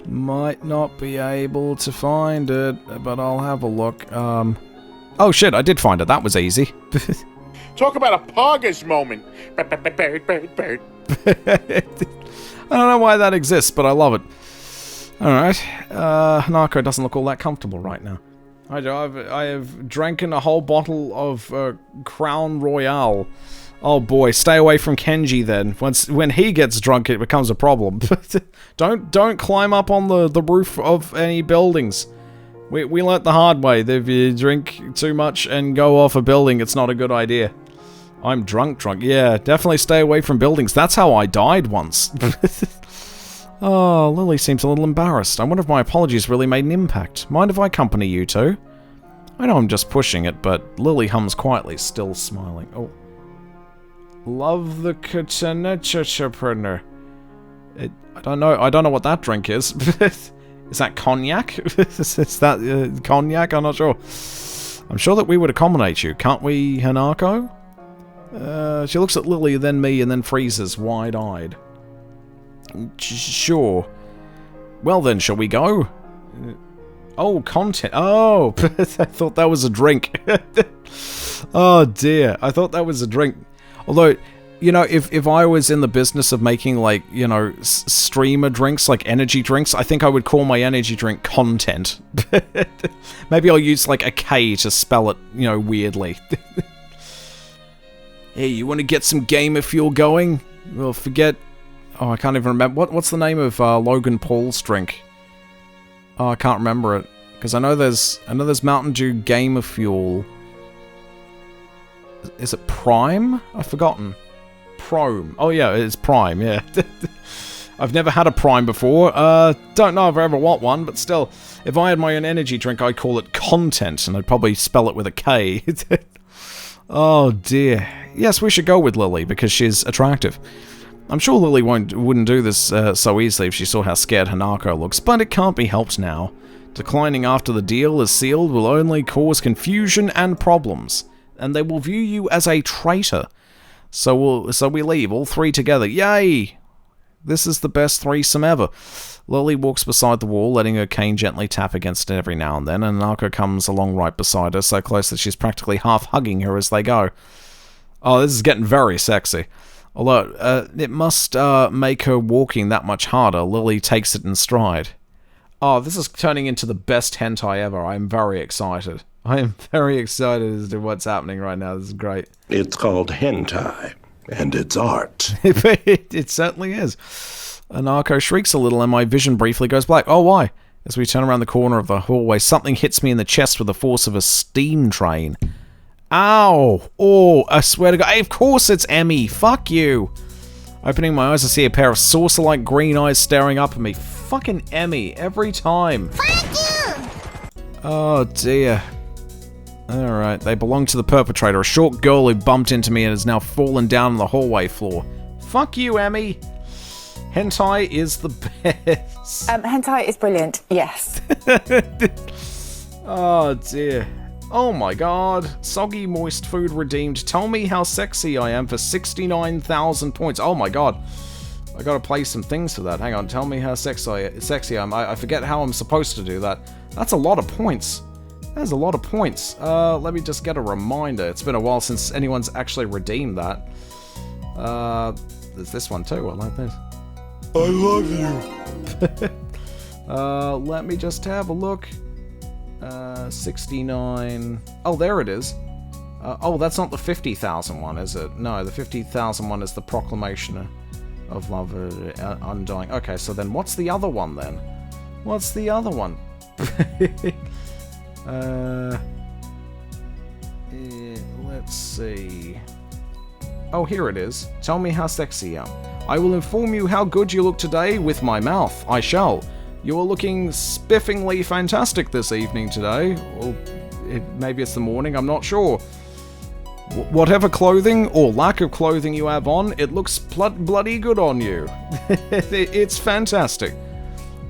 Might not be able to find it, but I'll have a look. Oh shit, I did find it. That was easy. Talk about a poggers moment. Bird. I don't know why that exists, but I love it. Alright. Hanako doesn't look all that comfortable right now. I have drank a whole bottle of Crown Royale. Oh boy, stay away from Kenji then. When he gets drunk, it becomes a problem. don't climb up on the roof of any buildings. We learnt the hard way that if you drink too much and go off a building, it's not a good idea. I'm drunk. Yeah, definitely stay away from buildings. That's how I died once. Oh, Lily seems a little embarrassed. I wonder if my apologies really made an impact. Mind if I accompany you two? I know I'm just pushing it, but Lily hums quietly, still smiling. Oh. Love the Katanechapreneur. I don't know what that drink is. Is that cognac? Is that cognac? I'm not sure. I'm sure that we would accommodate you, can't we, Hanako? She looks at Lily, then me, and then freezes, wide-eyed. Sure. Well then, shall we go? Oh, content. Oh, I thought that was a drink. Oh dear, I thought that was a drink. Although, you know, if I was in the business of making, like, you know, streamer drinks, like energy drinks, I think I would call my energy drink content. Maybe I'll use, like, a K to spell it, you know, weirdly. Hey, you want to get some gamer fuel going? Well, forget... Oh, I can't even remember. What's the name of Logan Paul's drink? Oh, I can't remember it. Because I know there's Mountain Dew Gamer Fuel. Is it Prime? I've forgotten. Prome. Oh yeah, it's Prime, yeah. I've never had a Prime before. Don't know if I ever want one, but still. If I had my own energy drink, I'd call it Content, and I'd probably spell it with a K. Oh dear. Yes, we should go with Lily, because she's attractive. I'm sure Lily wouldn't do this so easily if she saw how scared Hanako looks, but it can't be helped now. Declining after the deal is sealed will only cause confusion and problems, and they will view you as a traitor. So we leave, all three together. Yay! This is the best threesome ever. Lily walks beside the wall, letting her cane gently tap against it every now and then, and Hanako comes along right beside her, so close that she's practically half hugging her as they go. Oh, this is getting very sexy. Although, it must make her walking that much harder. Lily takes it in stride. Oh, this is turning into the best hentai ever. I am very excited. I am very excited as to what's happening right now. This is great. It's called hentai, and it's art. It certainly is. Hanako shrieks a little, and my vision briefly goes black. Oh, why? As we turn around the corner of the hallway, something hits me in the chest with the force of a steam train. Ow! Oh, I swear to God. Of course it's Emmy. Fuck you. Opening my eyes, I see a pair of saucer-like green eyes staring up at me. Fucking Emmy. Every time. Fuck you! Oh, dear. Alright, they belong to the perpetrator, a short girl who bumped into me and has now fallen down on the hallway floor. Fuck you, Emmy. Hentai is the best. Hentai is brilliant, yes. Oh, dear. Oh my god. Soggy moist food redeemed. Tell me how sexy I am for 69,000 points. Oh my god. I gotta play some things for that. Hang on. Tell me how sexy I am. I forget how I'm supposed to do that. That's a lot of points. That's a lot of points. Let me just get a reminder. It's been a while since anyone's actually redeemed that. There's this one too. I like this. I love you. Let me just have a look. 69. Oh, there it is. Oh, that's not the 50,000 one, is it? No, the 50,000 one is the Proclamation of Love Undying. Okay, so then what's the other one then? What's the other one? Let's see. Oh, here it is. Tell me how sexy I am. I will inform you how good you look today with my mouth. I shall. You are looking spiffingly fantastic this evening today. Well, maybe it's the morning, I'm not sure. Whatever clothing or lack of clothing you have on, it looks bloody good on you. It's fantastic.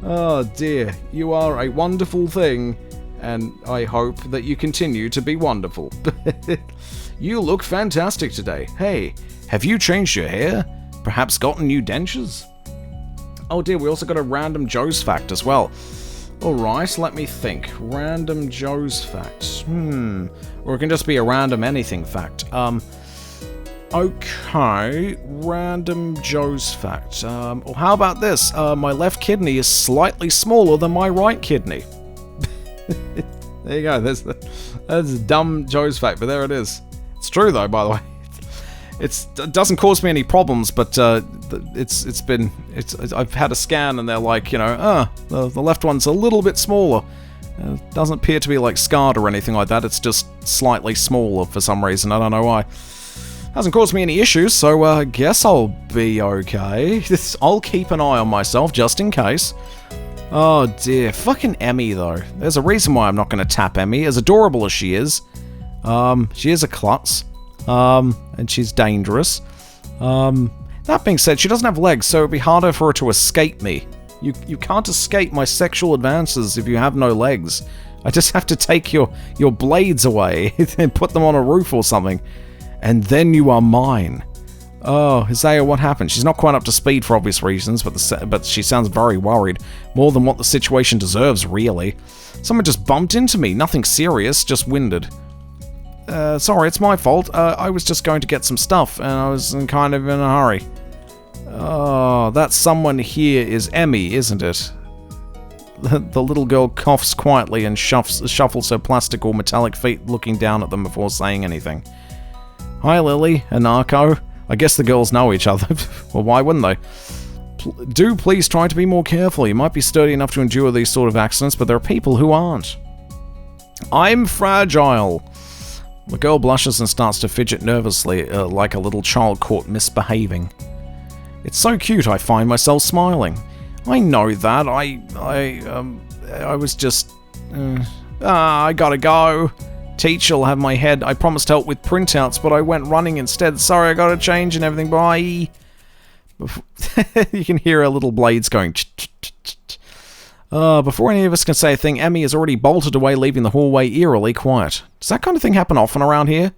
Oh dear, you are a wonderful thing, and I hope that you continue to be wonderful. You look fantastic today. Hey, have you changed your hair? Perhaps gotten new dentures? Oh dear, we also got a random Joe's fact as well. Alright, let me think. Random Joe's fact. Or it can just be a random anything fact. Okay, random Joe's fact. Or how about this? My left kidney is slightly smaller than my right kidney. There you go. That's a dumb Joe's fact, but there it is. It's true though, by the way. It doesn't cause me any problems, but I've had a scan and they're like, you know, the left one's a little bit smaller. Doesn't appear to be like scarred or anything like that. It's just slightly smaller for some reason. I don't know why. Hasn't caused me any issues, so I guess I'll be okay. I'll keep an eye on myself just in case. Oh dear, fucking Emmy though. There's a reason why I'm not going to tap Emmy, as adorable as she is. She is a klutz. And she's dangerous. That being said, she doesn't have legs, so it'd be harder for her to escape me. You can't escape my sexual advances if you have no legs. I just have to take your blades away and put them on a roof or something. And then you are mine. Oh, Isaiah, what happened? She's not quite up to speed for obvious reasons, but she sounds very worried. More than what the situation deserves, really. Someone just bumped into me. Nothing serious, just winded. Sorry, it's my fault. I was just going to get some stuff, and I was kind of in a hurry. Oh, that someone here is Emmy, isn't it? The little girl coughs quietly and shuffles her plastic or metallic feet, looking down at them before saying anything. Hi, Lily, Hanako. I guess the girls know each other. Well, why wouldn't they? Do please try to be more careful. You might be sturdy enough to endure these sort of accidents, but there are people who aren't. I'm fragile. The girl blushes and starts to fidget nervously, like a little child caught misbehaving. It's so cute, I find myself smiling. I know that. I was just... I gotta go. Teacher'll have my head. I promised help with printouts, but I went running instead. Sorry, I gotta change and everything. Bye. You can hear her little blades going... Before any of us can say a thing, Emmy has already bolted away, leaving the hallway eerily quiet. Does that kind of thing happen often around here?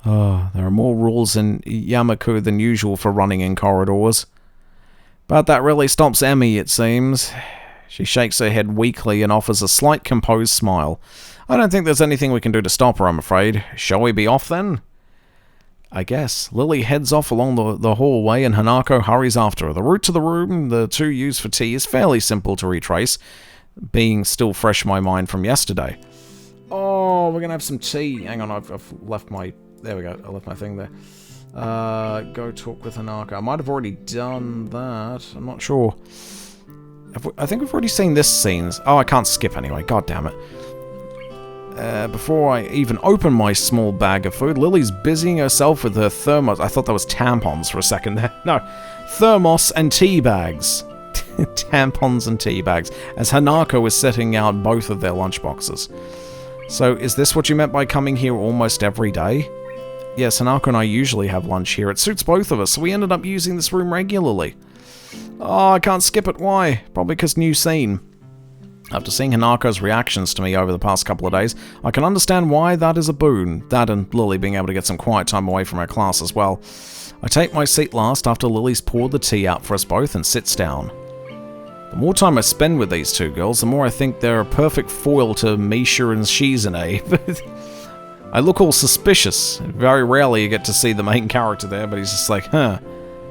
There are more rules in Yamaku than usual for running in corridors. But that really stops Emmy, it seems. She shakes her head weakly and offers a slight composed smile. I don't think there's anything we can do to stop her, I'm afraid. Shall we be off then? I guess. Lily heads off along the hallway and Hanako hurries after her. The route to the room the two use for tea is fairly simple to retrace, being still fresh in my mind from yesterday. Oh, we're going to have some tea. Hang on, I've left my... There we go, I left my thing there. Go talk with Hanako. I might have already done that. I'm not sure. I think we've already seen this scene. Oh, I can't skip anyway. God damn it. Before I even open my small bag of food, Lily's busying herself with her thermos. I thought that was tampons for a second there. No, thermos and tea bags. Tampons and tea bags, as Hanako is setting out both of their lunchboxes. So, is this what you meant by coming here almost every day? Yes, Hanako and I usually have lunch here. It suits both of us, so we ended up using this room regularly. Oh, I can't skip it. Why? Probably because new scene. After seeing Hanako's reactions to me over the past couple of days, I can understand why that is a boon. That and Lily being able to get some quiet time away from her class as well. I take my seat last after Lily's poured the tea out for us both and sits down. The more time I spend with these two girls, the more I think they're a perfect foil to Misha and Shizune. I look all suspicious. Very rarely you get to see the main character there, but he's just like, huh.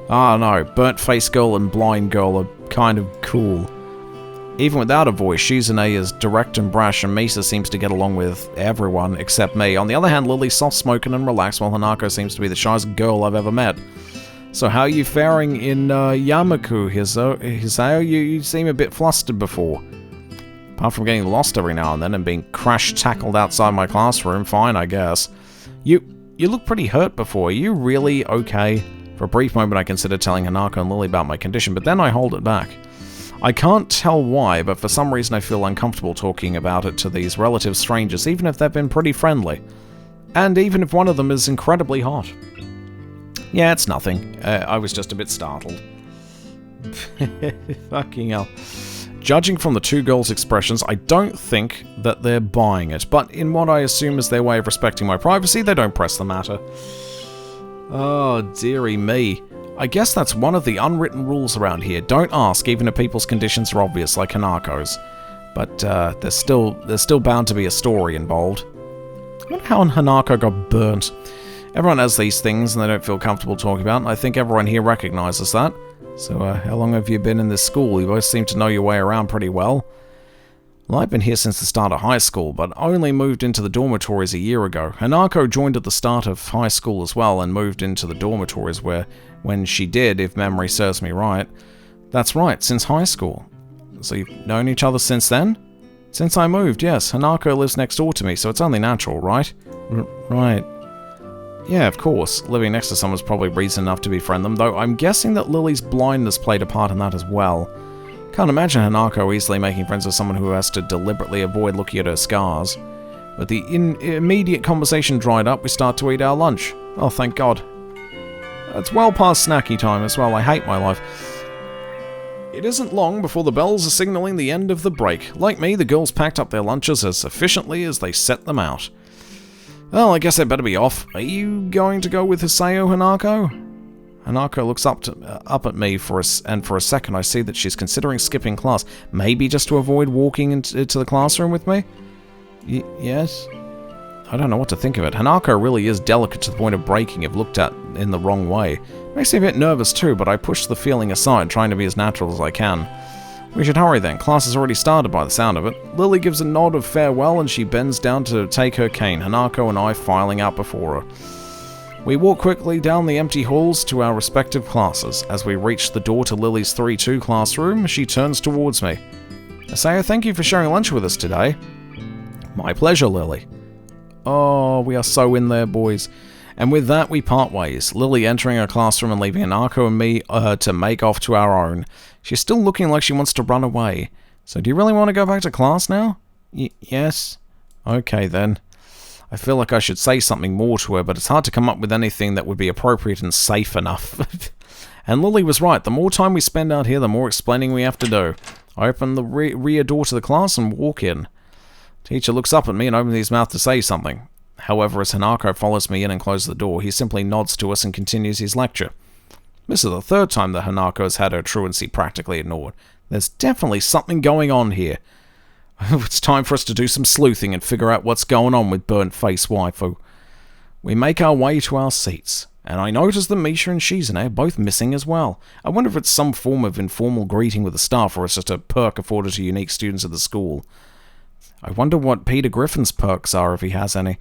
Ah, no, burnt-faced girl and blind girl are kind of cool. Even without a voice, Shizune is direct and brash, and Misa seems to get along with everyone except me. On the other hand, Lily's soft-spoken and relaxed, while Hanako seems to be the shyest girl I've ever met. So how are you faring in Yamaku, Hisao? You seem a bit flustered before. Apart from getting lost every now and then and being crash-tackled outside my classroom, fine, I guess. You look pretty hurt before. Are you really okay? For a brief moment I considered telling Hanako and Lily about my condition, but then I hold it back. I can't tell why, but for some reason I feel uncomfortable talking about it to these relative strangers, even if they've been pretty friendly. And even if one of them is incredibly hot. Yeah, it's nothing. I was just a bit startled. Fucking hell. Judging from the two girls' expressions, I don't think that they're buying it, but in what I assume is their way of respecting my privacy, they don't press the matter. Oh, dearie me. I guess that's one of the unwritten rules around here. Don't ask, even if people's conditions are obvious, like Hanako's. But there's still bound to be a story involved. I wonder how Hanako got burnt. Everyone has these things and they don't feel comfortable talking about, and I think everyone here recognizes that. So, how long have you been in this school? You both seem to know your way around pretty well. Well, I've been here since the start of high school, but only moved into the dormitories a year ago. Hanako joined at the start of high school as well, and moved into the dormitories when she did, if memory serves me right. That's right, since high school. So you've known each other since then? Since I moved, yes. Hanako lives next door to me, so it's only natural, right? Right. Yeah, of course. Living next to someone's probably reason enough to befriend them, though I'm guessing that Lily's blindness played a part in that as well. Can't imagine Hanako easily making friends with someone who has to deliberately avoid looking at her scars. But the immediate conversation dried up, we start to eat our lunch. Oh, thank God. It's well past snacky time as well, I hate my life. It isn't long before the bells are signalling the end of the break. Like me, the girls packed up their lunches as efficiently as they set them out. Well, I guess I better be off. Are you going to go with Hisao, Hanako? Hanako looks up at me and for a second I see that she's considering skipping class. Maybe just to avoid walking into the classroom with me? Yes? I don't know what to think of it. Hanako really is delicate to the point of breaking if looked at in the wrong way. Makes me a bit nervous too, but I push the feeling aside, trying to be as natural as I can. We should hurry then. Class has already started by the sound of it. Lily gives a nod of farewell and she bends down to take her cane, Hanako and I filing out before her. We walk quickly down the empty halls to our respective classes. As we reach the door to Lily's 3-2 classroom, she turns towards me. Hisao, thank you for sharing lunch with us today. My pleasure, Lily. Oh, we are so in there, boys. And with that, we part ways, Lily entering her classroom and leaving Hanako and me to make off to our own. She's still looking like she wants to run away. So do you really want to go back to class now? Yes? Okay then. I feel like I should say something more to her, but it's hard to come up with anything that would be appropriate and safe enough. And Lily was right. The more time we spend out here, the more explaining we have to do. I open the rear door to the class and walk in. Teacher looks up at me and opens his mouth to say something. However, as Hanako follows me in and closes the door, he simply nods to us and continues his lecture. This is the third time that Hanako has had her truancy practically ignored. There's definitely something going on here. It's time for us to do some sleuthing and figure out what's going on with burnt-face waifu. We make our way to our seats, and I notice that Misha and Shizune are both missing as well. I wonder if it's some form of informal greeting with the staff, or it's just a perk afforded to unique students of the school. I wonder what Peter Griffin's perks are, if he has any.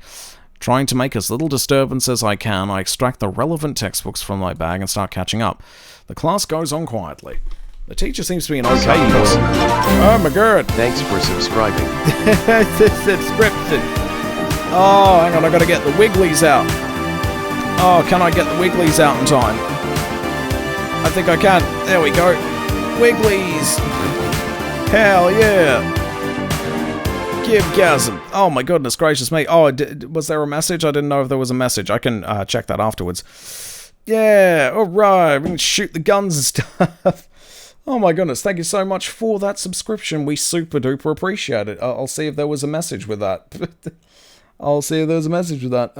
Trying to make as little disturbance as I can, I extract the relevant textbooks from my bag and start catching up. The class goes on quietly. The teacher seems to be an okay person. Oh my god. Thanks for subscribing. Subscription. Oh, hang on, I gotta get the Wigglies out. Oh, can I get the Wigglies out in time? I think I can. There we go. Wigglies. Hell yeah. Gibgasm. Oh my goodness gracious me. Oh, was there a message? I didn't know if there was a message. I can check that afterwards. Yeah, alright. We can shoot the guns and stuff. Oh my goodness, thank you so much for that subscription. We super duper appreciate it. I'll see if there was a message with that. I'll see if there's a message with that.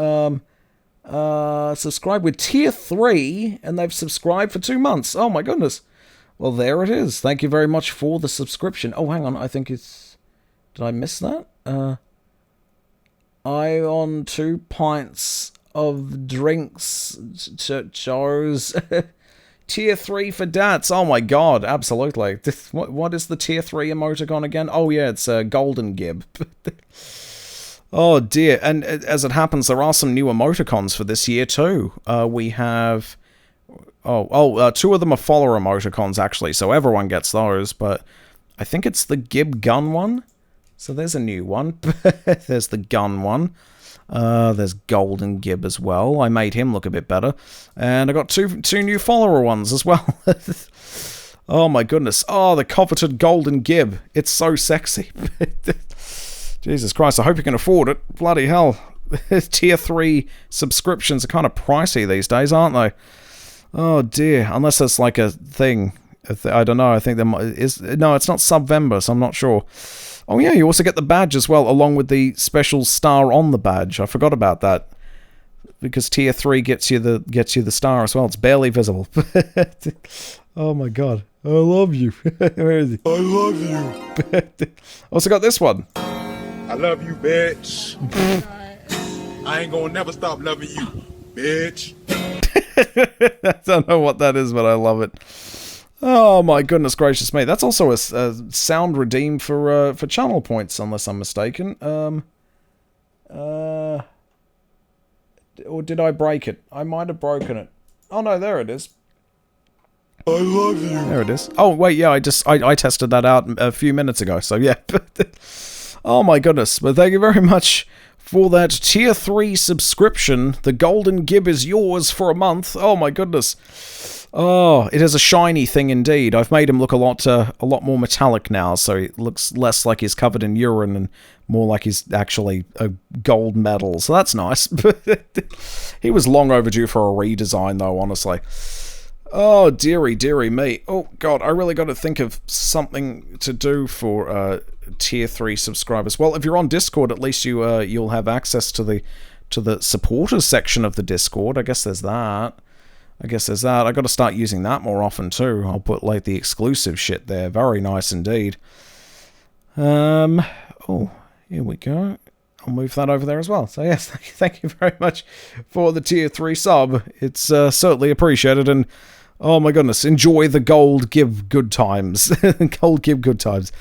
Subscribe with tier 3, and they've subscribed for 2 months. Oh my goodness. Well, there it is. Thank you very much for the subscription. Oh, hang on, I think it's... Did I miss that? I on 2 pints of drinks chose tier 3 for dats. Oh my god, absolutely. What is the tier 3 emoticon again? Oh yeah, it's a golden gib. Oh dear, and as it happens, there are some new emoticons for this year too. We have... Oh, 2 of them are follower emoticons actually, so everyone gets those, but I think it's the gib gun one. So there's a new one. There's the gun one. There's Golden Gib as well. I made him look a bit better. And I got two new follower ones as well. Oh my goodness. Oh, the coveted Golden Gib. It's so sexy. Jesus Christ, I hope you can afford it. Bloody hell. Tier 3 subscriptions are kind of pricey these days, aren't they? Oh dear. Unless it's like a thing. I don't know. I think there is... No, it's not Subvember, so I'm not sure. Oh, yeah, you also get the badge as well, along with the special star on the badge. I forgot about that. Because Tier 3 gets you the star as well. It's barely visible. Oh, my God. I love you. Where is he? I love you. Also got this one. I love you, bitch. I ain't gonna never stop loving you, bitch. I don't know what that is, but I love it. Oh my goodness gracious me! That's also a sound redeem for channel points, unless I'm mistaken. Or did I break it? I might have broken it. Oh no, there it is. I love you. There it is. Oh wait, yeah, I tested that out a few minutes ago. So yeah. Oh my goodness! But thank you very much for that Tier 3 subscription. The golden gib is yours for a month. Oh my goodness. Oh, it is a shiny thing indeed. I've made him look a lot more metallic now, so it looks less like he's covered in urine and more like he's actually a gold medal. So that's nice. He was long overdue for a redesign, though, honestly. Oh, dearie me. Oh, God, I really got to think of something to do for Tier 3 subscribers. Well, if you're on Discord, at least you'll have access to the supporters section of the Discord. I guess there's that. I got to start using that more often too. I'll put like the exclusive shit there. Very nice indeed. Oh, here we go. I'll move that over there as well. So yes, thank you very much for the Tier 3 sub. It's certainly appreciated, and oh my goodness, enjoy the gold give good times. Gold give good times.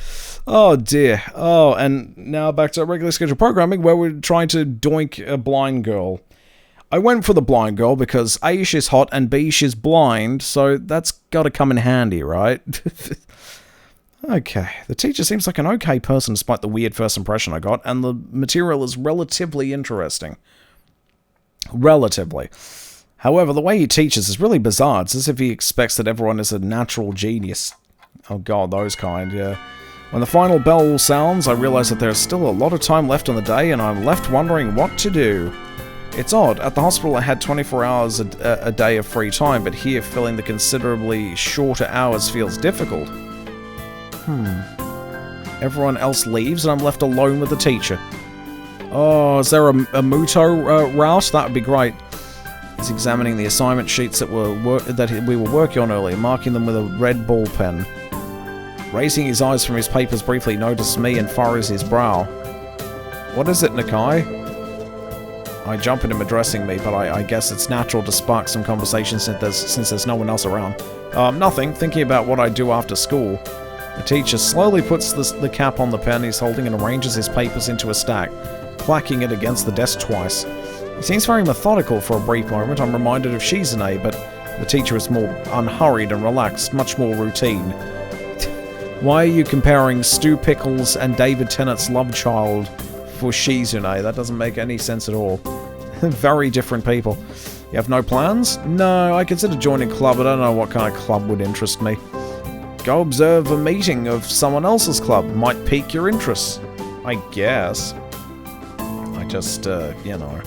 Oh dear. Oh, and now back to our regular scheduled programming where we're trying to doink a blind girl. I went for the blind girl because A, she's hot, and B, she's blind, so that's gotta come in handy, right? Okay, the teacher seems like an okay person despite the weird first impression I got, and the material is relatively interesting. Relatively. However, the way he teaches is really bizarre. It's as if he expects that everyone is a natural genius. Oh god, those kind, yeah. When the final bell sounds, I realize that there's still a lot of time left in the day, and I'm left wondering what to do. It's odd. At the hospital I had 24 hours a day of free time, but here filling the considerably shorter hours feels difficult. Everyone else leaves and I'm left alone with the teacher. Oh, is there a Muto route? That would be great. He's examining the assignment sheets that we were working on earlier, marking them with a red ball pen. Raising his eyes from his papers briefly, notices me and furrows his brow. What is it, Nakai? I jump at him addressing me, but I guess it's natural to spark some conversation since there's no one else around. Nothing. Thinking about what I do after school. The teacher slowly puts the cap on the pen he's holding and arranges his papers into a stack, clacking it against the desk twice. He seems very methodical for a brief moment. I'm reminded of Shizune, but the teacher is more unhurried and relaxed, much more routine. Why are you comparing Stu Pickles and David Tennant's love child for Shizune? That doesn't make any sense at all. Very different people. You have no plans? No, I consider joining a club, but I don't know what kind of club would interest me. Go observe a meeting of someone else's club. Might pique your interest. I guess. I just, you know.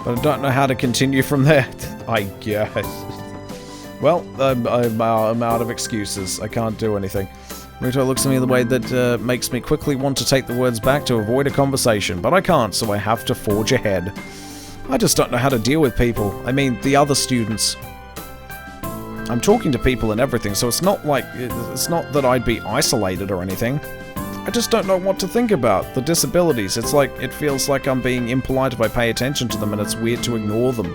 But I don't know how to continue from there. I guess. Well, I'm out of excuses. I can't do anything. Muto looks at me in the way that makes me quickly want to take the words back to avoid a conversation, but I can't, so I have to forge ahead. I just don't know how to deal with people. I mean, the other students. I'm talking to people and everything, so it's not that I'd be isolated or anything. I just don't know what to think about. The disabilities, it feels like I'm being impolite if I pay attention to them, and it's weird to ignore them.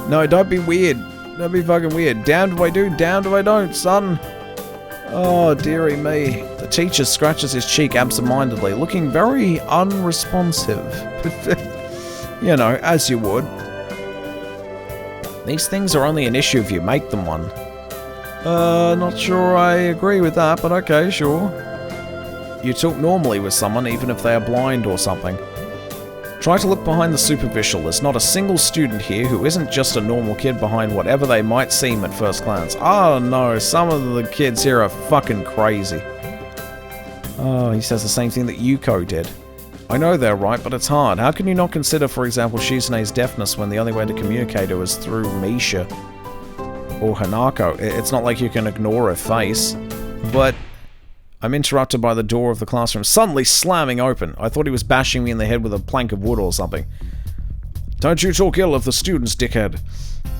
No, don't be weird. Don't be fucking weird. Damned if I do, damned if I don't, son. Oh, dearie me. The teacher scratches his cheek absentmindedly, looking very unresponsive. You know, as you would. These things are only an issue if you make them one. Not sure I agree with that, but okay, sure. You talk normally with someone, even if they are blind or something. Try to look behind the superficial. There's not a single student here who isn't just a normal kid behind whatever they might seem at first glance. Oh no, some of the kids here are fucking crazy. Oh, he says the same thing that Yuko did. I know they're right, but it's hard. How can you not consider, for example, Shizune's deafness when the only way to communicate her is through Misha? or Hanako. It's not like you can ignore her face. But I'm interrupted by the door of the classroom suddenly slamming open. I thought he was bashing me in the head with a plank of wood or something. Don't you talk ill of the students, dickhead.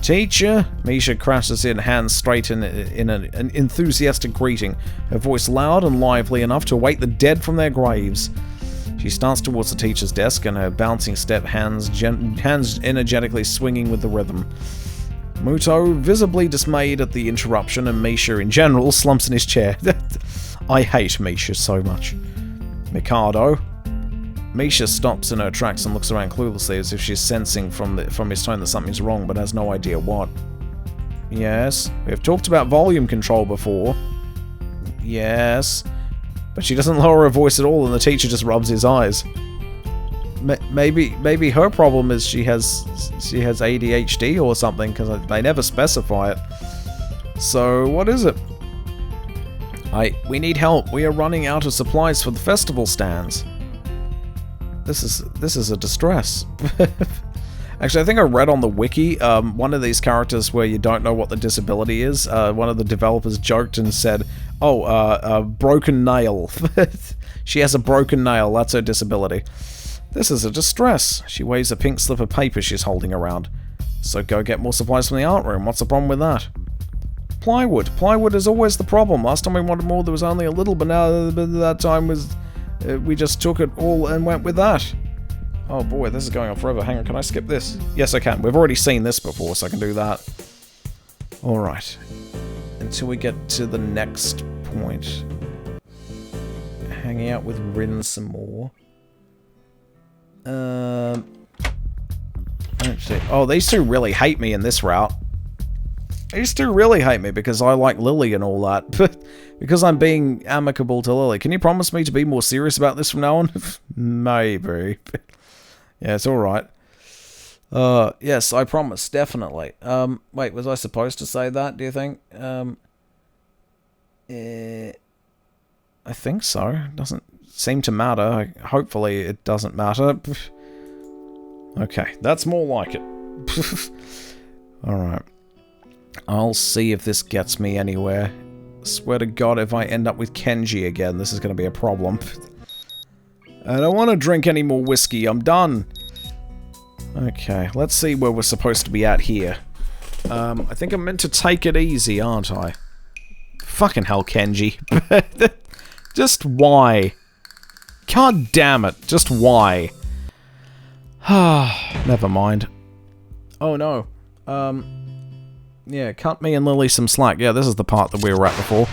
Teacher? Misha crashes in, hands straight in an enthusiastic greeting, her voice loud and lively enough to wake the dead from their graves. She starts towards the teacher's desk, and her bouncing step, hands energetically swinging with the rhythm. Muto, visibly dismayed at the interruption, and Misha in general, slumps in his chair. I hate Misha so much. Mikado. Misha stops in her tracks and looks around cluelessly as if she's sensing from his tone that something's wrong, but has no idea what. Yes, we have talked about volume control before. Yes. But she doesn't lower her voice at all, and the teacher just rubs his eyes. Maybe her problem is she has ADHD or something, because they never specify it. So what is it? We need help. We are running out of supplies for the festival stands. This is a distress. Actually, I think I read on the wiki, one of these characters where you don't know what the disability is, one of the developers joked and said, a broken nail. She has a broken nail, that's her disability. This is a distress. She waves a pink slip of paper she's holding around. So go get more supplies from the art room. What's the problem with that? Plywood. Plywood is always the problem. Last time we wanted more, there was only a little, but now that time was... we just took it all and went with that. Oh boy, this is going on forever. Hang on, can I skip this? Yes, I can. We've already seen this before, so I can do that. Alright. Until we get to the next point. Hanging out with Rin some more. Let's see. Oh, these two really hate me in this route. These two really hate me because I like Lily and all that. Because I'm being amicable to Lily. Can you promise me to be more serious about this from now on? Maybe. Yeah, it's alright. Yes, I promise, definitely. Wait, was I supposed to say that, do you think? I think so. Doesn't seem to matter. Hopefully it doesn't matter. Okay, that's more like it. Alright. I'll see if this gets me anywhere. Swear to God, if I end up with Kenji again, this is going to be a problem. I don't want to drink any more whiskey. I'm done. Okay, let's see where we're supposed to be at here. I think I'm meant to take it easy, aren't I? Fucking hell, Kenji. Just why? God damn it. Just why? Never mind. Oh no. Yeah, cut me and Lily some slack. Yeah, this is the part that we were at before.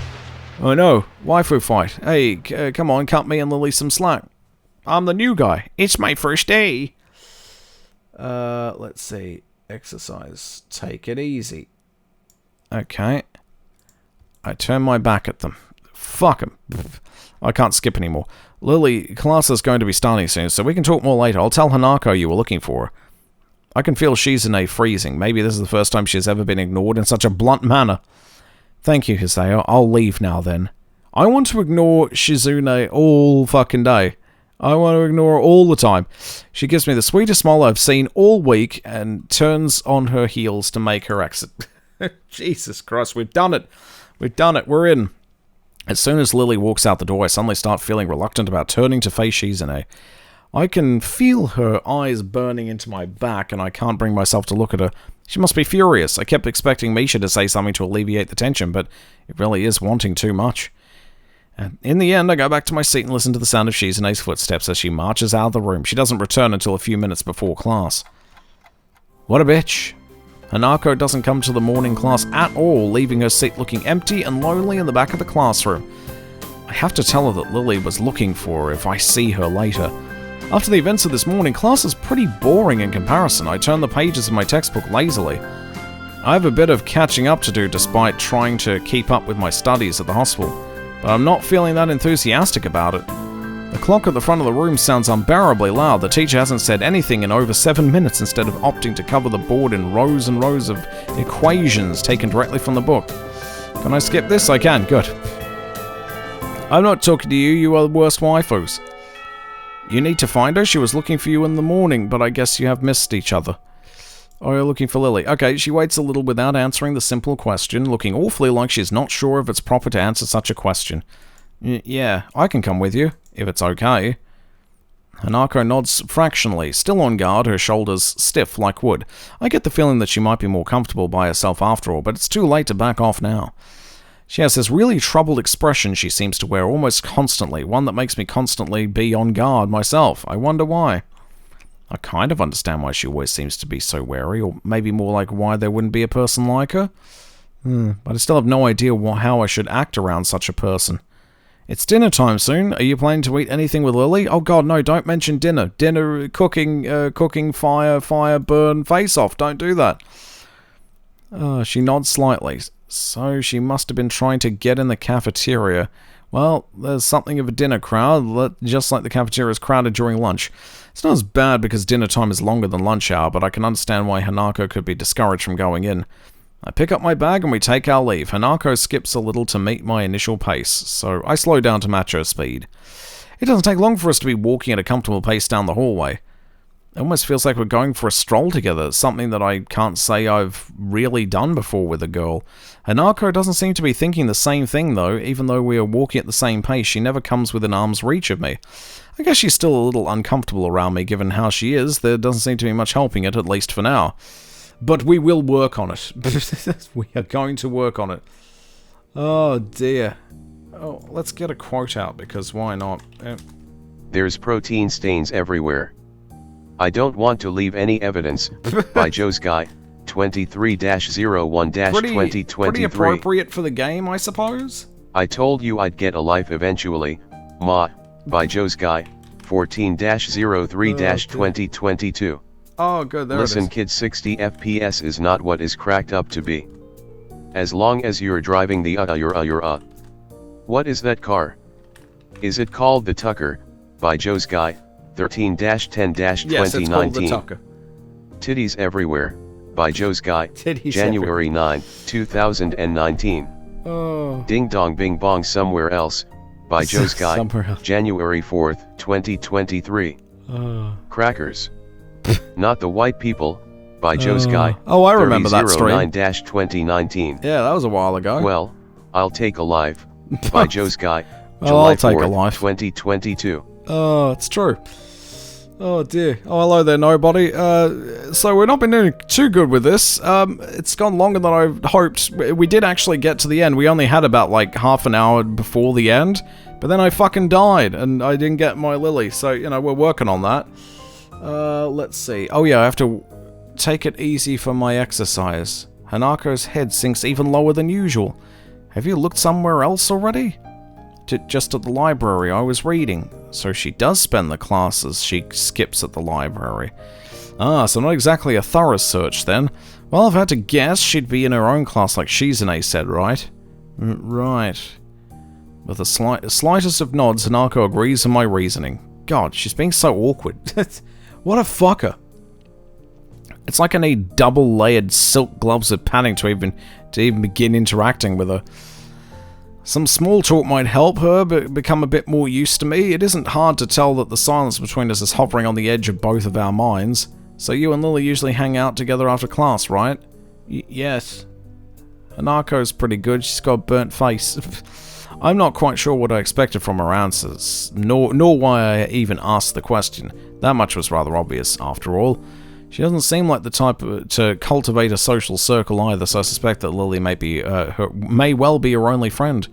Oh no, waifu fight. Hey, come on, cut me and Lily some slack. I'm the new guy. It's my first day. Let's see. Exercise. Take it easy. Okay. I turn my back at them. Fuck them. I can't skip anymore. Lily, class is going to be starting soon, so we can talk more later. I'll tell Hanako you were looking for her. I can feel Shizune freezing. Maybe this is the first time she's ever been ignored in such a blunt manner. Thank you, Hiseo. I'll leave now then. I want to ignore Shizune all fucking day. I want to ignore her all the time. She gives me the sweetest smile I've seen all week and turns on her heels to make her exit. Jesus Christ, we've done it. We've done it. We're in. As soon as Lily walks out the door, I suddenly start feeling reluctant about turning to face Shizune. I can feel her eyes burning into my back, and I can't bring myself to look at her. She must be furious. I kept expecting Misha to say something to alleviate the tension, but it really is wanting too much. And in the end, I go back to my seat and listen to the sound of Shizune's footsteps as she marches out of the room. She doesn't return until a few minutes before class. What a bitch. Hanako doesn't come to the morning class at all, leaving her seat looking empty and lonely in the back of the classroom. I have to tell her that Lily was looking for her if I see her later. After the events of this morning, class is pretty boring in comparison. I turn the pages of my textbook lazily. I have a bit of catching up to do despite trying to keep up with my studies at the hospital, but I'm not feeling that enthusiastic about it. The clock at the front of the room sounds unbearably loud. The teacher hasn't said anything in over 7 minutes instead of opting to cover the board in rows and rows of equations taken directly from the book. Can I skip this? I can. Good. I'm not talking to you. You are the worst waifus. You need to find her. She was looking for you in the morning, but I guess you have missed each other. Oh, you're looking for Lily. Okay, she waits a little without answering the simple question, looking awfully like she's not sure if it's proper to answer such a question. Yeah, I can come with you, if it's okay. Hanako nods fractionally, still on guard, her shoulders stiff like wood. I get the feeling that she might be more comfortable by herself after all, but it's too late to back off now. She has this really troubled expression she seems to wear almost constantly, one that makes me constantly be on guard myself. I wonder why. I kind of understand why she always seems to be so wary, or maybe more like why there wouldn't be a person like her. But I still have no idea how I should act around such a person. It's dinner time soon. Are you planning to eat anything with Lily? Oh god, no, don't mention dinner. Dinner, cooking, fire, burn, face off. Don't do that. She nods slightly. So she must have been trying to get in the cafeteria. Well, there's something of a dinner crowd, just like the cafeteria is crowded during lunch. It's not as bad because dinner time is longer than lunch hour, but I can understand why Hanako could be discouraged from going in. I pick up my bag and we take our leave. Hanako skips a little to meet my initial pace, so I slow down to match her speed. It doesn't take long for us to be walking at a comfortable pace down the hallway. It almost feels like we're going for a stroll together, something that I can't say I've really done before with a girl. Hanako doesn't seem to be thinking the same thing though, even though we are walking at the same pace, she never comes within arm's reach of me. I guess she's still a little uncomfortable around me given how she is, there doesn't seem to be much helping it, at least for now. But we will work on it. We are going to work on it. Oh dear. Oh, let's get a quote out, because why not? There's protein stains everywhere. I don't want to leave any evidence. By Joe's Guy, 23-01-2023. Pretty appropriate for the game, I suppose? I told you I'd get a life eventually, Ma. By Joe's Guy, 14-03-2022. Oh, good, there Listen, it is. kids, 60 FPS is not what is cracked up to be. As long as you're driving the What is that car? Is it called the Tucker? By Joe's Guy, 13-10-2019. Yes, it's called the Tucker. Titties Everywhere. By Joe's Guy, Titties January 9, 2019. Oh. Ding Dong Bing Bong Somewhere Else. By Joe's Guy, Somewhere else. January 4th, 2023. Crackers. Not the White People. By Joe's Guy. Oh, I remember that stream. 30-9-2019. Yeah, that was a while ago. Well, I'll take a life. By Joe's Guy, Well, July I'll take a 4th, life. 2022. Oh, it's true. Oh dear. Oh, hello there, nobody. So we've not been doing too good with this. It's gone longer than I hoped. We did actually get to the end. We only had about like half an hour before the end, but then I fucking died and I didn't get my Lily. So, you know, we're working on that. Let's see. Oh yeah, I have to take it easy for my exercise. Hanako's head sinks even lower than usual. Have you looked somewhere else already? Just at the library I was reading. So she does spend the classes she skips at the library. Ah, so not exactly a thorough search then. Well, I've had to guess she'd be in her own class like Shizune said, right? Right. With the slightest of nods, Hanako agrees with my reasoning. God, she's being so awkward. What a fucker. It's like I need double-layered silk gloves of padding to even begin interacting with her. Some small talk might help her become a bit more used to me. It isn't hard to tell that the silence between us is hovering on the edge of both of our minds. So you and Lily usually hang out together after class, right? Yes. Hanako's pretty good. She's got a burnt face. I'm not quite sure what I expected from her answers, nor why I even asked the question. That much was rather obvious, after all. She doesn't seem like the type to cultivate a social circle either, so I suspect that Lily may well be her only friend.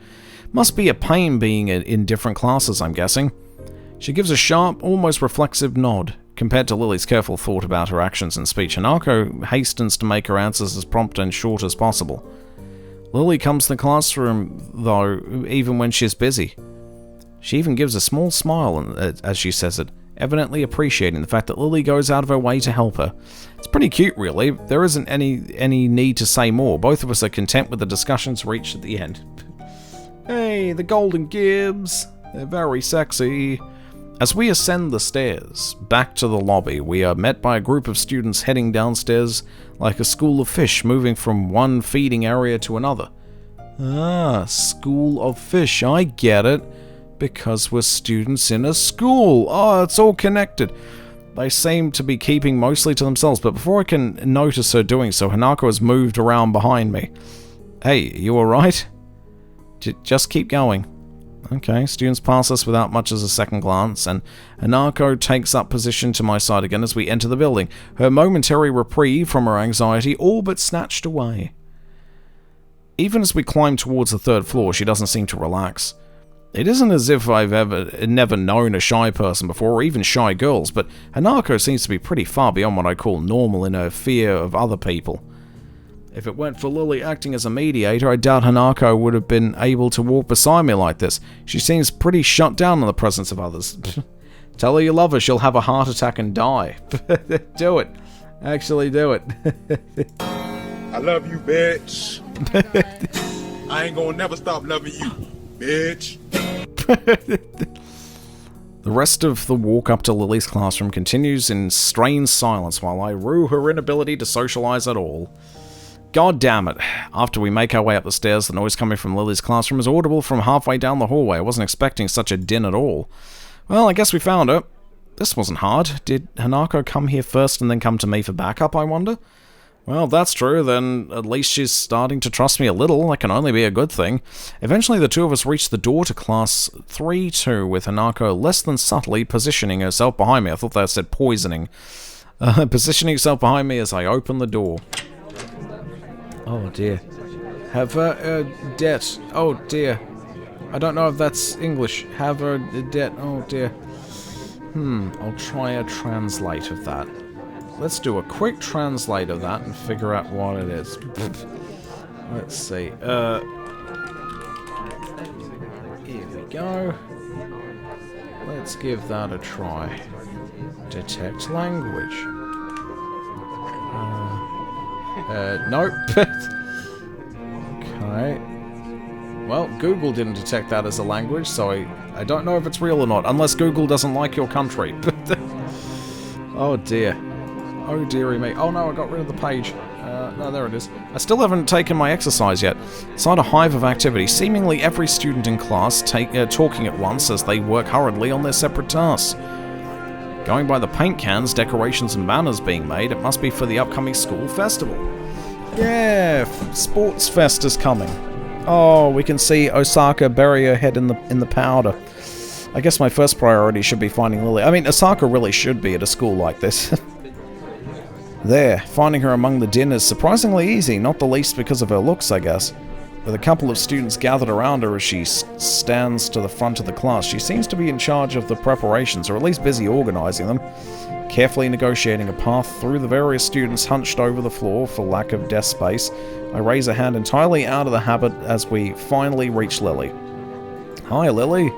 Must be a pain being in different classes, I'm guessing. She gives a sharp, almost reflexive nod. Compared to Lily's careful thought about her actions and speech, Hanako hastens to make her answers as prompt and short as possible. Lily comes to the classroom, though, even when she's busy. She even gives a small smile as she says it, evidently appreciating the fact that Lily goes out of her way to help her. It's pretty cute, really. There isn't any need to say more. Both of us are content with the discussions reached at the end. Hey, the Golden Gibbs. They're very sexy. As we ascend the stairs, back to the lobby, we are met by a group of students heading downstairs like a school of fish moving from one feeding area to another. Ah, school of fish, I get it. Because we're students in a school. Oh, it's all connected. They seem to be keeping mostly to themselves, but before I can notice her doing so, Hanako has moved around behind me. Hey, you alright? Just keep going. Okay, students pass us without much as a second glance, and Hanako takes up position to my side again as we enter the building, her momentary reprieve from her anxiety all but snatched away. Even as we climb towards the third floor, she doesn't seem to relax. It isn't as if I've never known a shy person before, or even shy girls, but Hanako seems to be pretty far beyond what I call normal in her fear of other people. If it weren't for Lily acting as a mediator, I doubt Hanako would have been able to walk beside me like this. She seems pretty shut down in the presence of others. Tell her you love her, she'll have a heart attack and die. Do it. Actually do it. I love you, bitch. I ain't gonna never stop loving you, bitch. The rest of the walk up to Lily's classroom continues in strained silence while I rue her inability to socialize at all. God damn it. After we make our way up the stairs, the noise coming from Lily's classroom is audible from halfway down the hallway. I wasn't expecting such a din at all. Well, I guess we found her. This wasn't hard. Did Hanako come here first and then come to me for backup, I wonder? Well, if that's true, then at least she's starting to trust me a little. That can only be a good thing. Eventually, the two of us reached the door to class 3-2, with Hanako less than subtly positioning herself behind me. I thought that said poisoning. Positioning herself behind me as I opened the door. Oh dear. Have a debt. Oh dear. I don't know if that's English. Have a debt. Oh dear. I'll try a translate of that. Let's do a quick translate of that and figure out what it is. Let's see. Here we go. Let's give that a try. Detect language. Nope. Okay. Well, Google didn't detect that as a language, so I don't know if it's real or not, unless Google doesn't like your country. Oh dear. Oh dearie me. Oh no, I got rid of the page. No, there it is. I still haven't taken my exercise yet. Inside a hive of activity, seemingly every student in class talking at once as they work hurriedly on their separate tasks. Going by the paint cans, decorations and banners being made, it must be for the upcoming school festival. Yeah, Sports Fest is coming. Oh, we can see Osaka bury her head in the powder. I guess my first priority should be finding Lily. I mean, Osaka really should be at a school like this. There, finding her among the din is surprisingly easy, not the least because of her looks, I guess. With a couple of students gathered around her as she stands to the front of the class, she seems to be in charge of the preparations, or at least busy organizing them, carefully negotiating a path through the various students hunched over the floor for lack of desk space. I raise a hand entirely out of the habit as we finally reach Lily. Hi, Lily.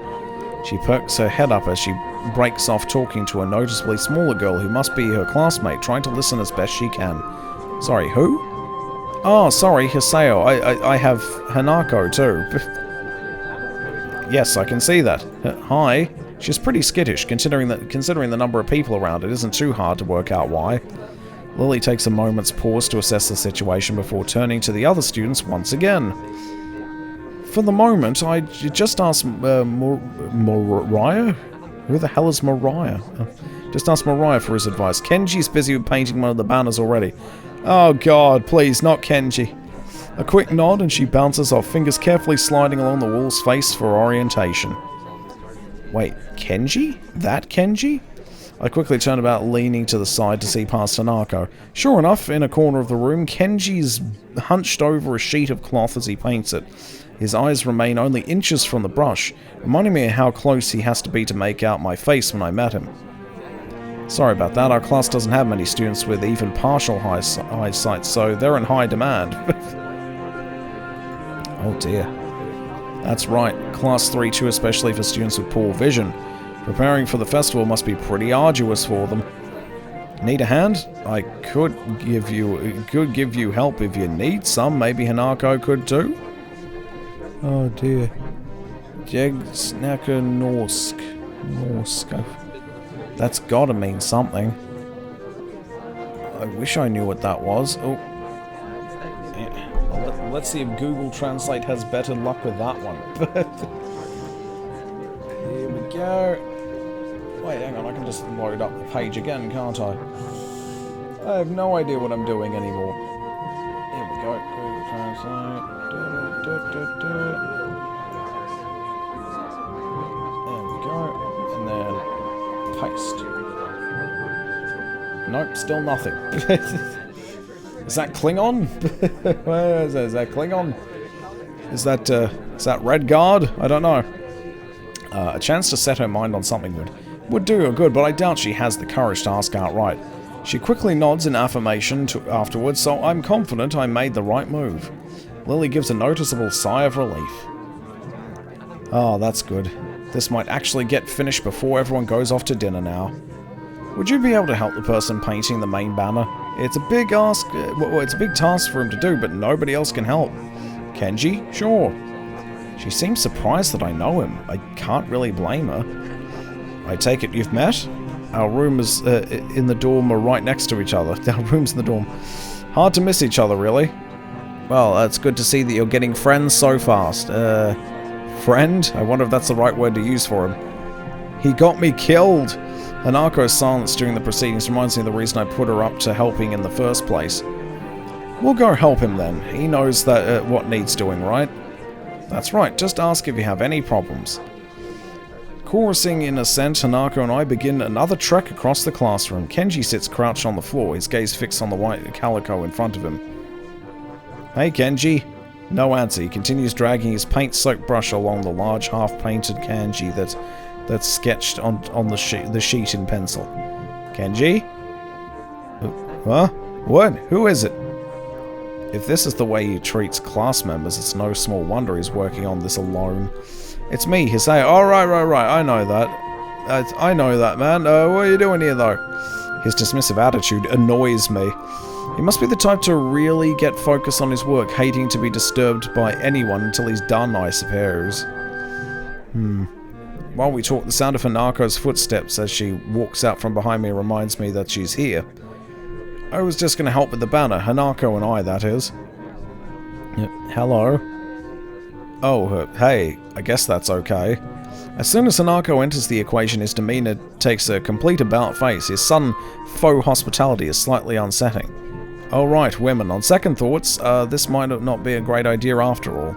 She perks her head up as she breaks off talking to a noticeably smaller girl who must be her classmate, trying to listen as best she can. Sorry, who? Oh, sorry, Hiseo. I have Hanako, too. Yes, I can see that. Hi. She's pretty skittish, considering the number of people around. It isn't too hard to work out why. Lily takes a moment's pause to assess the situation before turning to the other students once again. For the moment, I just asked Mariah? Who the hell is Mariah? Just asked Mariah for his advice. Kenji's busy with painting one of the banners already. Oh god, please, not Kenji. A quick nod and she bounces off, fingers carefully sliding along the wall's face for orientation. Wait, Kenji? That Kenji? I quickly turn about, leaning to the side to see past Hanako. Sure enough, in a corner of the room, Kenji's hunched over a sheet of cloth as he paints it. His eyes remain only inches from the brush, reminding me of how close he has to be to make out my face when I met him. Sorry about that, our class doesn't have many students with even partial eyesight, so they're in high demand. Oh dear. That's right, Class 3-2 especially for students with poor vision. Preparing for the festival must be pretty arduous for them. Need a hand? I could give you help if you need some. Maybe Hanako could too? Oh dear. Jegsnaka Norsk. That's gotta mean something. I wish I knew what that was. Oh. Yeah. Let's see if Google Translate has better luck with that one. Here we go. Wait, hang on, I can just load up the page again, can't I? I have no idea what I'm doing anymore. Here we go. Google Translate. There we go. And then paste. Nope, still nothing. Is that Klingon? Where is that? Is that Klingon? Is that Redguard? I don't know. A chance to set her mind on something would do her good, but I doubt she has the courage to ask outright. She quickly nods in affirmation afterwards, so I'm confident I made the right move. Lily gives a noticeable sigh of relief. Oh, that's good. This might actually get finished before everyone goes off to dinner now. Would you be able to help the person painting the main banner? It's a big ask. Well, it's a big task for him to do, but nobody else can help. Kenji? Sure. She seems surprised that I know him. I can't really blame her. I take it you've met? Our rooms in the dorm are right next to each other. Our rooms in the dorm. Hard to miss each other, really. Well, it's good to see that you're getting friends so fast. Friend? I wonder if that's the right word to use for him. He got me killed! Hanako's silence during the proceedings reminds me of the reason I put her up to helping in the first place. We'll go help him then. He knows that what needs doing, right? That's right, just ask if you have any problems. Chorusing in assent, Hanako and I begin another trek across the classroom. Kenji sits crouched on the floor, his gaze fixed on the white calico in front of him. Hey Kenji. No answer. He continues dragging his paint-soaked brush along the large half-painted kanji that's sketched on the sheet in pencil. Kenji? Huh? What? Who is it? If this is the way he treats class members, it's no small wonder he's working on this alone. It's me, Hisao. Oh, right. I know that. I know that, man. What are you doing here, though? His dismissive attitude annoys me. He must be the type to really get focused on his work, hating to be disturbed by anyone until he's done, I suppose. While we talk, the sound of Hanako's footsteps as she walks out from behind me reminds me that she's here. I was just going to help with the banner, Hanako and I, that is. Hello? Oh, hey, I guess that's okay. As soon as Hanako enters the equation, his demeanor takes a complete about-face. His sudden faux hospitality is slightly unsettling. Oh right, women. On second thoughts, this might not be a great idea after all.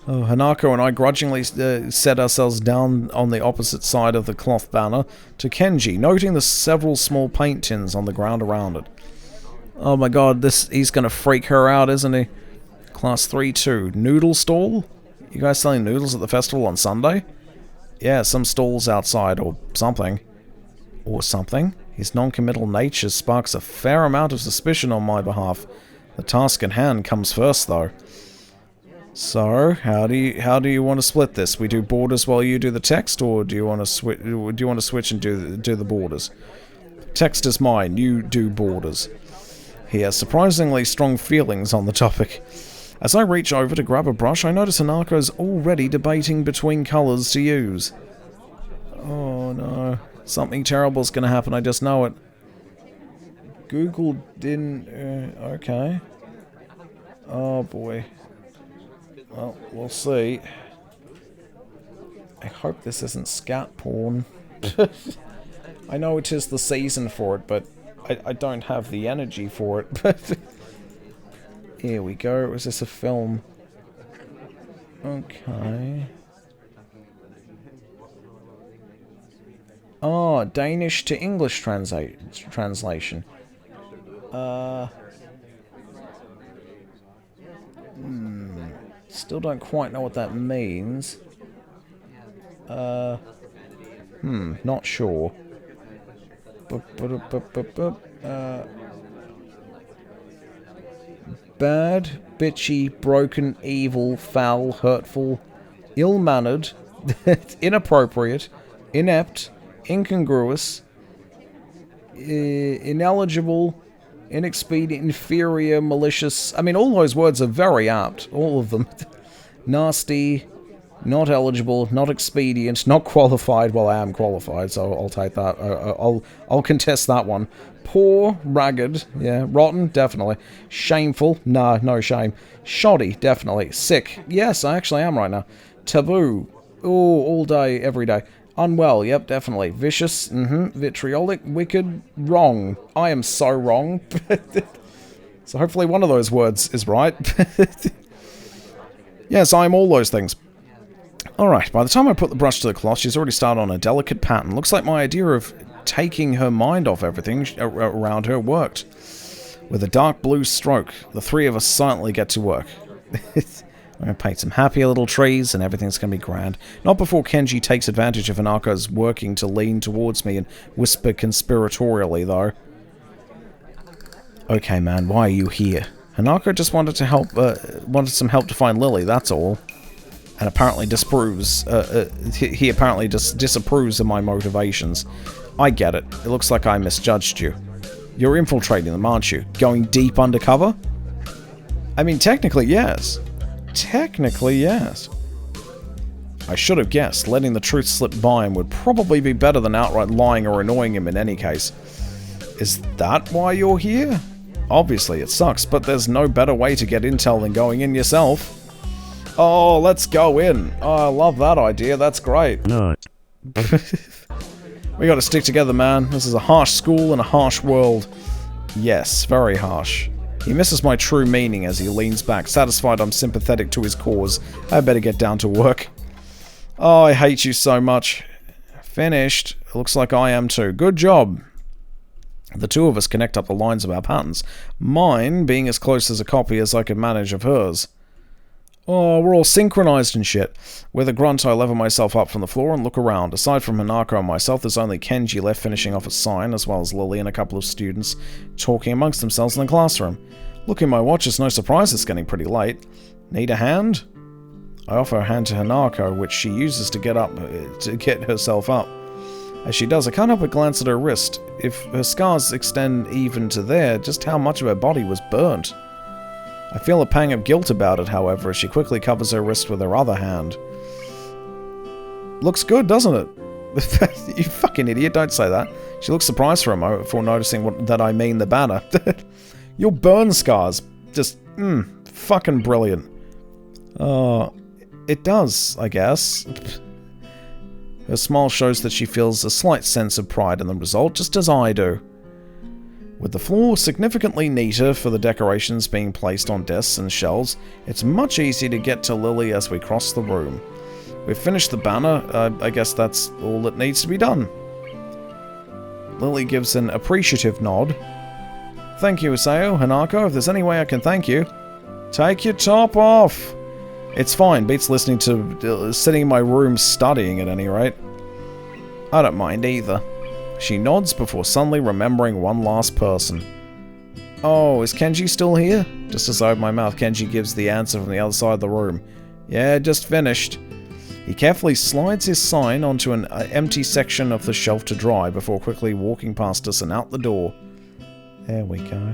Oh, Hanako and I grudgingly set ourselves down on the opposite side of the cloth banner to Kenji, noting the several small paint tins on the ground around it. Oh my god, he's gonna freak her out, isn't he? Class 3-2. Noodle stall? You guys selling noodles at the festival on Sunday? Yeah, some stalls outside, or something. Or something? His non-committal nature sparks a fair amount of suspicion on my behalf. The task in hand comes first, though. So, how do you want to split this? We do borders while you do the text, or do you want to switch? Do you want to switch and do the borders? Text is mine. You do borders. He has surprisingly strong feelings on the topic. As I reach over to grab a brush, I notice Hanako's already debating between colours to use. Oh no. Something terrible's gonna happen, I just know it. Google didn't... okay. Oh boy. Well, we'll see. I hope this isn't scat porn. I know it is the season for it, but I don't have the energy for it. But here we go. Was this a film? Okay. Oh, Danish to English translation. Still don't quite know what that means. Not sure. Bad, bitchy, broken, evil, foul, hurtful, ill-mannered, inappropriate, inept, incongruous, ineligible, inexpedient, inferior, malicious. I mean, all those words are very apt. All of them. Nasty, not eligible, not expedient, not qualified. Well, I am qualified, so I'll take that. I'll contest that one. Poor, ragged, yeah. Rotten, definitely. Shameful, nah, no shame. Shoddy, definitely. Sick, yes, I actually am right now. Taboo, oh, all day, every day. Unwell, yep, definitely. Vicious, vitriolic, wicked, wrong. I am so wrong. So hopefully one of those words is right. Yes, I am all those things. Alright, by the time I put the brush to the cloth, she's already started on a delicate pattern. Looks like my idea of taking her mind off everything around her worked. With a dark blue stroke, the three of us silently get to work. I'm going to paint some happier little trees and everything's going to be grand. Not before Kenji takes advantage of Hanako's working to lean towards me and whisper conspiratorially, though. Okay, man, why are you here? Hanako just wanted to help, wanted some help to find Lily, that's all. And apparently disapproves, he apparently just disapproves of my motivations. I get it. It looks like I misjudged you. You're infiltrating them, aren't you? Going deep undercover? I mean, technically, yes. Technically, yes. I should have guessed. Letting the truth slip by him would probably be better than outright lying or annoying him in any case. Is that why you're here? Obviously, it sucks, but there's no better way to get intel than going in yourself. Oh, let's go in. Oh, I love that idea. That's great. No. We gotta stick together, man. This is a harsh school and a harsh world. Yes, very harsh. He misses my true meaning as he leans back, satisfied I'm sympathetic to his cause. I better get down to work. Oh, I hate you so much. Finished. It looks like I am too. Good job. The two of us connect up the lines of our patterns. Mine being as close as a copy as I can manage of hers. Oh, we're all synchronized and shit. With a grunt, I lever myself up from the floor and look around. Aside from Hanako and myself, there's only Kenji left finishing off a sign, as well as Lily and a couple of students talking amongst themselves in the classroom. Looking at my watch, it's no surprise it's getting pretty late. Need a hand? I offer a hand to Hanako, which she uses to get herself up. As she does, I can't help but glance at her wrist. If her scars extend even to there, just how much of her body was burnt? I feel a pang of guilt about it, however, as she quickly covers her wrist with her other hand. Looks good, doesn't it? You fucking idiot, don't say that. She looks surprised for a moment before noticing that I mean the banner. Your burn scars. Just, fucking brilliant. It does, I guess. Her smile shows that she feels a slight sense of pride in the result, just as I do. With the floor significantly neater for the decorations being placed on desks and shelves, it's much easier to get to Lily as we cross the room. We've finished the banner, I guess that's all that needs to be done. Lily gives an appreciative nod. Thank you, Isao, Hanako, if there's any way I can thank you. Take your top off! It's fine, beats listening to sitting in my room studying at any rate. I don't mind either. She nods before suddenly remembering one last person. Oh, is Kenji still here? Just as I open my mouth, Kenji gives the answer from the other side of the room. Yeah, just finished. He carefully slides his sign onto an empty section of the shelf to dry before quickly walking past us and out the door. There we go.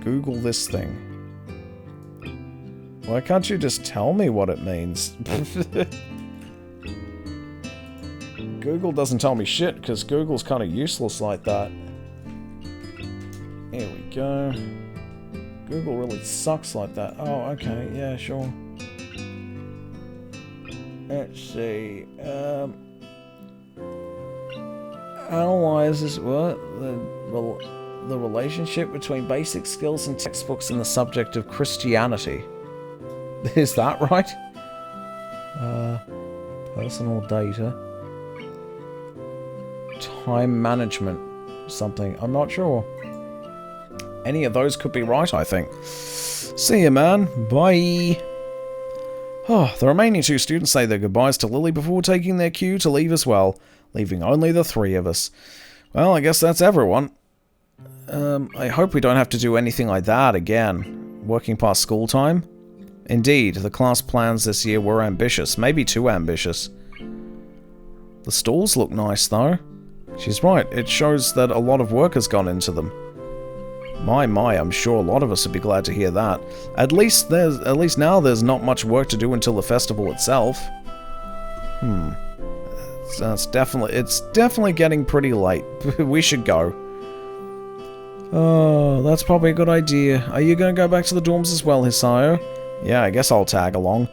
Google this thing. Why can't you just tell me what it means? Google doesn't tell me shit, because Google's kind of useless like that. Here we go. Google really sucks like that. Oh, okay, yeah, sure. Let's see. Analyzes what? The relationship between basic skills and textbooks in the subject of Christianity. Is that right? Personal data. Time management. Something. I'm not sure. Any of those could be right, I think. See ya, man. Bye. Oh, the remaining two students say their goodbyes to Lily before taking their cue to leave as well, leaving only the three of us. Well, I guess that's everyone. I hope we don't have to do anything like that again. Working past school time? Indeed, the class plans this year were ambitious, maybe too ambitious. The stalls look nice, though. She's right, it shows that a lot of work has gone into them. My, I'm sure a lot of us would be glad to hear that. At least now there's not much work to do until the festival itself. It's definitely getting pretty late. We should go. Oh, that's probably a good idea. Are you going to go back to the dorms as well, Hisao? Yeah, I guess I'll tag along.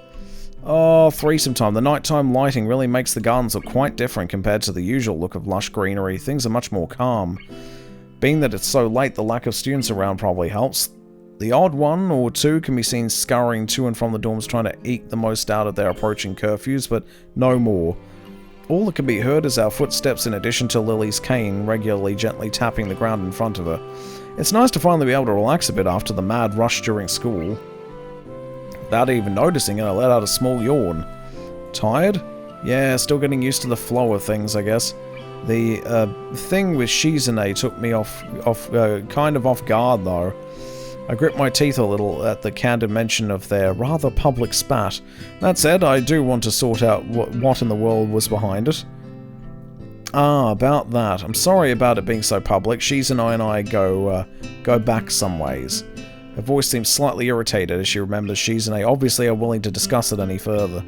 Oh, threesome time. The nighttime lighting really makes the gardens look quite different compared to the usual look of lush greenery. Things are much more calm. Being that it's so late, the lack of students around probably helps. The odd one or two can be seen scurrying to and from the dorms trying to eke the most out of their approaching curfews, but no more. All that can be heard is our footsteps in addition to Lily's cane regularly gently tapping the ground in front of her. It's nice to finally be able to relax a bit after the mad rush during school. Without even noticing it, I let out a small yawn. Tired? Yeah, still getting used to the flow of things, I guess. The thing with Shizune took me kind of off guard, though. I gripped my teeth a little at the candid mention of their rather public spat. That said, I do want to sort out what in the world was behind it. Ah, about that. I'm sorry about it being so public. Shizune and I go back some ways. Her voice seems slightly irritated as she remembers Shizune obviously are willing to discuss it any further.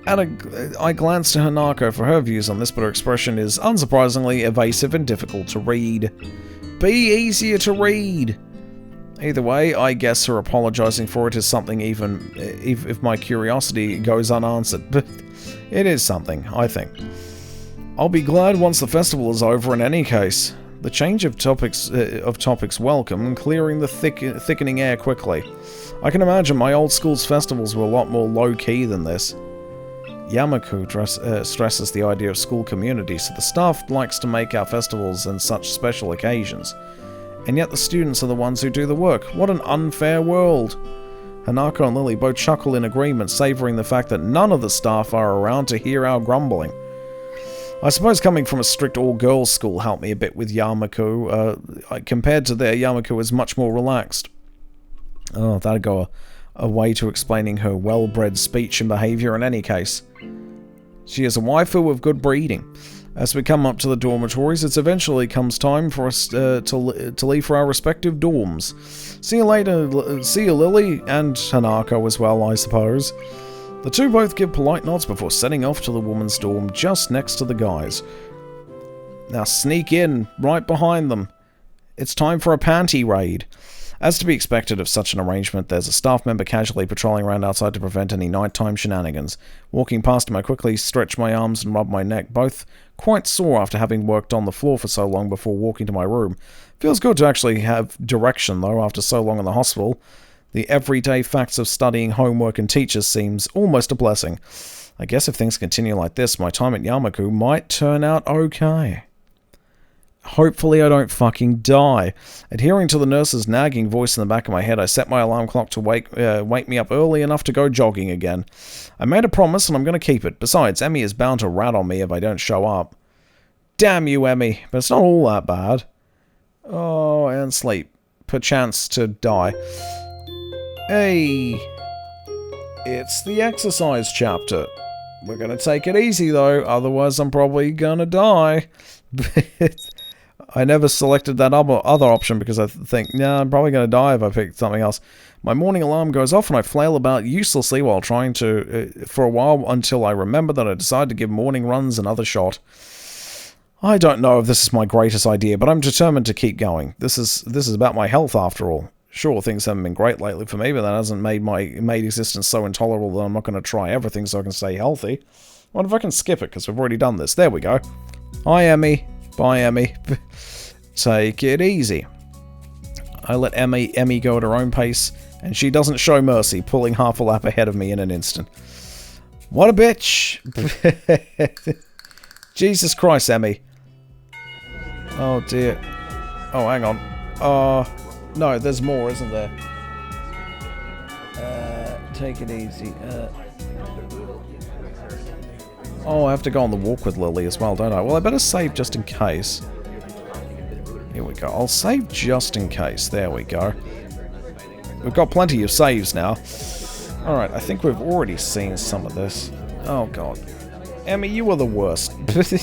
I glanced to Hanako for her views on this, but her expression is unsurprisingly evasive and difficult to read. Be easier to read! Either way, I guess her apologizing for it is something even if my curiosity goes unanswered. But it is something, I think. I'll be glad once the festival is over in any case. The change of topics welcome, clearing the thickening air quickly. I can imagine my old school's festivals were a lot more low-key than this. Yamaku stresses the idea of school community, so the staff likes to make our festivals and such special occasions. And yet the students are the ones who do the work. What an unfair world! Hanako and Lily both chuckle in agreement, savouring the fact that none of the staff are around to hear our grumbling. I suppose coming from a strict all-girls school helped me a bit with Yamaku. Compared to there, Yamaku is much more relaxed. Oh, that'd go a way to explaining her well-bred speech and behaviour in any case. She is a waifu of good breeding. As we come up to the dormitories, it eventually comes time for us to leave for our respective dorms. See you later, see you Lily, and Hanako as well, I suppose. The two both give polite nods before setting off to the woman's dorm just next to the guys. Now sneak in, right behind them. It's time for a panty raid. As to be expected of such an arrangement, there's a staff member casually patrolling around outside to prevent any nighttime shenanigans. Walking past him, I quickly stretch my arms and rub my neck, both quite sore after having worked on the floor for so long before walking to my room. Feels good to actually have direction, though, after so long in the hospital. The everyday facts of studying, homework, and teachers seems almost a blessing. I guess if things continue like this, my time at Yamaku might turn out okay. Hopefully I don't fucking die. Adhering to the nurse's nagging voice in the back of my head, I set my alarm clock to wake me up early enough to go jogging again. I made a promise and I'm going to keep it. Besides, Emmy is bound to rat on me if I don't show up. Damn you, Emmy. But it's not all that bad. Oh, and sleep. Perchance to die. Hey, it's the exercise chapter. We're going to take it easy though, otherwise I'm probably going to die. I never selected that other option because I think, nah, I'm probably going to die if I pick something else. My morning alarm goes off and I flail about uselessly while trying to, for a while until I remember that I decide to give morning runs another shot. I don't know if this is my greatest idea, but I'm determined to keep going. This is about my health after all. Sure, things haven't been great lately for me, but that hasn't made existence so intolerable that I'm not going to try everything so I can stay healthy. What if I can skip it, because we've already done this? There we go. Hi, Emmy. Bye, Emmy. Take it easy. I let Emmy go at her own pace, and she doesn't show mercy, pulling half a lap ahead of me in an instant. What a bitch! Jesus Christ, Emmy. Oh, dear. Oh, hang on. No, there's more, isn't there? Take it easy. Oh, I have to go on the walk with Lily as well, don't I? Well, I better save just in case. Here we go. I'll save just in case. There we go. We've got plenty of saves now. Alright, I think we've already seen some of this. Oh, God. Emmy, you are the worst.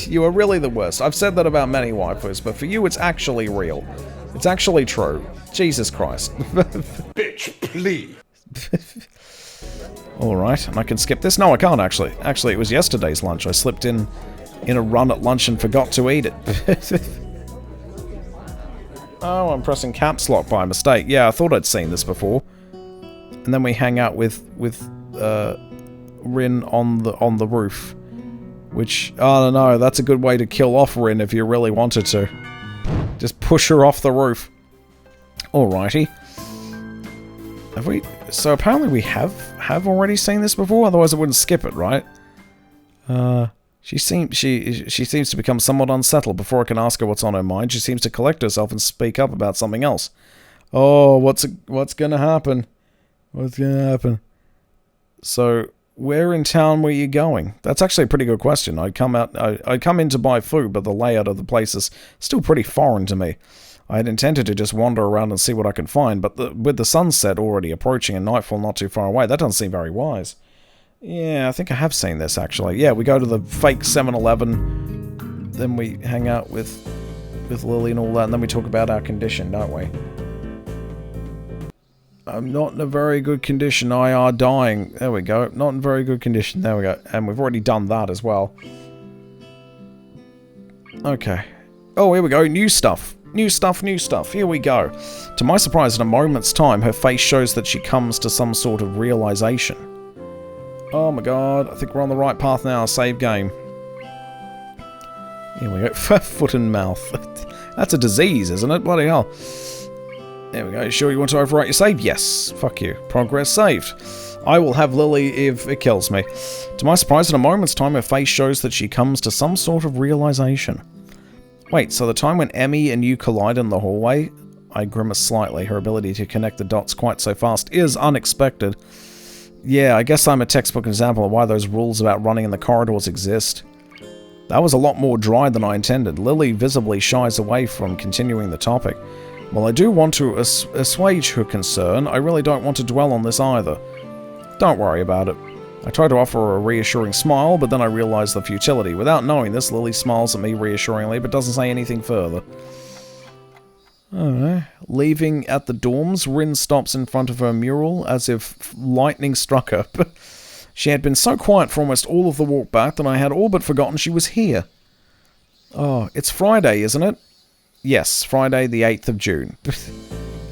You are really the worst. I've said that about many waifus, but for you, it's actually real. It's actually true. Jesus Christ. Bitch, please. Alright, and I can skip this? No, I can't actually. Actually, it was yesterday's lunch. I slipped in a run at lunch and forgot to eat it. Oh, I'm pressing caps lock by mistake. Yeah, I thought I'd seen this before. And then we hang out with Rin on the roof. Which, I don't know, that's a good way to kill off Rin if you really wanted to. Just push her off the roof. Alrighty. Have we... So apparently we have already seen this before, otherwise I wouldn't skip it, right? She seems to become somewhat unsettled before I can ask her what's on her mind. She seems to collect herself and speak up about something else. Oh, what's gonna happen? What's gonna happen? So, where in town were you going? That's actually a pretty good question. I'd come in to buy food, but the layout of the place is still pretty foreign to me. I had intended to just wander around and see what I could find, but with the sunset already approaching and nightfall not too far away, that doesn't seem very wise. Yeah, I think I have seen this, actually. Yeah, we go to the fake 7-Eleven, then we hang out with Lily and all that, and then we talk about our condition, don't we? I'm not in a very good condition. I are dying. There we go. Not in very good condition. There we go. And we've already done that as well. Okay. Oh, here we go. New stuff. New stuff, new stuff. Here we go. To my surprise, in a moment's time, her face shows that she comes to some sort of realization. Oh my god. I think we're on the right path now. Save game. Here we go. Foot and mouth. That's a disease, isn't it? Bloody hell. There we go. Sure you want to overwrite your save? Yes. Fuck you. Progress saved. I will have Lily if it kills me. To my surprise, in a moment's time, her face shows that she comes to some sort of realization. Wait, so the time when Emmy and you collide in the hallway? I grimace slightly. Her ability to connect the dots quite so fast is unexpected. Yeah, I guess I'm a textbook example of why those rules about running in the corridors exist. That was a lot more dry than I intended. Lily visibly shies away from continuing the topic. While I do want to assuage her concern, I really don't want to dwell on this either. Don't worry about it. I try to offer her a reassuring smile, but then I realize the futility. Without knowing this, Lily smiles at me reassuringly, but doesn't say anything further. Alright. Leaving at the dorms, Rin stops in front of her mural as if lightning struck her. She had been so quiet for almost all of the walk back that I had all but forgotten she was here. Oh, it's Friday, isn't it? Yes, Friday the 8th of June.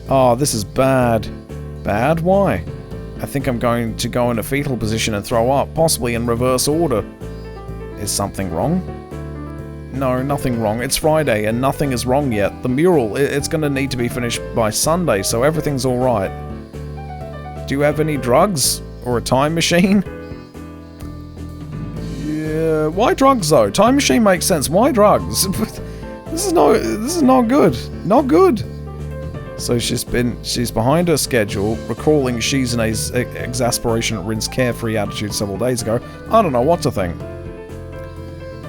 Oh, this is bad. Bad? Why? I think I'm going to go in a fetal position and throw up, possibly in reverse order. Is something wrong? No, nothing wrong. It's Friday and nothing is wrong yet. The mural, it's going to need to be finished by Sunday, so everything's alright. Do you have any drugs? Or a time machine? Yeah, why drugs though? Time machine makes sense. Why drugs? This is not good. Not good. So she's behind her schedule, recalling she's in exasperation at Rin's carefree attitude several days ago. I don't know what to think.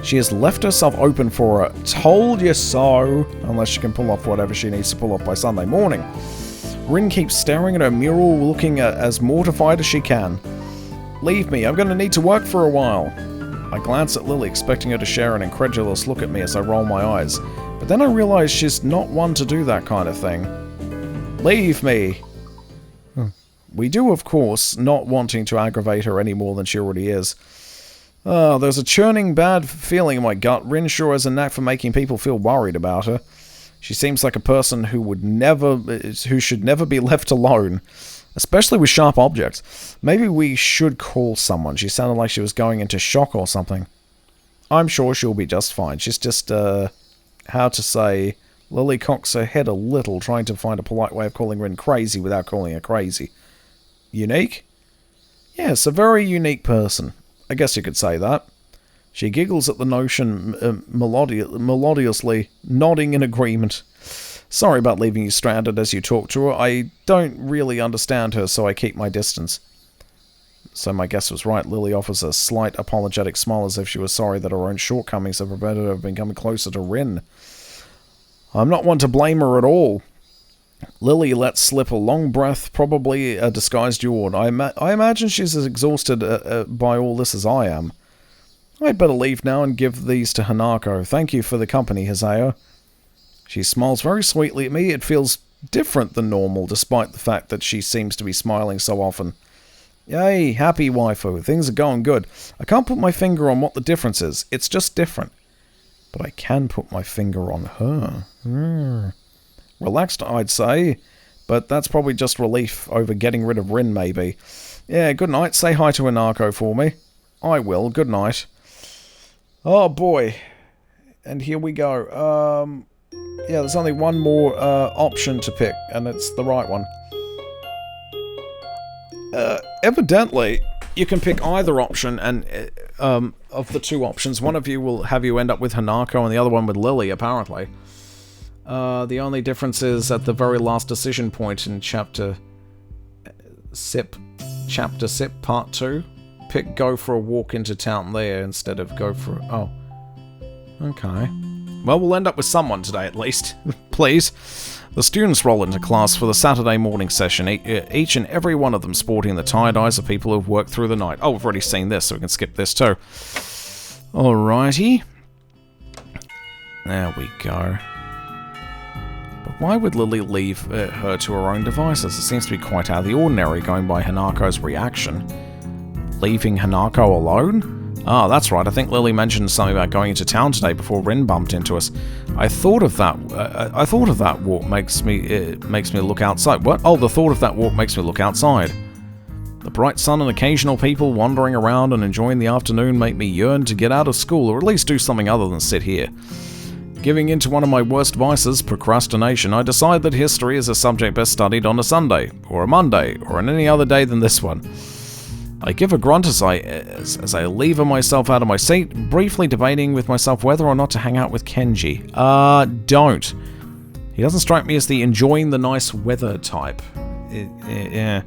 She has left herself open for a told you so, unless she can pull off whatever she needs to pull off by Sunday morning. Rin keeps staring at her mural, looking as mortified as she can. Leave me, I'm going to need to work for a while. I glance at Lily, expecting her to share an incredulous look at me as I roll my eyes. But then I realize she's not one to do that kind of thing. Leave me! We do, of course, not wanting to aggravate her any more than she already is. Oh, there's a churning bad feeling in my gut. Rin sure has a knack for making people feel worried about her. She seems like a person who should never be left alone. Especially with sharp objects. Maybe we should call someone. She sounded like she was going into shock or something. I'm sure she'll be just fine. She's just, how to say... Lily cocks her head a little, trying to find a polite way of calling Rin crazy without calling her crazy. Unique? Yes, a very unique person. I guess you could say that. She giggles at the notion melodiously, nodding in agreement. Sorry about leaving you stranded as you talk to her. I don't really understand her, so I keep my distance. So my guess was right. Lily offers a slight apologetic smile as if she was sorry that her own shortcomings have prevented her from becoming closer to Rin. I'm not one to blame her at all. Lily lets slip a long breath, probably a disguised yawn. I imagine she's as exhausted by all this as I am. I'd better leave now and give these to Hanako. Thank you for the company, Hisao. She smiles very sweetly at me. It feels different than normal, despite the fact that she seems to be smiling so often. Yay, happy waifu. Things are going good. I can't put my finger on what the difference is. It's just different. But I can put my finger on her. Relaxed, I'd say. But that's probably just relief over getting rid of Rin, maybe. Yeah, good night. Say hi to Anarko for me. I will. Good night. Oh, boy. And here we go. Yeah, there's only one more option to pick, and it's the right one. Evidently, you can pick either option, and of the two options, one of you will have you end up with Hanako, and the other one with Lily, apparently. The only difference is at the very last decision point in Chapter Sip Part 2. Pick go for a walk into town there instead of go for... Oh. Okay. Well, we'll end up with someone today, at least. Please. The students roll into class for the Saturday morning session, each and every one of them sporting the tired eyes of people who've worked through the night. Oh, we've already seen this, so we can skip this too. Alrighty. There we go. But why would Lily leave her to her own devices? It seems to be quite out of the ordinary, going by Hanako's reaction. Leaving Hanako alone? Ah, that's right. I think Lily mentioned something about going into town today before Rin bumped into us. I thought of that walk makes me look outside. What? Oh, the thought of that walk makes me look outside. The bright sun and occasional people wandering around and enjoying the afternoon make me yearn to get out of school, or at least do something other than sit here. Giving in to one of my worst vices, procrastination, I decide that history is a subject best studied on a Sunday, or a Monday, or on any other day than this one. I give a grunt as I lever myself out of my seat, briefly debating with myself whether or not to hang out with Kenji. Don't. He doesn't strike me as the enjoying the nice weather type. Yeah.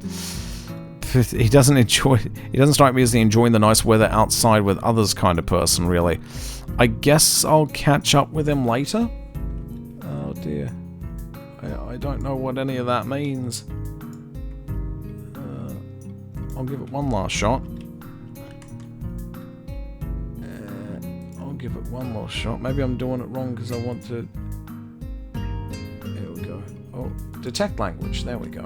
He doesn't strike me as the enjoying the nice weather outside with others kind of person, really. I guess I'll catch up with him later? Oh dear. I don't know what any of that means. I'll give it one last shot. Maybe I'm doing it wrong because I want to... There we go. Oh, detect language. There we go.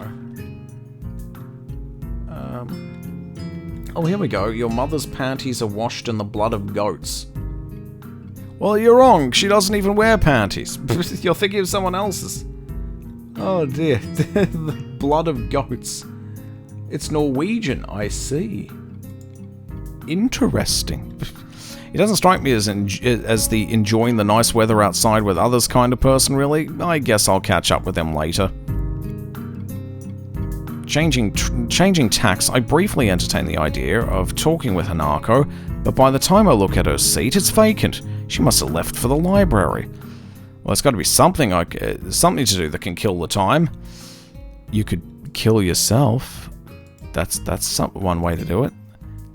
Oh, here we go. Your mother's panties are washed in the blood of goats. Well, you're wrong. She doesn't even wear panties. You're thinking of someone else's. Oh, dear. The blood of goats. It's Norwegian, I see. Interesting. He doesn't strike me as the enjoying the nice weather outside with others kind of person, really. I guess I'll catch up with him later. Changing tacks, I briefly entertain the idea of talking with Hanako, but by the time I look at her seat, it's vacant. She must have left for the library. Well, there's got to be something to do that can kill the time. You could kill yourself. That's one way to do it.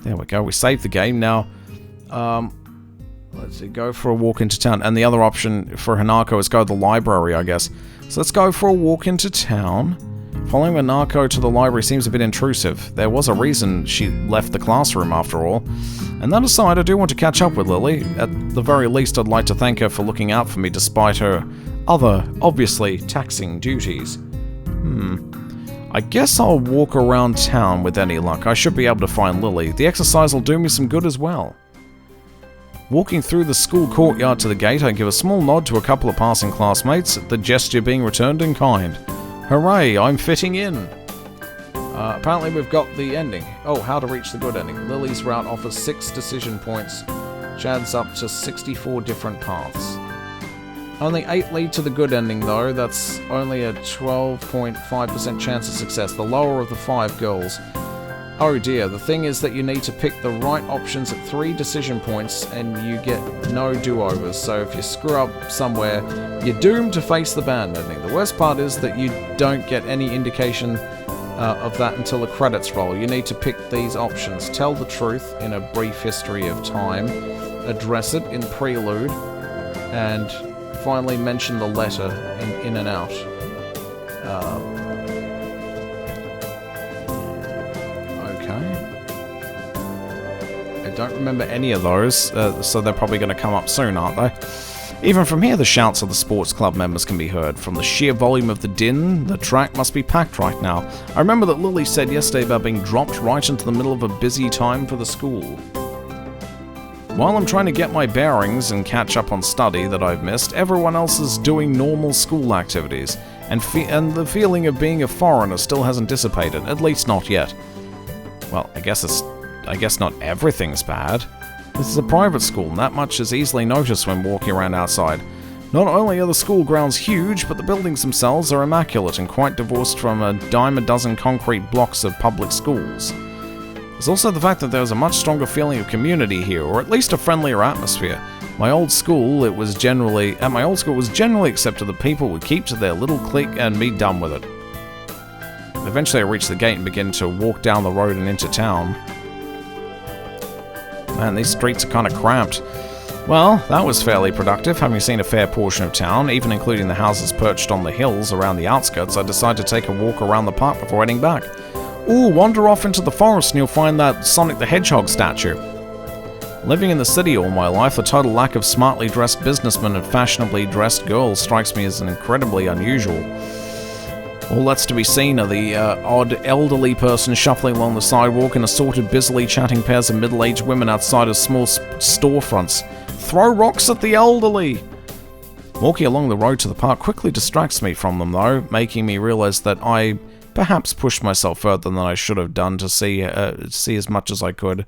There we go. We saved the game now. Let's see. Go for a walk into town, and the other option for Hanako is go to the library, I guess. So let's go for a walk into town. Following Hanako to the library seems a bit intrusive. There was a reason she left the classroom, after all. And that aside, I do want to catch up with Lily. At the very least, I'd like to thank her for looking out for me despite her other, obviously taxing duties. I guess I'll walk around town with any luck. I should be able to find Lily. The exercise will do me some good as well. Walking through the school courtyard to the gate, I give a small nod to a couple of passing classmates, the gesture being returned in kind. Hooray, I'm fitting in. Apparently we've got the ending. Oh, how to reach the good ending. Lily's route offers 6 decision points, which adds up to 64 different paths. Only 8 lead to the good ending, though. That's only a 12.5% chance of success, the lower of the 5 goals. Oh dear, the thing is that you need to pick the right options at 3 decision points, and you get no do-overs, so if you screw up somewhere, you're doomed to face the band ending. The worst part is that you don't get any indication of that until the credits roll. You need to pick these options. Tell the truth in a brief history of time, address it in prelude, and finally mention the letter in and out. Okay. I don't remember any of those, so they're probably going to come up soon, aren't they? Even from here, the shouts of the sports club members can be heard. From the sheer volume of the din, the track must be packed right now. I remember that Lily said yesterday about being dropped right into the middle of a busy time for the school. While I'm trying to get my bearings and catch up on study that I've missed, everyone else is doing normal school activities, and the feeling of being a foreigner still hasn't dissipated, at least not yet. Well, I guess not everything's bad. This is a private school, and that much is easily noticed when walking around outside. Not only are the school grounds huge, but the buildings themselves are immaculate and quite divorced from a dime a dozen concrete blocks of public schools. There's also the fact that there's a much stronger feeling of community here, or at least a friendlier atmosphere. At my old school was generally accepted that people would keep to their little clique and be done with it. Eventually I reached the gate and began to walk down the road and into town. Man, these streets are kind of cramped. Well, that was fairly productive. Having seen a fair portion of town, even including the houses perched on the hills around the outskirts, I decided to take a walk around the park before heading back. Ooh, wander off into the forest and you'll find that Sonic the Hedgehog statue. Living in the city all my life, the total lack of smartly dressed businessmen and fashionably dressed girls strikes me as incredibly unusual. All that's to be seen are the odd elderly person shuffling along the sidewalk and assorted busily chatting pairs of middle-aged women outside of small storefronts. Throw rocks at the elderly! Walking along the road to the park quickly distracts me from them though, making me realize that I perhaps pushed myself further than I should have done to see as much as I could.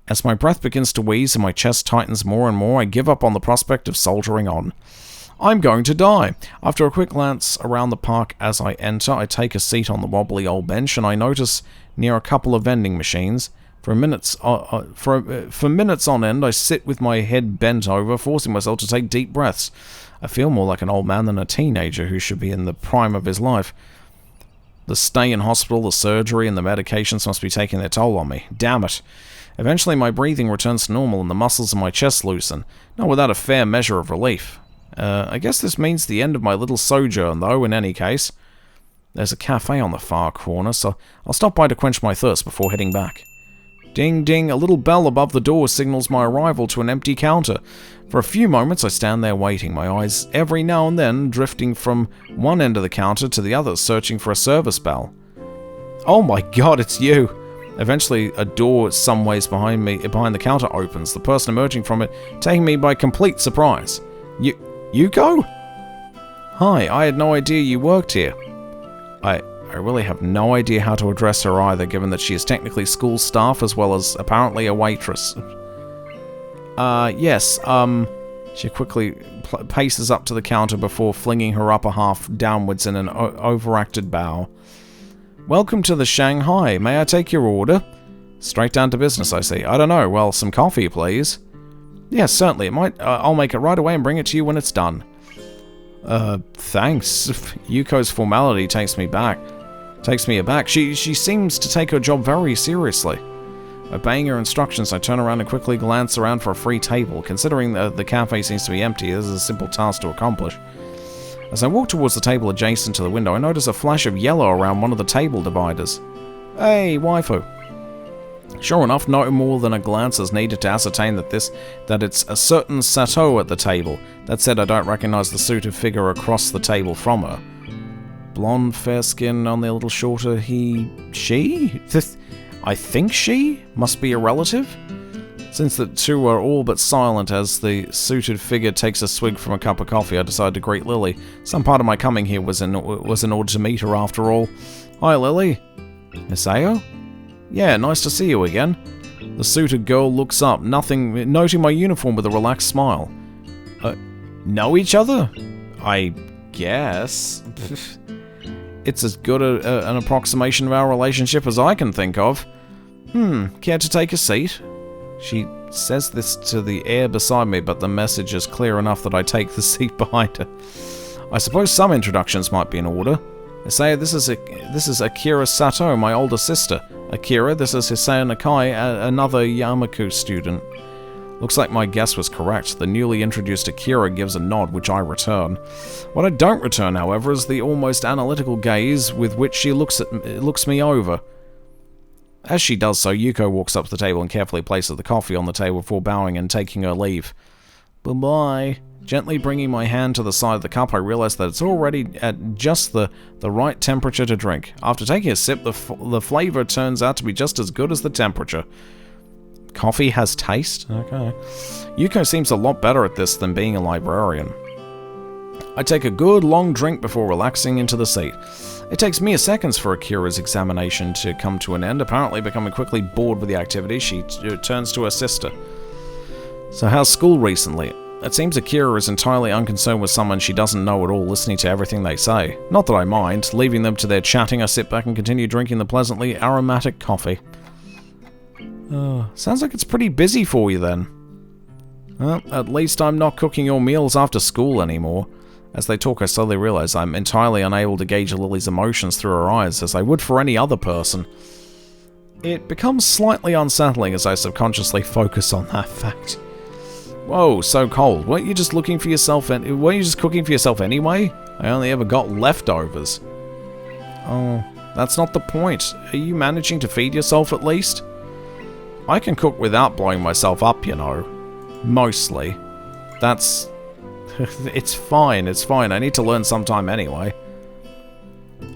As my breath begins to wheeze and my chest tightens more and more, I give up on the prospect of soldiering on. I'm going to die. After a quick glance around the park as I enter, I take a seat on the wobbly old bench and I notice near a couple of vending machines. For minutes on end, I sit with my head bent over, forcing myself to take deep breaths. I feel more like an old man than a teenager who should be in the prime of his life. The stay in hospital, the surgery, and the medications must be taking their toll on me. Damn it. Eventually my breathing returns to normal and the muscles in my chest loosen, not without a fair measure of relief. I guess this means the end of my little sojourn, though, in any case. There's a cafe on the far corner, so I'll stop by to quench my thirst before heading back. Ding ding, a little bell above the door signals my arrival to an empty counter. For a few moments I stand there waiting, my eyes every now and then drifting from one end of the counter to the other, searching for a service bell. Oh my god, it's you! Eventually, a door some ways behind the counter opens, the person emerging from it taking me by complete surprise. Yuko? Hi, I had no idea you worked here. I really have no idea how to address her either, given that she is technically school staff as well as apparently a waitress. Yes, she quickly paces up to the counter before flinging her upper half downwards in an overacted bow. Welcome to the Shanghai. May I take your order? Straight down to business, I see. I don't know. Well, some coffee, please. Yes, certainly. I'll make it right away and bring it to you when it's done. Thanks. Yuko's formality takes me aback. She seems to take her job very seriously. Obeying her instructions, I turn around and quickly glance around for a free table. Considering the cafe seems to be empty, this is a simple task to accomplish. As I walk towards the table adjacent to the window, I notice a flash of yellow around one of the table dividers. Hey, waifu. Sure enough, no more than a glance is needed to ascertain that it's a certain Sato at the table. That said, I don't recognize the suited figure across the table from her. Blonde, fair skin, only a little shorter. She? I think she? Must be a relative? Since the two are all but silent as the suited figure takes a swig from a cup of coffee, I decide to greet Lily. Some part of my coming here was in order to meet her after all. Hi, Lily. Misao? Yeah, nice to see you again. The suited girl looks up, noting my uniform with a relaxed smile. Know each other? I guess. It's as good an approximation of our relationship as I can think of. Care to take a seat? She says this to the air beside me, but the message is clear enough that I take the seat behind her. I suppose some introductions might be in order. Isaya, this is Akira Sato, my older sister. Akira, this is Hisao Nakai, another Yamaku student. Looks like my guess was correct. The newly introduced Akira gives a nod, which I return. What I don't return, however, is the almost analytical gaze with which she looks me over. As she does so, Yuko walks up to the table and carefully places the coffee on the table before bowing and taking her leave. Bye-bye. Gently bringing my hand to the side of the cup, I realize that it's already at just the right temperature to drink. After taking a sip, the flavor turns out to be just as good as the temperature. Coffee has taste? Okay. Yuko seems a lot better at this than being a librarian. I take a good long drink before relaxing into the seat. It takes mere seconds for Akira's examination to come to an end. Apparently becoming quickly bored with the activity, she turns to her sister. So how's school recently? It seems Akira is entirely unconcerned with someone she doesn't know at all, listening to everything they say. Not that I mind. Leaving them to their chatting, I sit back and continue drinking the pleasantly aromatic coffee. Sounds like it's pretty busy for you then. Well, at least I'm not cooking your meals after school anymore. As they talk, I slowly realize I'm entirely unable to gauge Lily's emotions through her eyes, as I would for any other person. It becomes slightly unsettling as I subconsciously focus on that fact. Whoa, so cold. Weren't you just looking for yourself? Weren't you just cooking for yourself anyway? I only ever got leftovers. Oh, that's not the point. Are you managing to feed yourself at least? I can cook without blowing myself up, you know. Mostly. That's... it's fine, it's fine. I need to learn sometime anyway.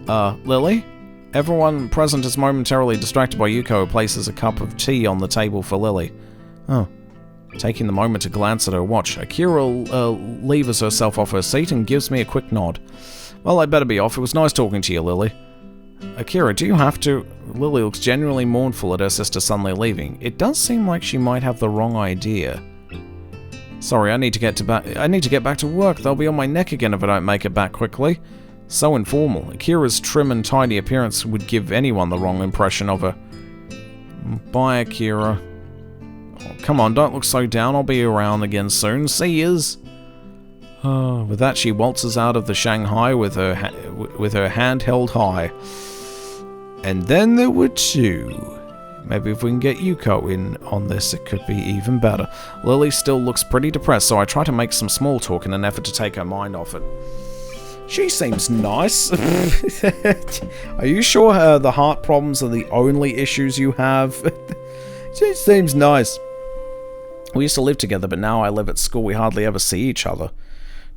Lily? Everyone present is momentarily distracted by Yuko, who places a cup of tea on the table for Lily. Oh. Taking the moment to glance at her watch, Akira levers herself off her seat and gives me a quick nod. Well, I'd better be off. It was nice talking to you, Lily. Akira, do you have to... Lily looks genuinely mournful at her sister suddenly leaving. It does seem like she might have the wrong idea. Sorry, I need to get back to work. They'll be on my neck again if I don't make it back quickly. So informal. Akira's trim and tidy appearance would give anyone the wrong impression of her. Bye, Akira. Oh, come on, don't look so down. I'll be around again soon. See yous. With that, she waltzes out of the Shanghai with her hand held high. And then there were two. Maybe if we can get Yuko in on this, it could be even better. Lily still looks pretty depressed, so I try to make some small talk in an effort to take her mind off it. She seems nice. Are you sure the heart problems are the only issues you have? She seems nice. We used to live together, but now I live at school. We hardly ever see each other.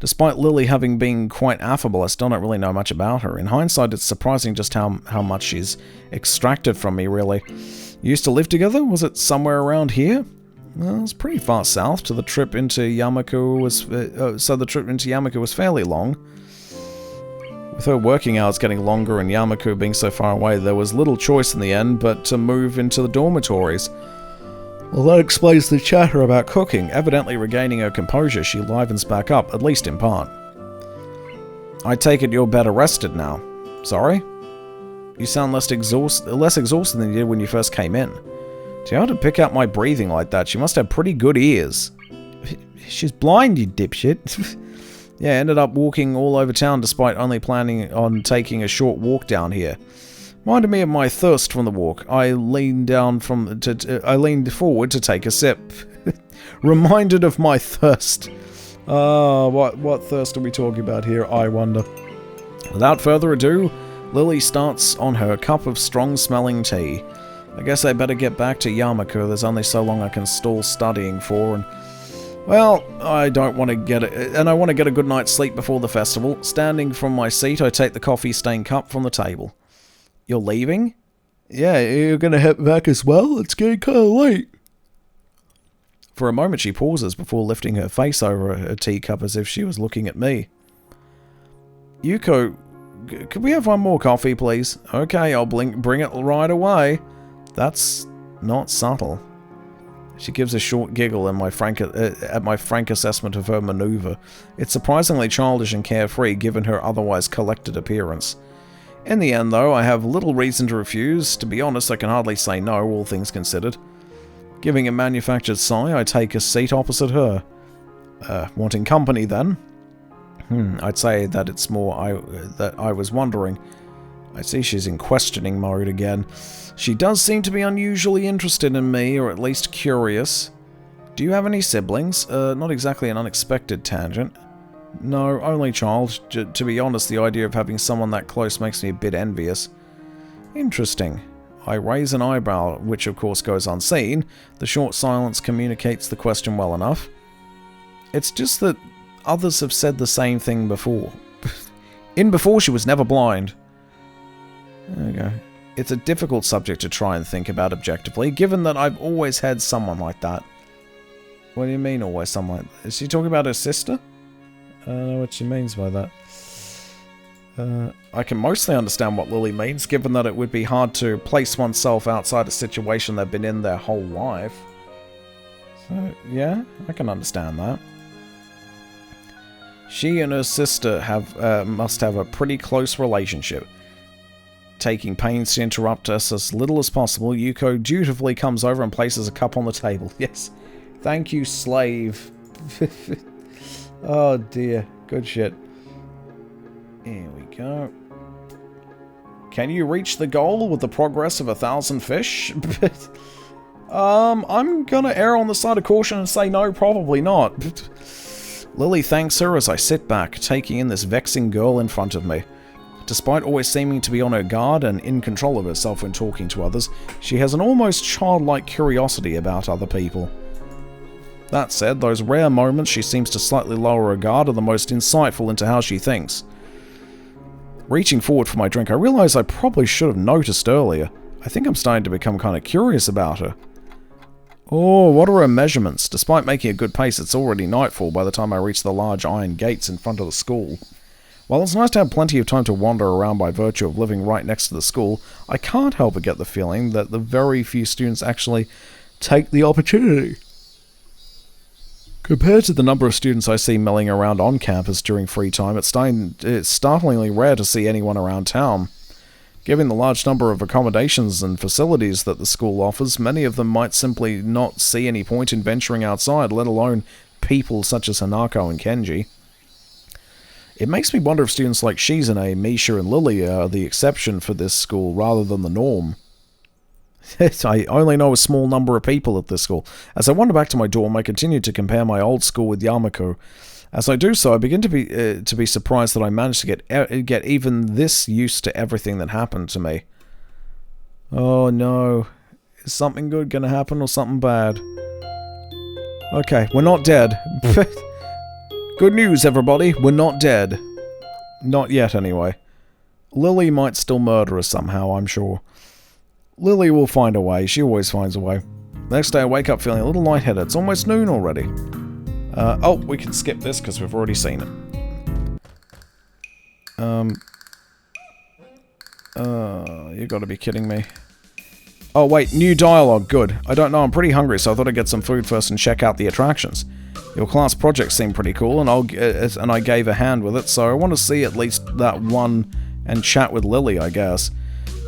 Despite Lily having been quite affable, I still don't really know much about her. In hindsight, it's surprising just how much she's extracted from me, really. You used to live together? Was it somewhere around here? Well, it was pretty far south. The trip into Yamaku was fairly long. With her working hours getting longer and Yamaku being so far away, there was little choice in the end but to move into the dormitories. Well, that explains the chatter about cooking. Evidently regaining her composure, she livens back up, at least in part. I take it you're better rested now. Sorry? You sound less exhausted than you did when you first came in. Do you know how to pick out my breathing like that? She must have pretty good ears. She's blind, you dipshit. Yeah, ended up walking all over town despite only planning on taking a short walk down here. Reminded me of my thirst from the walk. I leaned forward to take a sip. Reminded of my thirst. What thirst are we talking about here, I wonder? Without further ado, Lily starts on her cup of strong-smelling tea. I guess I better get back to Yamaku. There's only so long I can stall studying for, and... Well, I don't want to get it, and I want to get a good night's sleep before the festival. Standing from my seat, I take the coffee-stained cup from the table. You're leaving? Yeah, you're gonna head back as well? It's getting kinda late. For a moment she pauses before lifting her face over her teacup as if she was looking at me. Yuko, could we have one more coffee, please? Okay, I'll bring it right away. That's not subtle. She gives a short giggle at my frank assessment of her maneuver. It's surprisingly childish and carefree given her otherwise collected appearance. In the end, though, I have little reason to refuse. To be honest, I can hardly say no, all things considered. Giving a manufactured sigh, I take a seat opposite her. Wanting company, then? I'd say that it's more that I was wondering. I see she's in questioning mode again. She does seem to be unusually interested in me, or at least curious. Do you have any siblings? Not exactly an unexpected tangent. No, only child. To be honest, the idea of having someone that close makes me a bit envious. Interesting. I raise an eyebrow, which of course goes unseen. The short silence communicates the question well enough. It's just that others have said the same thing before. Before she was never blind. There we go. It's a difficult subject to try and think about objectively, given that I've always had someone like that. What do you mean, always someone like that? Is she talking about her sister? I don't know what she means by that. I can mostly understand what Lily means, given that it would be hard to place oneself outside a situation they've been in their whole life. So, yeah, I can understand that. She and her sister must have a pretty close relationship. Taking pains to interrupt us as little as possible, Yuko dutifully comes over and places a cup on the table. Yes. Thank you, slave. Oh dear. Good shit. Here we go. Can you reach the goal with the progress of 1,000 fish? I'm gonna err on the side of caution and say no, probably not. Lily thanks her as I sit back, taking in this vexing girl in front of me. Despite always seeming to be on her guard and in control of herself when talking to others, she has an almost childlike curiosity about other people. That said, those rare moments she seems to slightly lower her guard are the most insightful into how she thinks. Reaching forward for my drink, I realize I probably should have noticed earlier. I think I'm starting to become kind of curious about her. Oh, what are her measurements? Despite making a good pace, it's already nightfall by the time I reach the large iron gates in front of the school. While it's nice to have plenty of time to wander around by virtue of living right next to the school, I can't help but get the feeling that the very few students actually take the opportunity. Compared to the number of students I see milling around on campus during free time, it's startlingly rare to see anyone around town. Given the large number of accommodations and facilities that the school offers, many of them might simply not see any point in venturing outside, let alone people such as Hanako and Kenji. It makes me wonder if students like Shizune, Misha, and Lily are the exception for this school rather than the norm. I only know a small number of people at this school. As I wander back to my dorm, I continue to compare my old school with Yamako. As I do so, I begin to be surprised that I managed to get even this used to everything that happened to me. Oh no. Is something good gonna happen or something bad? Okay, we're not dead. Good news, everybody. We're not dead. Not yet, anyway. Lily might still murder us somehow, I'm sure. Lily will find a way. She always finds a way. The next day, I wake up feeling a little lightheaded. It's almost noon already. Oh, we can skip this because we've already seen it. You gotta be kidding me. Oh, wait, new dialogue. Good. I don't know, I'm pretty hungry, so I thought I'd get some food first and check out the attractions. Your class project seemed pretty cool, and I gave a hand with it, so I want to see at least that one and chat with Lily, I guess.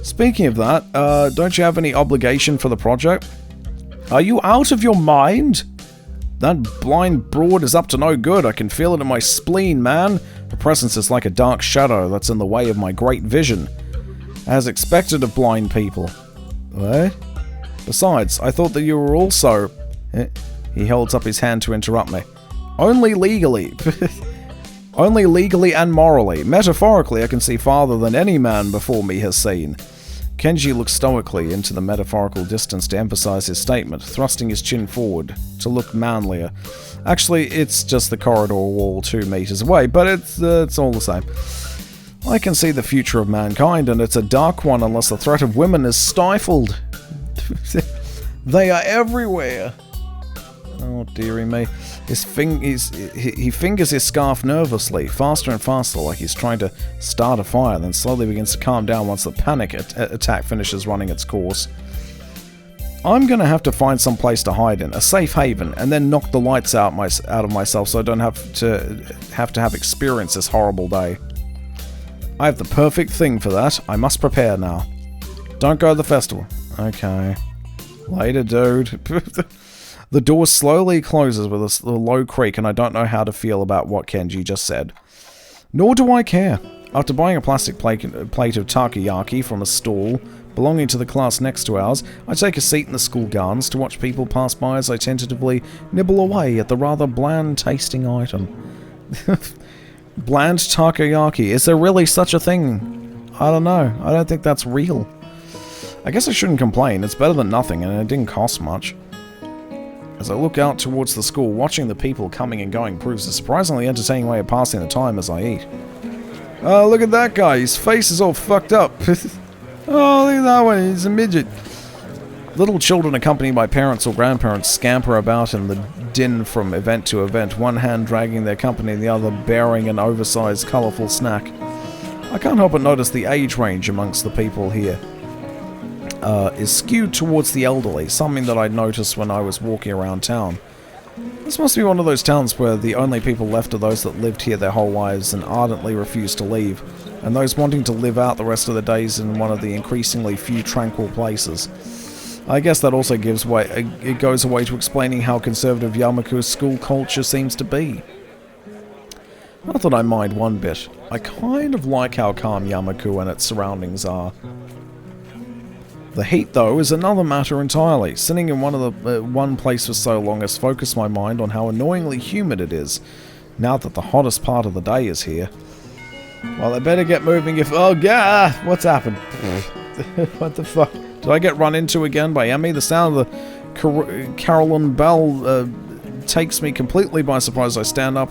Speaking of that, don't you have any obligation for the project? Are you out of your mind? That blind broad is up to no good. I can feel it in my spleen, man. Her presence is like a dark shadow that's in the way of my great vision. As expected of blind people. What? Besides, I thought that you were also... He holds up his hand to interrupt me. Only legally. Only legally and morally. Metaphorically, I can see farther than any man before me has seen. Kenji looks stoically into the metaphorical distance to emphasize his statement, thrusting his chin forward to look manlier. Actually, it's just the corridor wall 2 meters away, but it's all the same. I can see the future of mankind, and it's a dark one unless the threat of women is stifled. They are everywhere. Oh, dearie me. He fingers his scarf nervously, faster and faster, like he's trying to start a fire, then slowly begins to calm down once the panic attack finishes running its course. I'm gonna have to find some place to hide in, a safe haven, and then knock the lights out of myself so I don't have to experience this horrible day. I have the perfect thing for that. I must prepare now. Don't go to the festival. Okay. Later, dude. The door slowly closes with a low creak, and I don't know how to feel about what Kenji just said. Nor do I care. After buying a plastic plate of takoyaki from a stall belonging to the class next to ours, I take a seat in the school gardens to watch people pass by as I tentatively nibble away at the rather bland-tasting item. Bland takoyaki. Is there really such a thing? I don't know. I don't think that's real. I guess I shouldn't complain. It's better than nothing, and it didn't cost much. As I look out towards the school, watching the people coming and going proves a surprisingly entertaining way of passing the time as I eat. Oh, look at that guy. His face is all fucked up. Oh, look at that one. He's a midget. Little children accompanied by parents or grandparents scamper about in the din from event to event, one hand dragging their company and the other bearing an oversized, colourful snack. I can't help but notice the age range amongst the people here is skewed towards the elderly, something that I noticed when I was walking around town. This must be one of those towns where the only people left are those that lived here their whole lives and ardently refused to leave, and those wanting to live out the rest of their days in one of the increasingly few tranquil places. I guess that also it goes away to explaining how conservative Yamaku's school culture seems to be. Not that I mind one bit. I kind of like how calm Yamaku and its surroundings are. The heat, though, is another matter entirely. Sitting in one place for so long has focused my mind on how annoyingly humid it is, now that the hottest part of the day is here. Well, I better get moving if... Oh, yeah! What's happened? What the fuck? Did I get run into again by Emmy? The sound of the Carolyn Bell takes me completely by surprise. I stand up,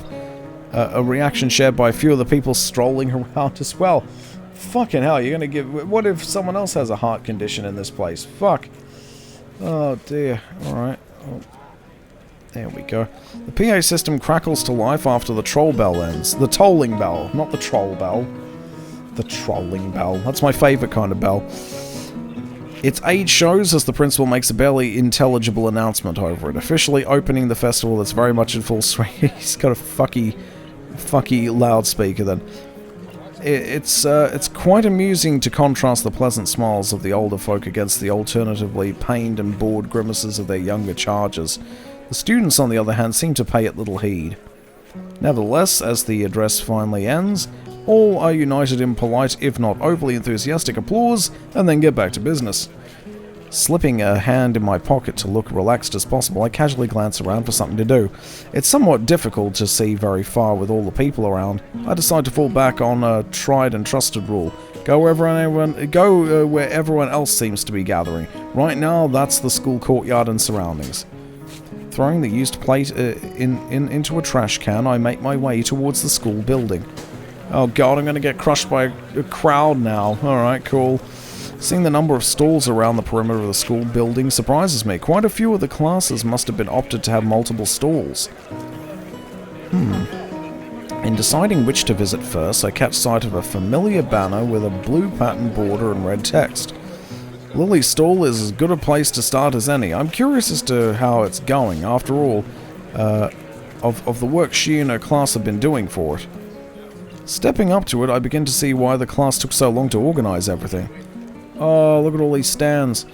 a reaction shared by a few of the people strolling around as well. Fucking hell, you're gonna give... What if someone else has a heart condition in this place? Fuck. Oh, dear. Alright. Oh. There we go. The PA system crackles to life after the troll bell ends. The tolling bell, not the troll bell. The trolling bell. That's my favourite kind of bell. Its age shows as the principal makes a barely intelligible announcement over it, officially opening the festival that's very much in full swing. He's got a fucky loudspeaker then. It's quite amusing to contrast the pleasant smiles of the older folk against the alternatively pained and bored grimaces of their younger charges. The students, on the other hand, seem to pay it little heed. Nevertheless, as the address finally ends, all are united in polite, if not overly enthusiastic applause, and then get back to business. Slipping a hand in my pocket to look relaxed as possible, I casually glance around for something to do. It's somewhat difficult to see very far with all the people around. I decide to fall back on a tried and trusted rule. Go where everyone else seems to be gathering. Right now, that's the school courtyard and surroundings. Throwing the used plate into a trash can, I make my way towards the school building. Oh god, I'm going to get crushed by a crowd now. Alright, cool. Seeing the number of stalls around the perimeter of the school building surprises me. Quite a few of the classes must have been opted to have multiple stalls. In deciding which to visit first, I catch sight of a familiar banner with a blue pattern border and red text. Lily's stall is as good a place to start as any. I'm curious as to how it's going. After all, of the work she and her class have been doing for it. Stepping up to it, I begin to see why the class took so long to organize everything. Oh, look at all these stands.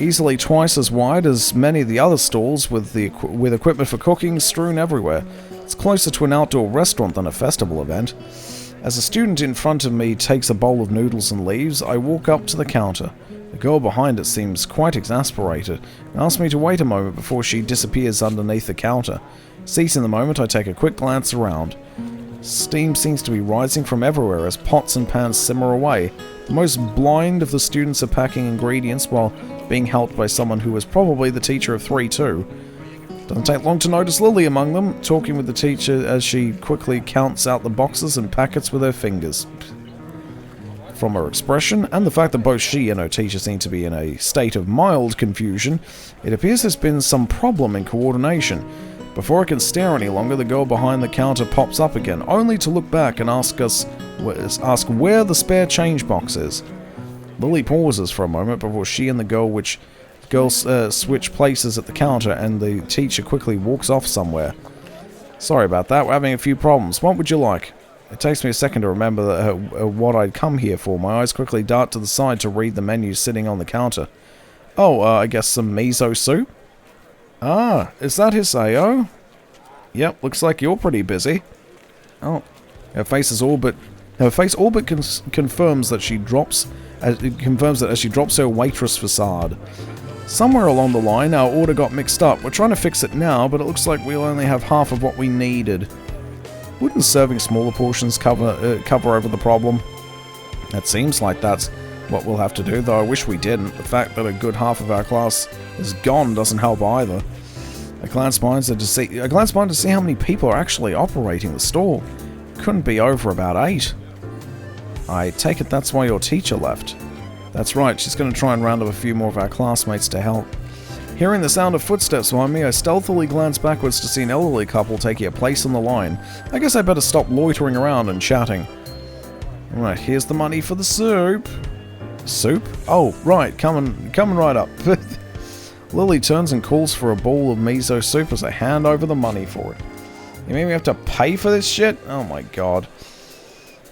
Easily twice as wide as many of the other stalls with equipment for cooking strewn everywhere. It's closer to an outdoor restaurant than a festival event. As a student in front of me takes a bowl of noodles and leaves, I walk up to the counter. The girl behind it seems quite exasperated and asks me to wait a moment before she disappears underneath the counter. Seizing the moment, I take a quick glance around. Steam seems to be rising from everywhere as pots and pans simmer away. The most blind of the students are packing ingredients while being helped by someone who was probably the teacher of 3 too. Doesn't take long to notice Lily among them, talking with the teacher as she quickly counts out the boxes and packets with her fingers. From her expression, and the fact that both she and her teacher seem to be in a state of mild confusion, it appears there's been some problem in coordination. Before I can stare any longer, the girl behind the counter pops up again, only to look back and ask where the spare change box is. Lily pauses for a moment before she and the girl switch places at the counter, and the teacher quickly walks off somewhere. Sorry about that, we're having a few problems. What would you like? It takes me a second to remember what I'd come here for. My eyes quickly dart to the side to read the menu sitting on the counter. Oh, I guess some miso soup? Ah, is that Hisao? Yep, looks like you're pretty busy. Oh, her face all but confirms that as she drops her waitress facade. Somewhere along the line, our order got mixed up. We're trying to fix it now, but it looks like we'll only have half of what we needed. Wouldn't serving smaller portions cover over the problem? It seems like that's what we'll have to do, though I wish we didn't. The fact that a good half of our class is gone doesn't help either. I glance behind to see how many people are actually operating the stall. Couldn't be over about 8. I take it that's why your teacher left. That's right, she's going to try and round up a few more of our classmates to help. Hearing the sound of footsteps behind me, I stealthily glance backwards to see an elderly couple taking a place on the line. I guess I better stop loitering around and chatting. Right, here's the money for the soup. Soup? Oh, right, coming right up. Lily turns and calls for a bowl of miso soup as I hand over the money for it. You mean we have to pay for this shit? Oh my god.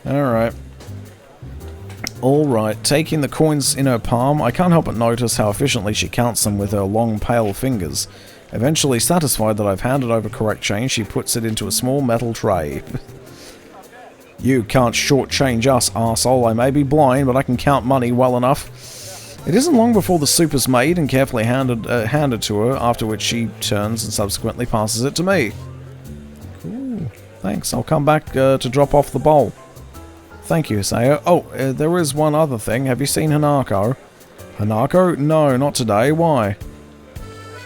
Alright. Alright, taking the coins in her palm, I can't help but notice how efficiently she counts them with her long, pale fingers. Eventually satisfied that I've handed over correct change, she puts it into a small metal tray. You can't shortchange us, arsehole. I may be blind, but I can count money well enough. It isn't long before the soup is made and carefully handed to her, after which she turns and subsequently passes it to me. Ooh, thanks. I'll come back to drop off the bowl. Thank you, Sayo. Oh, there is one other thing. Have you seen Hanako? Hanako? No, not today. Why?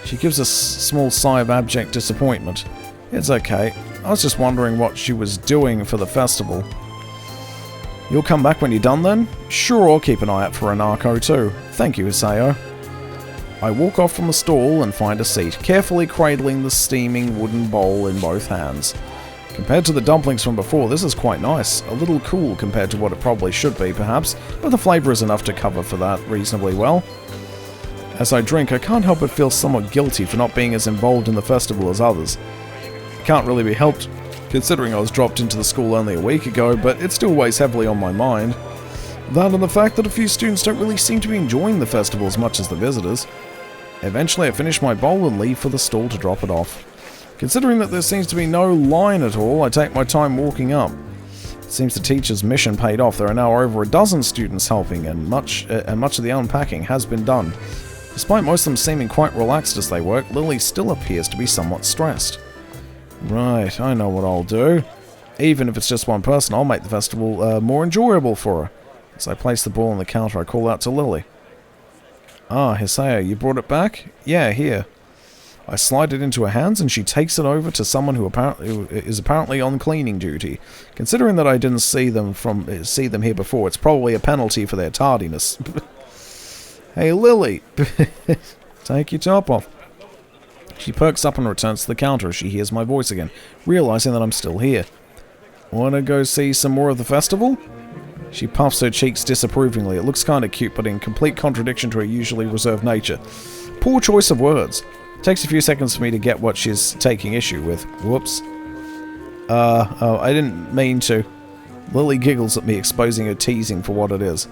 She gives a small sigh of abject disappointment. It's okay. I was just wondering what she was doing for the festival. You'll come back when you're done then? Sure, I'll keep an eye out for Hanako too. Thank you, Hisao. I walk off from the stall and find a seat, carefully cradling the steaming wooden bowl in both hands. Compared to the dumplings from before, this is quite nice. A little cool compared to what it probably should be, perhaps, but the flavour is enough to cover for that reasonably well. As I drink, I can't help but feel somewhat guilty for not being as involved in the festival as others. It can't really be helped, considering I was dropped into the school only a week ago, but it still weighs heavily on my mind. That and the fact that a few students don't really seem to be enjoying the festival as much as the visitors. Eventually I finish my bowl and leave for the stall to drop it off. Considering that there seems to be no line at all, I take my time walking up. It seems the teacher's mission paid off. There are now over a dozen students helping, and much of the unpacking has been done. Despite most of them seeming quite relaxed as they work, Lily still appears to be somewhat stressed. Right, I know what I'll do. Even if it's just one person, I'll make the festival more enjoyable for her. As I place the ball on the counter, I call out to Lily. Ah, Hisao, you brought it back? Yeah, here. I slide it into her hands and she takes it over to someone who is apparently on cleaning duty. Considering that I didn't see them here before, it's probably a penalty for their tardiness. Hey, Lily! Take your top off. She perks up and returns to the counter as she hears my voice again, realizing that I'm still here. Wanna go see some more of the festival? She puffs her cheeks disapprovingly. It looks kinda cute, but in complete contradiction to her usually reserved nature. Poor choice of words. It takes a few seconds for me to get what she's taking issue with. Whoops. Oh, I didn't mean to. Lily giggles at me, exposing her teasing for what it is.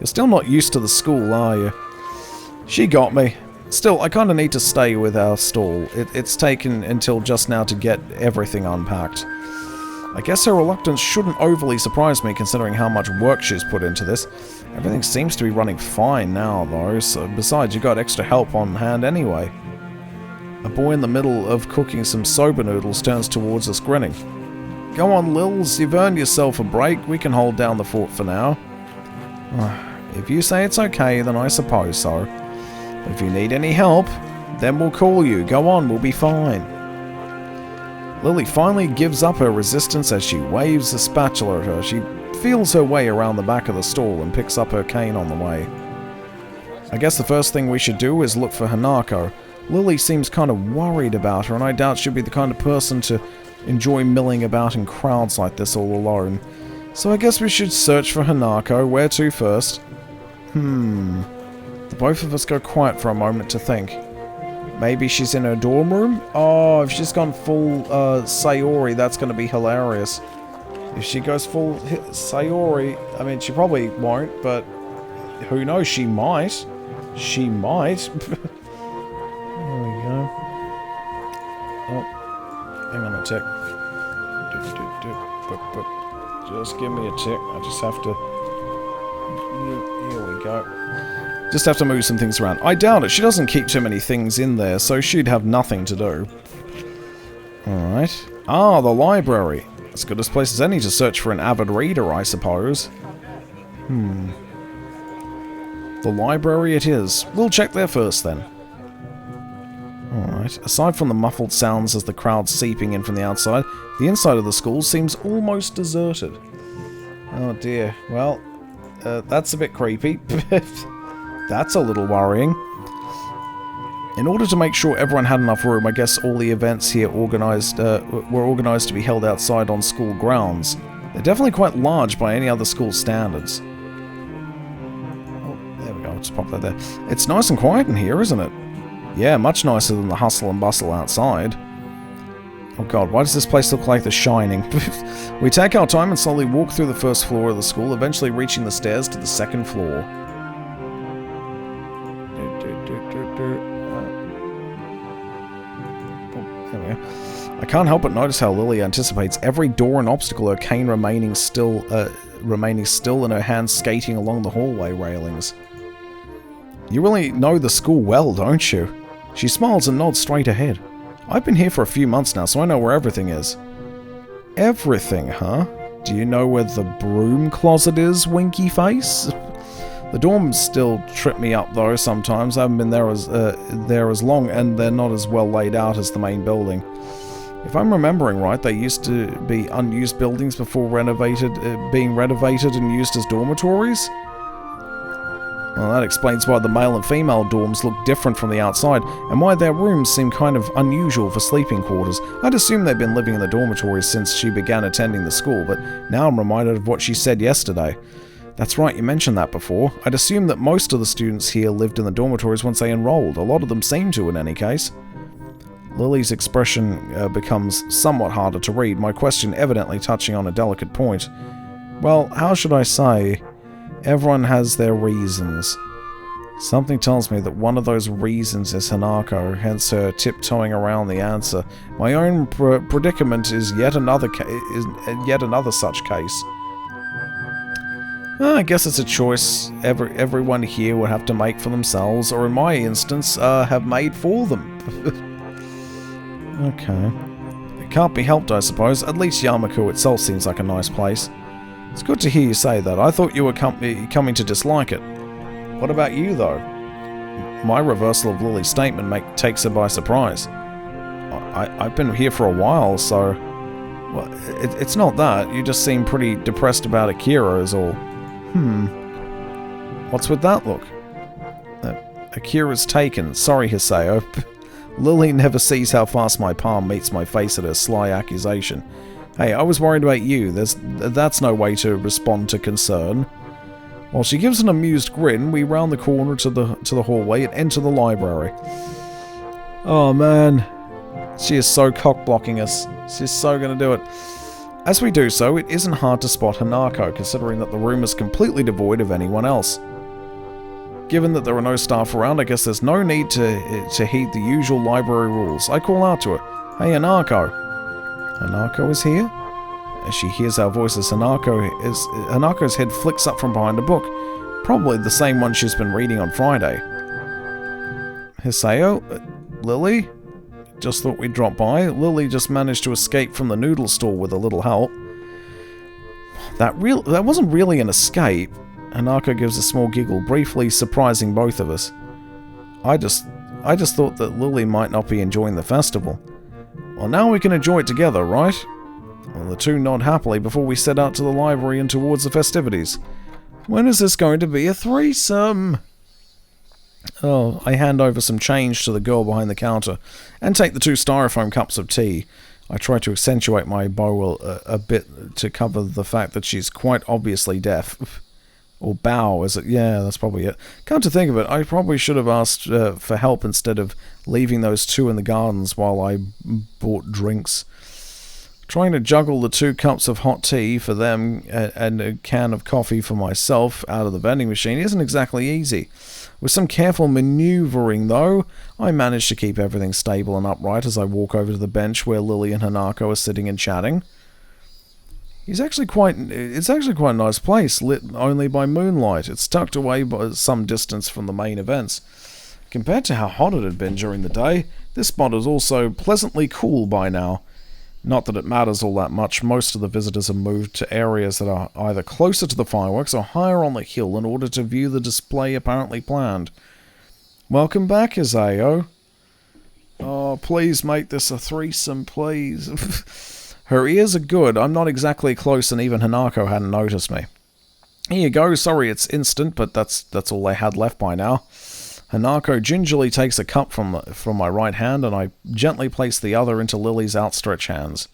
You're still not used to the school, are you? She got me. Still, I kinda need to stay with our stall. It's taken until just now to get everything unpacked. I guess her reluctance shouldn't overly surprise me considering how much work she's put into this. Everything seems to be running fine now, though, so besides, you got extra help on hand anyway. A boy in the middle of cooking some soba noodles turns towards us grinning. Go on, Lils, you've earned yourself a break. We can hold down the fort for now. If you say it's okay, then I suppose so. But if you need any help, then we'll call you. Go on, we'll be fine. Lily finally gives up her resistance as she waves a spatula at her. She feels her way around the back of the stall and picks up her cane on the way. I guess the first thing we should do is look for Hanako. Lily seems kind of worried about her, and I doubt she'd be the kind of person to enjoy milling about in crowds like this all alone. So I guess we should search for Hanako. Where to first? The both of us go quiet for a moment to think. Maybe she's in her dorm room? Oh, if she's gone full Sayori, that's going to be hilarious. If she goes full Sayori, I mean, she probably won't, but who knows, she might. She might. There we go. Oh, hang on a tick. Just give me a tick. I just have to... Here we go. Just have to move some things around. I doubt it. She doesn't keep too many things in there, so she'd have nothing to do. Alright. Ah, the library. As good a place as any to search for an avid reader, I suppose. The library it is. We'll check there first, then. Alright. Aside from the muffled sounds as the crowd seeping in from the outside, the inside of the school seems almost deserted. Oh dear. Well, that's a bit creepy. That's a little worrying. In order to make sure everyone had enough room, I guess all the events here were organised to be held outside on school grounds. They're definitely quite large by any other school's standards. Oh, there we go. I'll just pop that there. It's nice and quiet in here, isn't it? Yeah, much nicer than the hustle and bustle outside. Oh god, why does this place look like The Shining? We take our time and slowly walk through the first floor of the school, eventually reaching the stairs to the second floor. There we go. I can't help but notice how Lily anticipates every door and obstacle, her cane remaining still and her hands skating along the hallway railings. You really know the school well, don't you? She smiles and nods straight ahead. I've been here for a few months now, so I know where everything is. Everything, huh? Do you know where the broom closet is, winky face? The dorms still trip me up, though, sometimes. I haven't been there as long, and they're not as well laid out as the main building. If I'm remembering right, they used to be unused buildings before being renovated and used as dormitories? Well, that explains why the male and female dorms look different from the outside, and why their rooms seem kind of unusual for sleeping quarters. I'd assumed they'd been living in the dormitories since she began attending the school, but now I'm reminded of what she said yesterday. That's right, you mentioned that before. I'd assumed that most of the students here lived in the dormitories once they enrolled. A lot of them seem to, in any case. Lily's expression becomes somewhat harder to read, my question evidently touching on a delicate point. Well, how should I say? Everyone has their reasons. Something tells me that one of those reasons is Hanako, hence her tiptoeing around the answer. My own predicament is yet another such case. I guess it's a choice everyone here would have to make for themselves, or in my instance, have made for them. Okay. It can't be helped, I suppose. At least Yamaku itself seems like a nice place. It's good to hear you say that. I thought you were coming to dislike it. What about you, though? My reversal of Lily's statement takes her by surprise. I've been here for a while, so... Well, it's not that. You just seem pretty depressed about Akira is all. What's with that look? Akira's taken. Sorry, Hiseo. Lily never sees how fast my palm meets my face at her sly accusation. Hey, I was worried about you. That's no way to respond to concern. While she gives an amused grin, we round the corner to the hallway and enter the library. Oh man, she is so cock-blocking us. She's so gonna do it. As we do so, it isn't hard to spot Hanako, considering that the room is completely devoid of anyone else. Given that there are no staff around, I guess there's no need to heed the usual library rules. I call out to her, "Hey, Hanako." Hanako is here? As she hears our voices, Hanako's head flicks up from behind a book, probably the same one she's been reading on Friday. Hiseo? Lily? Just thought we'd drop by. Lily just managed to escape from the noodle store with a little help. That wasn't really an escape. Hanako gives a small giggle, briefly surprising both of us. I just thought that Lily might not be enjoying the festival. Well, now we can enjoy it together, right? Well, the two nod happily before we set out to the library and towards the festivities. When is this going to be a threesome? Oh, I hand over some change to the girl behind the counter and take the 2 styrofoam cups of tea. I try to accentuate my bow a bit to cover the fact that she's quite obviously deaf. Or bow, is it? Yeah, that's probably it. Come to think of it, I probably should have asked for help instead of leaving those 2 in the gardens while I bought drinks. Trying to juggle the 2 cups of hot tea for them and a can of coffee for myself out of the vending machine isn't exactly easy. With some careful manoeuvring, though, I manage to keep everything stable and upright as I walk over to the bench where Lily and Hanako are sitting and chatting. It's actually quite a nice place, lit only by moonlight. It's tucked away by some distance from the main events. Compared to how hot it had been during the day, this spot is also pleasantly cool by now. Not that it matters all that much. Most of the visitors have moved to areas that are either closer to the fireworks or higher on the hill in order to view the display apparently planned. Welcome back, Hiseo. Oh, please make this a threesome, please. Her ears are good. I'm not exactly close, and even Hanako hadn't noticed me. Here you go. Sorry it's instant, but that's all they had left by now. Hanako gingerly takes a cup from my right hand, and I gently place the other into Lily's outstretched hands.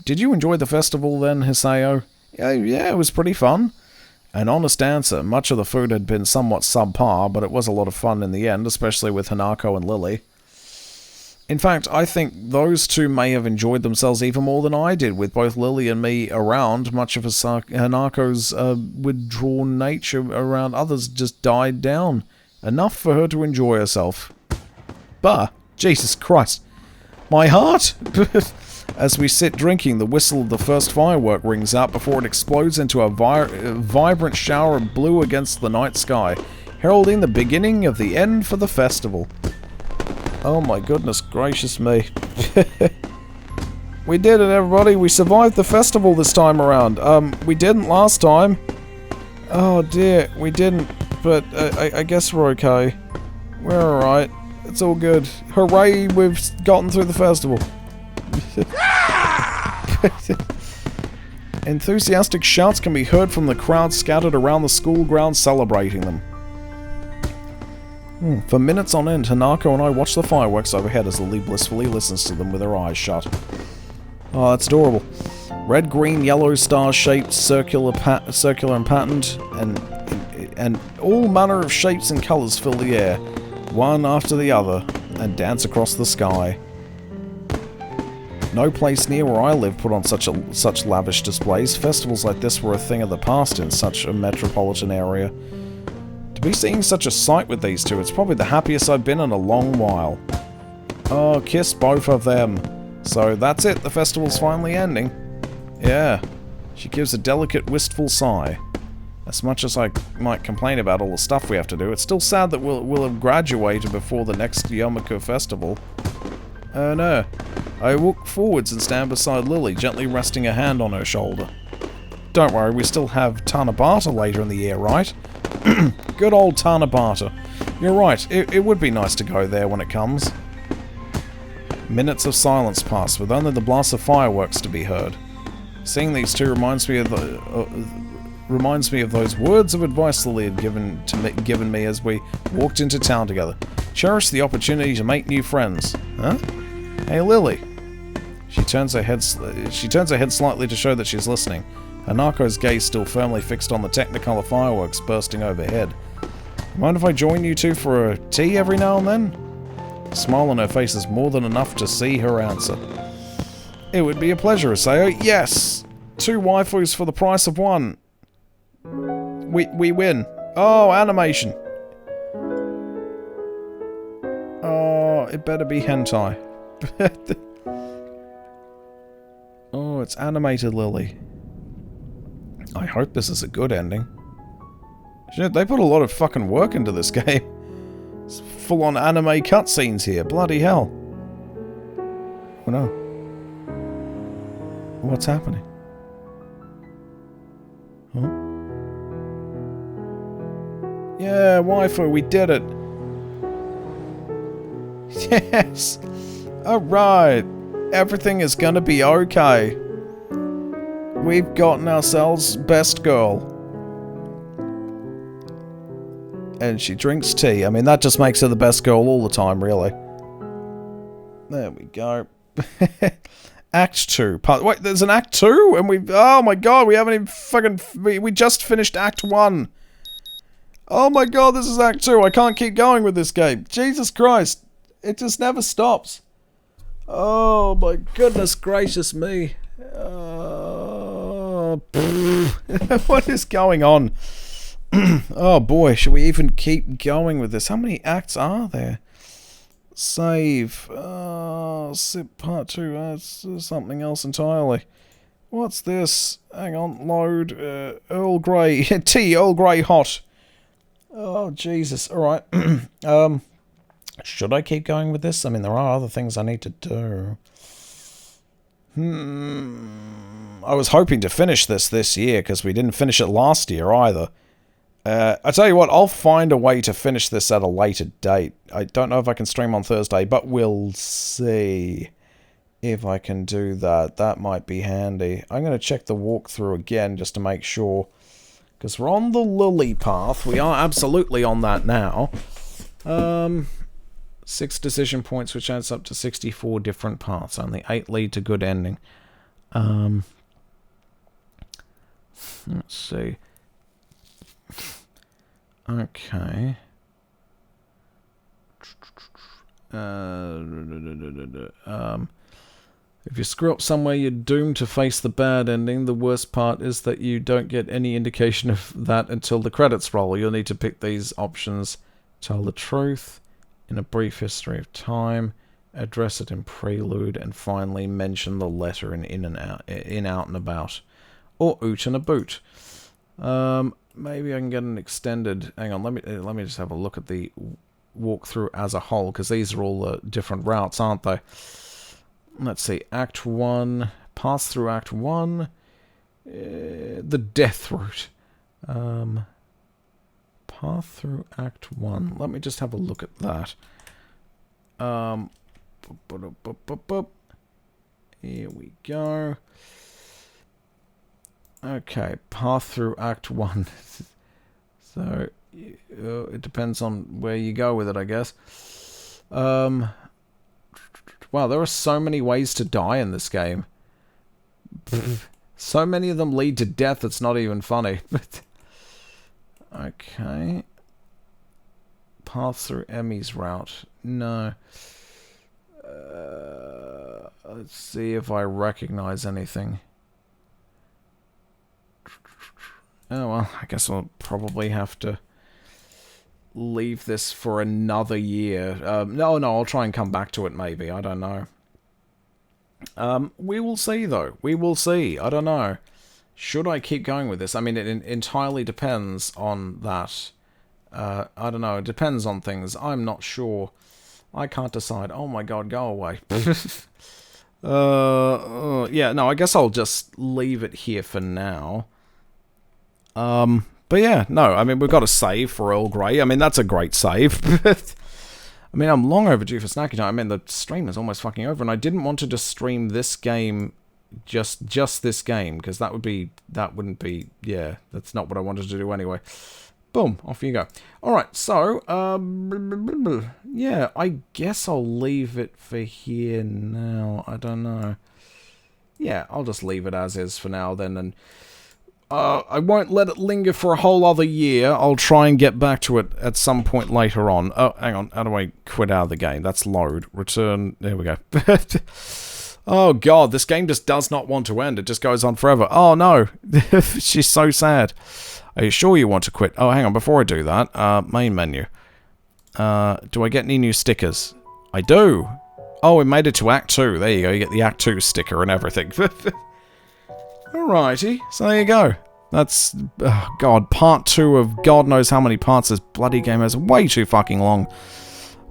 Did you enjoy the festival then, Hisao? Yeah, it was pretty fun. An honest answer, much of the food had been somewhat subpar, but it was a lot of fun in the end, especially with Hanako and Lily. In fact, I think those two may have enjoyed themselves even more than I did, with both Lily and me around. Much of Hanako's withdrawn nature around others just died down. Enough for her to enjoy herself. Bah, Jesus Christ. My heart! As we sit drinking, the whistle of the first firework rings out before it explodes into a vibrant shower of blue against the night sky, heralding the beginning of the end for the festival. Oh my goodness gracious me. We did it, everybody. We survived the festival this time around. We didn't last time. Oh dear, we didn't. But I guess we're okay. We're alright. It's all good. Hooray, we've gotten through the festival. Enthusiastic shouts can be heard from the crowd scattered around the school grounds celebrating them. For minutes on end, Hanako and I watch the fireworks overhead as Lily blissfully listens to them with her eyes shut. Oh, that's adorable. Red, green, yellow, star-shaped, circular and patterned, and all manner of shapes and colours fill the air, one after the other, and dance across the sky. No place near where I live put on such lavish displays. Festivals like this were a thing of the past in such a metropolitan area. To be seeing such a sight with these two, it's probably the happiest I've been in a long while. Oh, kiss both of them. So that's it, the festival's finally ending. Yeah. She gives a delicate, wistful sigh. As much as I might complain about all the stuff we have to do, it's still sad that we'll have graduated before the next Yomiko festival. Oh no. I walk forwards and stand beside Lily, gently resting a hand on her shoulder. Don't worry, we still have Tanabata later in the year, right? Good old Tanabata. You're right, it would be nice to go there when it comes. Minutes of silence pass, with only the blast of fireworks to be heard. Seeing these two reminds me of those words of advice Lily had given me as we walked into town together. Cherish the opportunity to make new friends. Huh? Hey, Lily. She turns her head slightly to show that she's listening. Hanako's gaze still firmly fixed on the Technicolor fireworks bursting overhead. Mind if I join you two for a tea every now and then? A smile on her face is more than enough to see her answer. It would be a pleasure, Isao. Yes! 2 waifus for the price of 1. We win. Oh, animation. Oh, it better be hentai. Oh, it's animated, Lily. I hope this is a good ending. Shit, they put a lot of fucking work into this game. It's full-on anime cutscenes here. Bloody hell. Oh no. What's happening? Huh? Yeah, waifu, we did it. Yes. Alright. Everything is gonna be okay. We've gotten ourselves best girl. And she drinks tea. I mean, that just makes her the best girl all the time, really. There we go. Act 2. Wait, there's an Act 2? And we... Oh my god, we haven't even fucking... We just finished Act 1. Oh my god, this is Act 2. I can't keep going with this game. Jesus Christ. It just never stops. Oh my goodness gracious me. What is going on? Oh boy, should we even keep going with this? How many acts are there? Save. Sip part 2. That's something else entirely. What's this? Hang on, load. Earl Grey. Tea, Earl Grey hot. Oh, Jesus. Alright. Should I keep going with this? I mean, there are other things I need to do. I was hoping to finish this year, because we didn't finish it last year either. I tell you what, I'll find a way to finish this at a later date. I don't know if I can stream on Thursday, but we'll see if I can do that. That might be handy. I'm going to check the walkthrough again just to make sure, because we're on the Lily path. We are absolutely on that now. 6 decision points, which adds up to 64 different paths. Only 8 lead to good ending. Let's see. Okay. If you screw up somewhere, you're doomed to face the bad ending. The worst part is that you don't get any indication of that until the credits roll. You'll need to pick these options. Tell the truth, in a brief history of time, address it in prelude, and finally mention the letter in out and about. Or oot and a boot. Maybe I can get an extended... Hang on, let me just have a look at the walkthrough as a whole, because these are all the different routes, aren't they? Let's see, Act 1, pass through Act 1, the death route. Path through Act 1. Let me just have a look at that. Here we go. Okay, path through Act 1. So, it depends on where you go with it, I guess. Wow, there are so many ways to die in this game. So many of them lead to death, it's not even funny. Okay. Path through Emmy's route. No. Let's see if I recognize anything. Oh, well, I guess I'll probably have to leave this for another year. No, I'll try and come back to it maybe. I don't know. We will see, though. We will see. I don't know. Should I keep going with this? I mean, it entirely depends on that. I don't know. It depends on things. I'm not sure. I can't decide. Oh my god, go away. Yeah, no, I guess I'll just leave it here for now. But yeah, no, I mean, we've got a save for Earl Grey. I mean, that's a great save. I mean, I'm long overdue for snacky time. I mean, the stream is almost fucking over, and I didn't want to just stream this game, just this game, because that wouldn't be, yeah, that's not what I wanted to do anyway. Boom, off you go. Alright, so, yeah, I guess I'll leave it for here now. I don't know. Yeah, I'll just leave it as is for now then, and I won't let it linger for a whole other year. I'll try and get back to it at some point later on. Oh, hang on. How do I quit out of the game? That's load. Return. There we go. Oh, God. This game just does not want to end. It just goes on forever. Oh, no. She's so sad. Are you sure you want to quit? Oh, hang on. Before I do that, main menu. Do I get any new stickers? I do. Oh, we made it to Act 2. There you go. You get the Act 2 sticker and everything. Alrighty, so there you go. That's, oh god, part 2 of God knows how many parts this bloody game has. Way too fucking long.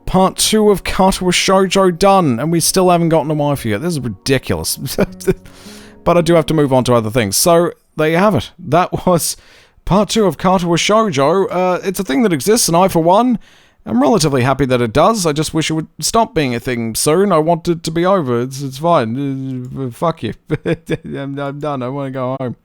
Part 2 of Katawa Shoujo done, and we still haven't gotten a waifu yet. This is ridiculous. But I do have to move on to other things. So, there you have it. That was part 2 of Katawa Shoujo. It's a thing that exists, and I, for one, am relatively happy that it does. I just wish it would stop being a thing soon. I want it to be over. It's fine. Fuck you. I'm done. I want to go home.